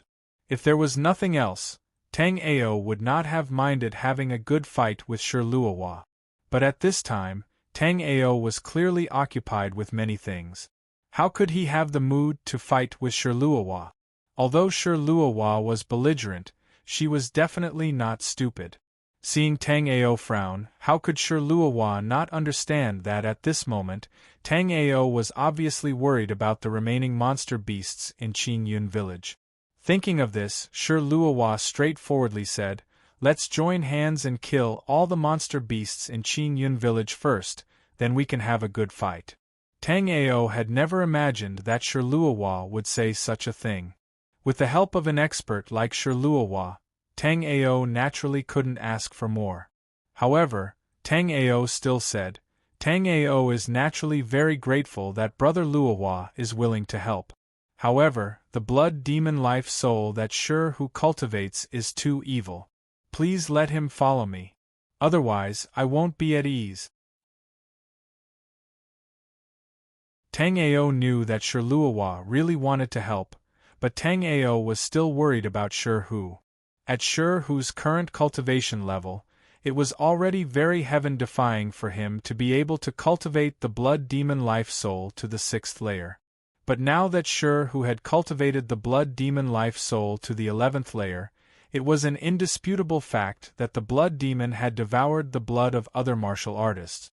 If there was nothing else, Tang Ao would not have minded having a good fight with Shi Luohua. But at this time, Tang Ao was clearly occupied with many things. How could he have the mood to fight with Shi Luohua? Although Shi Luohua was belligerent, she was definitely not stupid. Seeing Tang Ao frown, how could Shi Luohua not understand that at this moment, Tang Ao was obviously worried about the remaining monster beasts in Qin Yun village? Thinking of this, Shi Luohua straightforwardly said, "Let's join hands and kill all the monster beasts in Qin Yun village first, then we can have a good fight." Tang Ao had never imagined that Shi Luohua would say such a thing. With the help of an expert like Shi Luohua, Tang Ao naturally couldn't ask for more. However, Tang Ao still said, "Tang Ao is naturally very grateful that Brother Luohua is willing to help. However, the blood demon life soul that Shi Hu cultivates is too evil. Please let him follow me. Otherwise, I won't be at ease." Tang Ao knew that Shi Luohua really wanted to help, but Tang Ao was still worried about Shi Hu. At Shi Hu's current cultivation level, it was already very heaven-defying for him to be able to cultivate the blood demon life soul to the 6th layer. But now that Shi Hu had cultivated the blood demon life soul to the 11th layer, it was an indisputable fact that the blood demon had devoured the blood of other martial artists.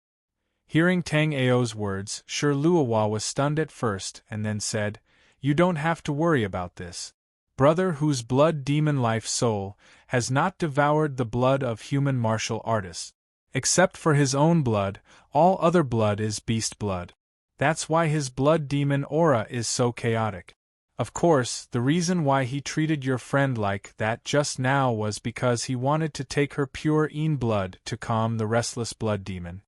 Hearing Tang Ao's words, Shi Luohua was stunned at first and then said, "You don't have to worry about this. Brother whose blood demon life soul has not devoured the blood of human martial artists. Except for his own blood, all other blood is beast blood. That's why his blood demon aura is so chaotic. Of course, the reason why he treated your friend like that just now was because he wanted to take her pure Yin blood to calm the restless blood demon."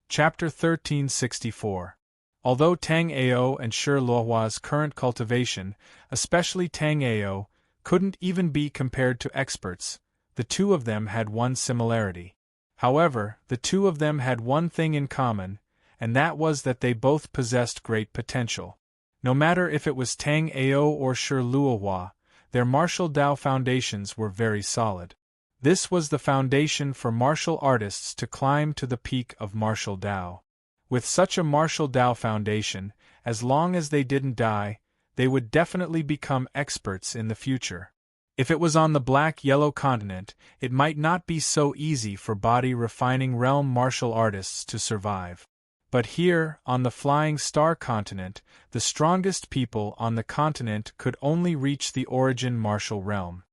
Chapter 1364. Although Tang Ao and Shi Luohua's current cultivation, especially Tang Ao, couldn't even be compared to experts, the two of them had one similarity. However, the two of them had one thing in common, and that was that they both possessed great potential. No matter if it was Tang Ao or Shi Luohua, their martial Dao foundations were very solid. This was the foundation for martial artists to climb to the peak of martial Dao. With such a martial Dao foundation, as long as they didn't die, they would definitely become experts in the future. If it was on the black-yellow continent, it might not be so easy for body-refining realm martial artists to survive. But here, on the Flying Star continent, the strongest people on the continent could only reach the origin martial realm.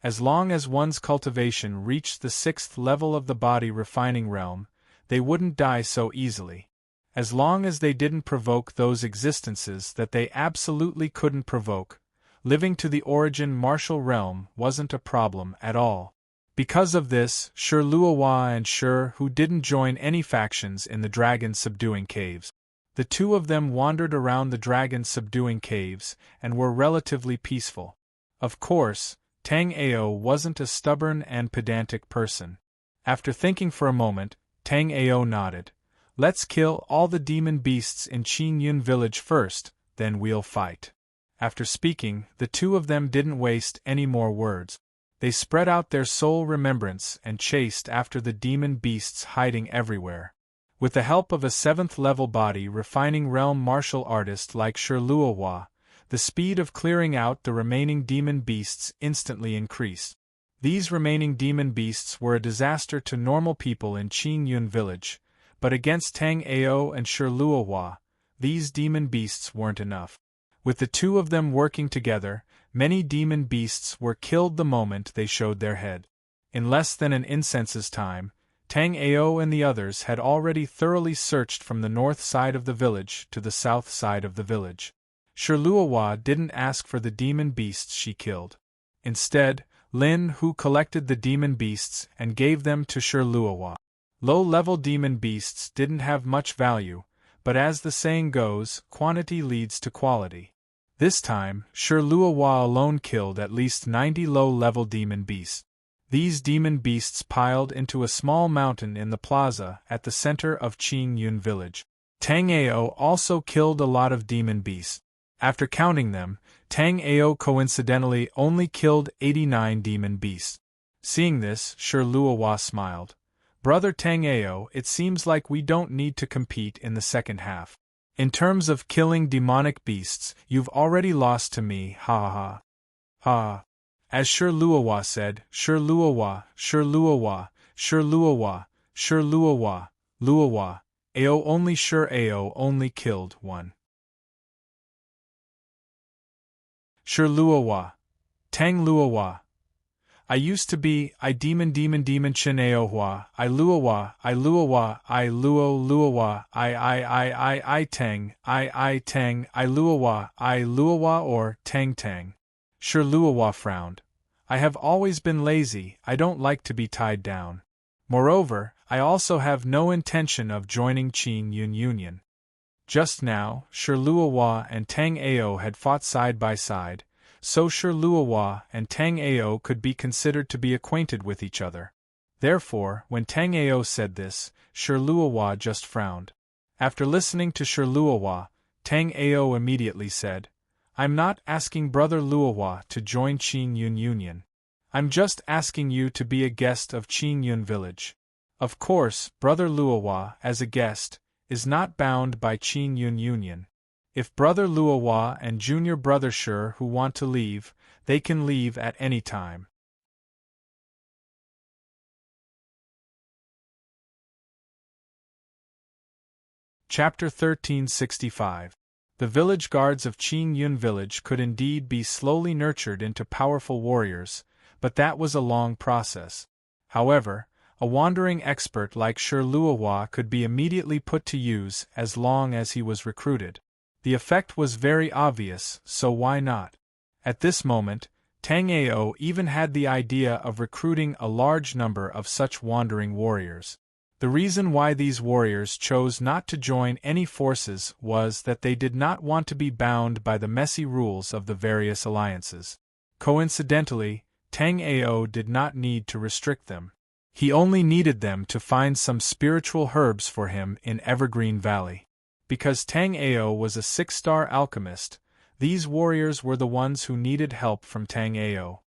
As long as one's cultivation reached the 6th level of the body-refining realm, they wouldn't die so easily. As long as they didn't provoke those existences that they absolutely couldn't provoke, living to the origin martial realm wasn't a problem at all. Because of this, Sher Luohua and Sher Hu didn't join any factions in the dragon-subduing caves. The two of them wandered around the dragon-subduing caves and were relatively peaceful. Of course, Tang Ao wasn't a stubborn and pedantic person. After thinking for a moment, Tang Ao nodded. "Let's kill all the demon beasts in Qin Yun village first, then we'll fight." After speaking, the two of them didn't waste any more words. They spread out their soul remembrance and chased after the demon beasts hiding everywhere. With the help of a 7th-level body-refining realm martial artist like Sher Luohua, the speed of clearing out the remaining demon beasts instantly increased. These remaining demon beasts were a disaster to normal people in Qin Yun village, but against Tang Ao and Sher Luohua, these demon beasts weren't enough. With the two of them working together, many demon beasts were killed the moment they showed their head. In less than an incense's time, Tang Ao and the others had already thoroughly searched from the north side of the village to the south side of the village. Sher Luohua didn't ask for the demon beasts she killed. Instead, Lin Hu collected the demon beasts and gave them to Sher Luohua. Low-level demon beasts didn't have much value, but as the saying goes, quantity leads to quality. This time, Sher Luohua alone killed at least 90 low-level demon beasts. These demon beasts piled into a small mountain in the plaza at the center of Qin Yun village. Tang Ao also killed a lot of demon beasts. After counting them, Tang Ao coincidentally only killed 89 demon beasts. Seeing this, Sher Luohua smiled. "Brother Tang Ao, it seems like we don't need to compete in the second half. In terms of killing demonic beasts, you've already lost to me, ha ha ha." As Sher Luohua said, Sher Luohua, Sher Luohua, Sher Luohua, Sher Luohua, Luohua, Ao only Sher Ao only killed one. Sher Luohua. Tang Luohua. "I used to be, I demon Chin Aohua, I Luohua, I Luohua, I Luohua, I Tang, I Tang, I Luohua or Tang. Sher Luohua frowned. "I have always been lazy, I don't like to be tied down. Moreover, I also have no intention of joining Qin Yun Union." Just now, Sher Luohua and Tang Ao had fought side by side, so Sher Luohua and Tang Ao could be considered to be acquainted with each other. Therefore, when Tang Ao said this, Sher Luohua just frowned. After listening to Sher Luohua, Tang Ao immediately said, "I'm not asking Brother Luohua to join Qin Yun Union. I'm just asking you to be a guest of Qin Yun village. Of course, Brother Luohua, as a guest, is not bound by Qin Yun Union. If Brother Luohua and Junior Brother Sher who want to leave, they can leave at any time." Chapter 1365. The village guards of Qin Yun village could indeed be slowly nurtured into powerful warriors, but that was a long process. However, a wandering expert like Sher Luohua could be immediately put to use as long as he was recruited. The effect was very obvious, so why not? At this moment, Tang Ao even had the idea of recruiting a large number of such wandering warriors. The reason why these warriors chose not to join any forces was that they did not want to be bound by the messy rules of the various alliances. Coincidentally, Tang Ao did not need to restrict them. He only needed them to find some spiritual herbs for him in Evergreen Valley. Because Tang Ao was a 6-star alchemist, these warriors were the ones who needed help from Tang Ao.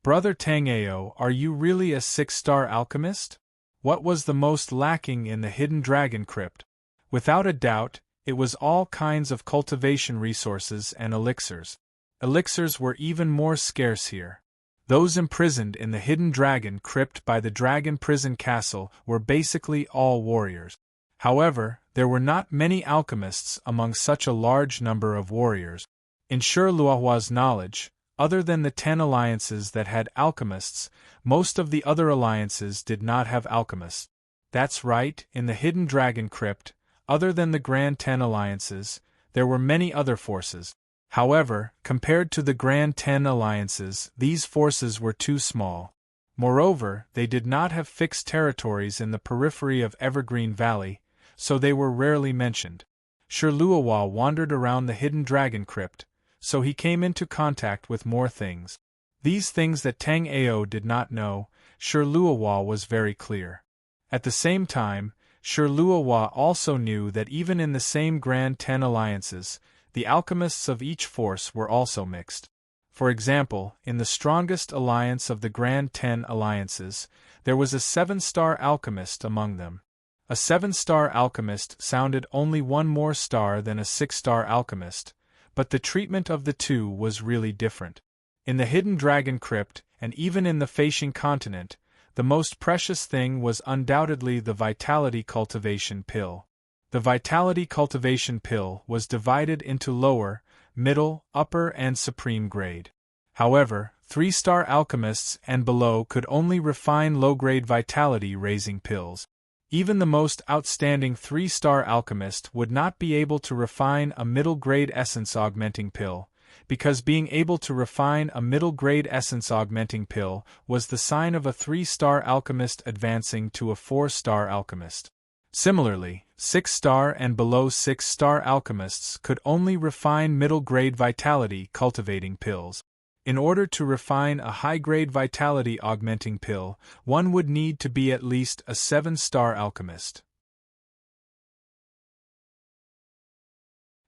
"Brother Tang Ao, are you really a 6-star alchemist? What was the most lacking in the hidden dragon crypt?" Without a doubt, it was all kinds of cultivation resources and elixirs. Elixirs were even more scarce here. Those imprisoned in the hidden dragon crypt by the dragon prison castle were basically all warriors. However, there were not many alchemists among such a large number of warriors. In Shirluahua's knowledge, other than the 10 alliances that had alchemists, most of the other alliances did not have alchemists. That's right, in the hidden dragon crypt, other than the Grand 10 alliances, there were many other forces. However, compared to the Grand 10 alliances, these forces were too small. Moreover, they did not have fixed territories in the periphery of Evergreen Valley, so they were rarely mentioned. Shirluawa wandered around the hidden dragon crypt, so he came into contact with more things. These things that Tang Ao did not know, Shirluawa was very clear. At the same time, Shirluawa also knew that even in the same Grand 10 alliances, the alchemists of each force were also mixed. For example, in the strongest alliance of the Grand 10 alliances, there was a 7-star alchemist among them. A 7-star alchemist sounded only one more star than a 6-star alchemist, but the treatment of the two was really different. In the hidden dragon crypt, and even in the Facian continent, the most precious thing was undoubtedly the vitality cultivation pill. The vitality cultivation pill was divided into lower, middle, upper and supreme grade. However, 3-star alchemists and below could only refine low-grade vitality-raising pills. Even the most outstanding 3-star alchemist would not be able to refine a middle-grade essence-augmenting pill, because being able to refine a middle-grade essence-augmenting pill was the sign of a 3-star alchemist advancing to a 4-star alchemist. Similarly, 6-star and below 6-star alchemists could only refine middle-grade vitality-cultivating pills. In order to refine a high-grade vitality-augmenting pill, one would need to be at least a 7-star alchemist.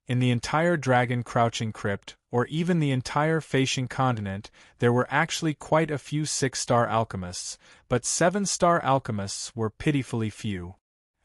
In the entire Dragon Crouching Crypt, or even the entire Facian continent, there were actually quite a few 6-star alchemists, but 7-star alchemists were pitifully few.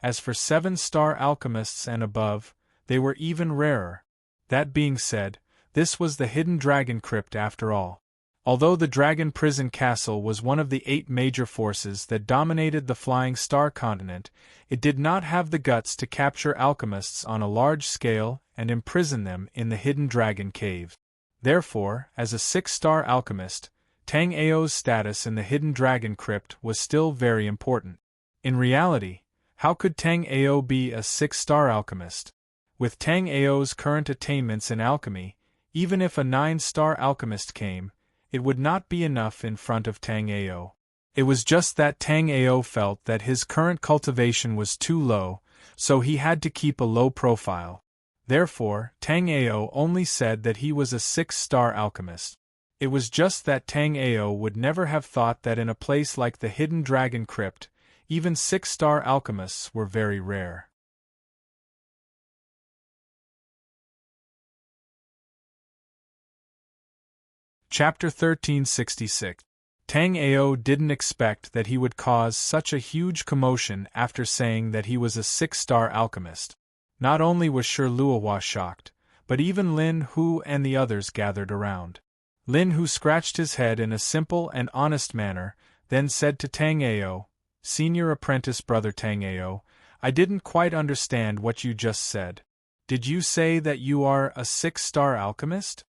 As for 7-star alchemists and above, they were even rarer. That being said, this was the hidden dragon crypt after all. Although the dragon prison castle was one of the 8 major forces that dominated the Flying Star continent, it did not have the guts to capture alchemists on a large scale and imprison them in the hidden dragon cave. Therefore, as a 6-star alchemist, Tang Ao's status in the hidden dragon crypt was still very important. In reality, how could Tang Ao be a 6-star alchemist? With Tang Ao's current attainments in alchemy, even if a 9-star alchemist came, it would not be enough in front of Tang Ao. It was just that Tang Ao felt that his current cultivation was too low, so he had to keep a low profile. Therefore, Tang Ao only said that he was a 6-star alchemist. It was just that Tang Ao would never have thought that in a place like the hidden dragon crypt, even 6-star alchemists were very rare. Chapter 1366. Tang Ao didn't expect that he would cause such a huge commotion after saying that he was a 6-star alchemist. Not only was Shirluawa shocked, but even Lin Hu and the others gathered around. Lin Hu scratched his head in a simple and honest manner, then said to Tang Ao, "Senior apprentice brother Tang Ao, I didn't quite understand what you just said. Did you say that you are a 6-star alchemist?"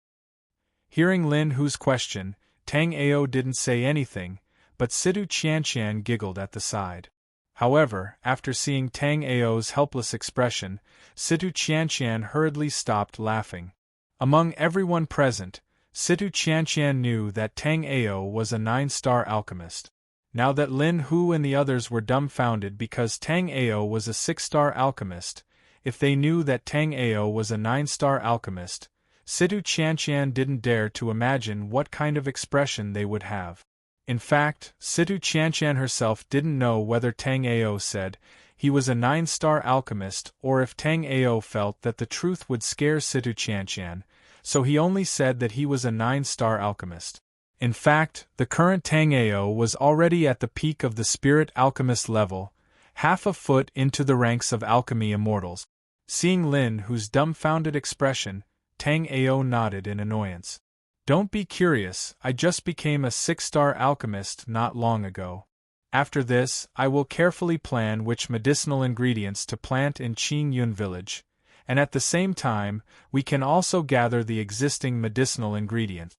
Hearing Lin Hu's question, Tang Ao didn't say anything, but Situ Qianqian giggled at the side. However, after seeing Tang Ao's helpless expression, Situ Qianqian hurriedly stopped laughing. Among everyone present, Situ Qianqian knew that Tang Ao was a 9-star alchemist. Now that Lin Hu and the others were dumbfounded because Tang Ao was a 6-star alchemist, if they knew that Tang Ao was a 9-star alchemist, Situ Qianqian didn't dare to imagine what kind of expression they would have. In fact, Situ Qianqian herself didn't know whether Tang Ao said he was a 9-star alchemist or if Tang Ao felt that the truth would scare Situ Qianqian, so he only said that he was a 9-star alchemist. In fact, the current Tang Ao was already at the peak of the spirit alchemist level, half a foot into the ranks of alchemy immortals. Seeing Lin Hu's dumbfounded expression, Tang Ao nodded in annoyance. Don't be curious, I just became a 6-star alchemist not long ago. After this, I will carefully plan which medicinal ingredients to plant in Qingyun village, and at the same time, we can also gather the existing medicinal ingredients.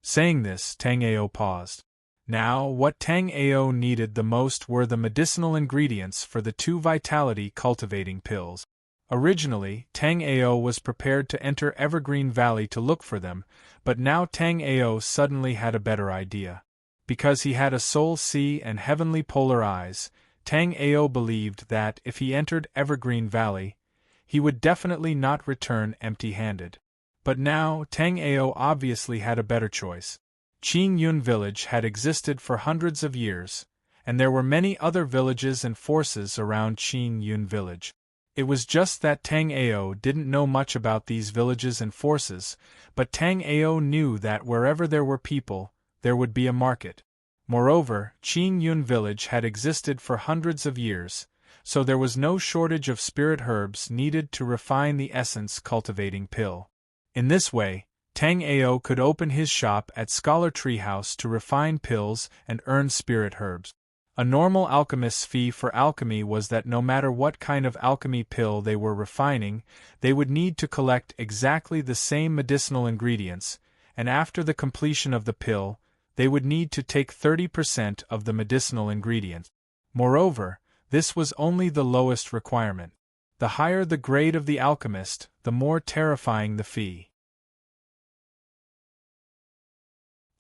Saying this, Tang Ao paused. Now, what Tang Ao needed the most were the medicinal ingredients for the 2 vitality-cultivating pills. Originally, Tang Ao was prepared to enter Evergreen Valley to look for them, but now Tang Ao suddenly had a better idea. Because he had a soul sea and heavenly polar eyes, Tang Ao believed that if he entered Evergreen Valley, he would definitely not return empty-handed. But now, Tang Ao obviously had a better choice. Qingyun village had existed for hundreds of years, and there were many other villages and forces around Qingyun village. It was just that Tang Ao didn't know much about these villages and forces, but Tang Ao knew that wherever there were people, there would be a market. Moreover, Qingyun village had existed for hundreds of years, so there was no shortage of spirit herbs needed to refine the essence-cultivating pill. In this way, Tang Ao could open his shop at Scholar Tree House to refine pills and earn spirit herbs. A normal alchemist's fee for alchemy was that no matter what kind of alchemy pill they were refining, they would need to collect exactly the same medicinal ingredients, and after the completion of the pill, they would need to take 30% of the medicinal ingredients. Moreover, this was only the lowest requirement. The higher the grade of the alchemist, the more terrifying the fee.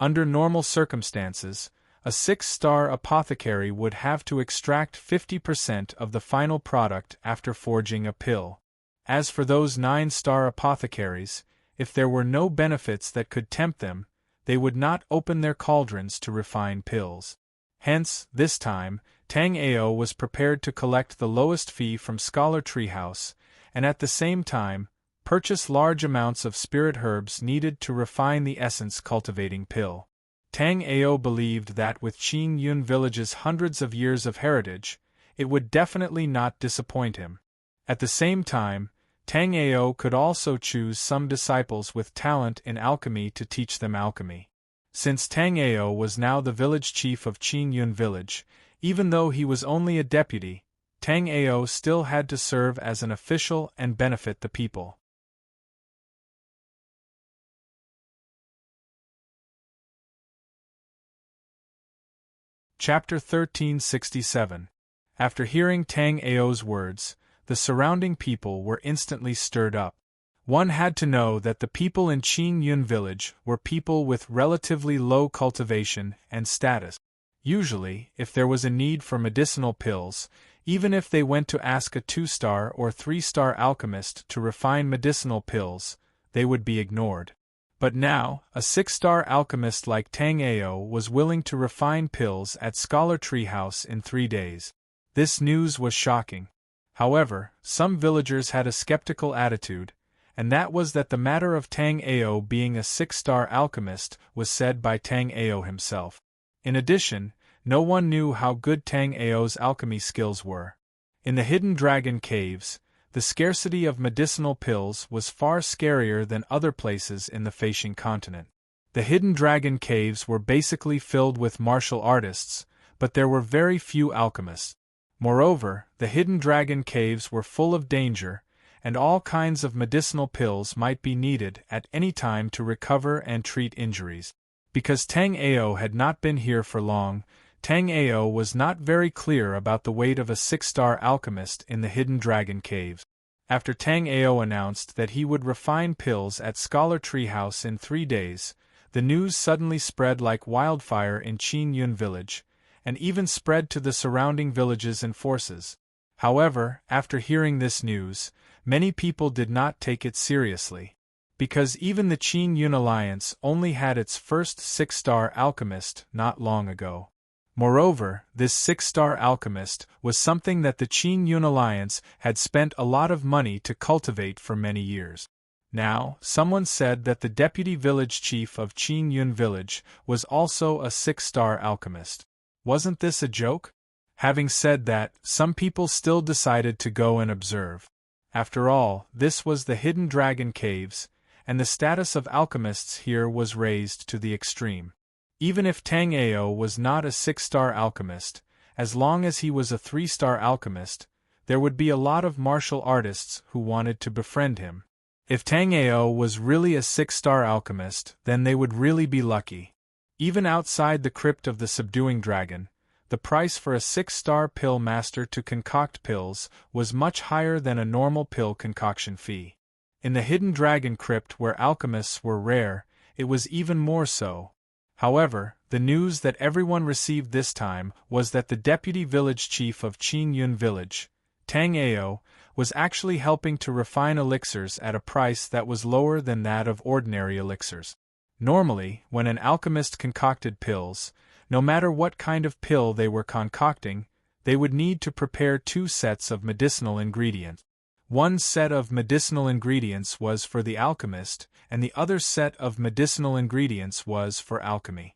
Under normal circumstances, a 6-star apothecary would have to extract 50% of the final product after forging a pill. As for those 9-star apothecaries, if there were no benefits that could tempt them, they would not open their cauldrons to refine pills. Hence, this time, Tang Ao was prepared to collect the lowest fee from Scholar Tree House, and at the same time, purchase large amounts of spirit herbs needed to refine the essence-cultivating pill. Tang Ao believed that with Qingyun village's hundreds of years of heritage, it would definitely not disappoint him. At the same time, Tang Ao could also choose some disciples with talent in alchemy to teach them alchemy. Since Tang Ao was now the village chief of Qingyun village, even though he was only a deputy, Tang Ao still had to serve as an official and benefit the people. Chapter 1367. After hearing Tang Ao's words, the surrounding people were instantly stirred up. One had to know that the people in Qingyun village were people with relatively low cultivation and status. Usually, if there was a need for medicinal pills, even if they went to ask a 2-star or 3-star alchemist to refine medicinal pills, they would be ignored. But now, a 6-star alchemist like Tang Ao was willing to refine pills at Scholar Tree House in 3 days. This news was shocking. However, some villagers had a skeptical attitude, and that was that the matter of Tang Ao being a 6-star alchemist was said by Tang Ao himself. In addition, no one knew how good Tang Ao's alchemy skills were. In the Hidden Dragon Caves, the scarcity of medicinal pills was far scarier than other places in the Faixing continent. The Hidden Dragon Caves were basically filled with martial artists, but there were very few alchemists. Moreover, the Hidden Dragon Caves were full of danger, and all kinds of medicinal pills might be needed at any time to recover and treat injuries. Because Tang Ao had not been here for long, Tang Ao was not very clear about the weight of a 6-star alchemist in the Hidden Dragon Caves. After Tang Ao announced that he would refine pills at Scholar Tree House in 3 days, the news suddenly spread like wildfire in Qingyun village, and even spread to the surrounding villages and forces. However, after hearing this news, many people did not take it seriously. Because even the Qingyun Alliance only had its first 6-star alchemist not long ago. Moreover, this 6-star alchemist was something that the Qingyun Alliance had spent a lot of money to cultivate for many years. Now, someone said that the deputy village chief of Qingyun village was also a 6-star alchemist. Wasn't this a joke? Having said that, some people still decided to go and observe. After all, this was the Hidden Dragon Caves, and the status of alchemists here was raised to the extreme. Even if Tang Ao was not a 6-star alchemist, as long as he was a 3-star alchemist, there would be a lot of martial artists who wanted to befriend him. If Tang Ao was really a 6-star alchemist, then they would really be lucky. Even outside the crypt of the subduing dragon, the price for a 6-star pill master to concoct pills was much higher than a normal pill concoction fee. In the hidden dragon crypt where alchemists were rare, it was even more so. However, the news that everyone received this time was that the deputy village chief of Qin Yun village, Tang Ao, was actually helping to refine elixirs at a price that was lower than that of ordinary elixirs. Normally, when an alchemist concocted pills, no matter what kind of pill they were concocting, they would need to prepare 2 sets of medicinal ingredients. One set of medicinal ingredients was for the alchemist, and the other set of medicinal ingredients was for alchemy.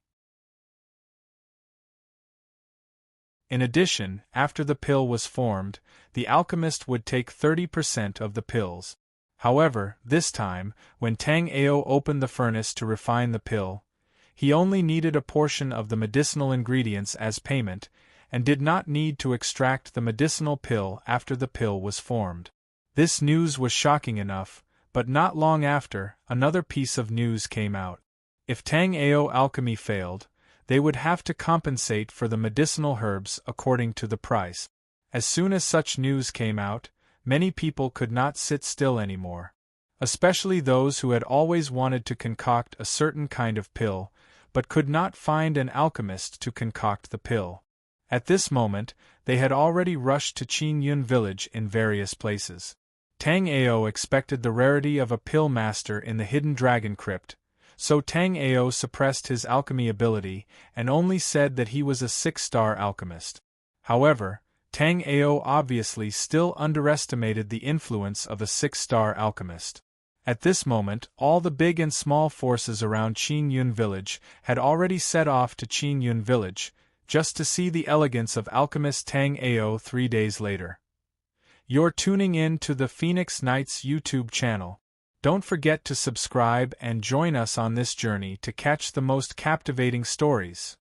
In addition, after the pill was formed, the alchemist would take 30% of the pills. However, this time, when Tang Ao opened the furnace to refine the pill, he only needed a portion of the medicinal ingredients as payment, and did not need to extract the medicinal pill after the pill was formed. This news was shocking enough, but not long after, another piece of news came out. If Tang Ao alchemy failed, they would have to compensate for the medicinal herbs according to the price. As soon as such news came out, many people could not sit still anymore. Especially those who had always wanted to concoct a certain kind of pill, but could not find an alchemist to concoct the pill. At this moment, they had already rushed to Qin Yun village in various places. Tang Ao expected the rarity of a pill master in the hidden dragon crypt, so Tang Ao suppressed his alchemy ability and only said that he was a 6-star alchemist. However, Tang Ao obviously still underestimated the influence of a 6-star alchemist. At this moment, all the big and small forces around Qin Yun village had already set off to Qin Yun village, just to see the elegance of alchemist Tang Ao 3 days later. You're tuning in to the Phoenix Knights YouTube channel. Don't forget to subscribe and join us on this journey to catch the most captivating stories.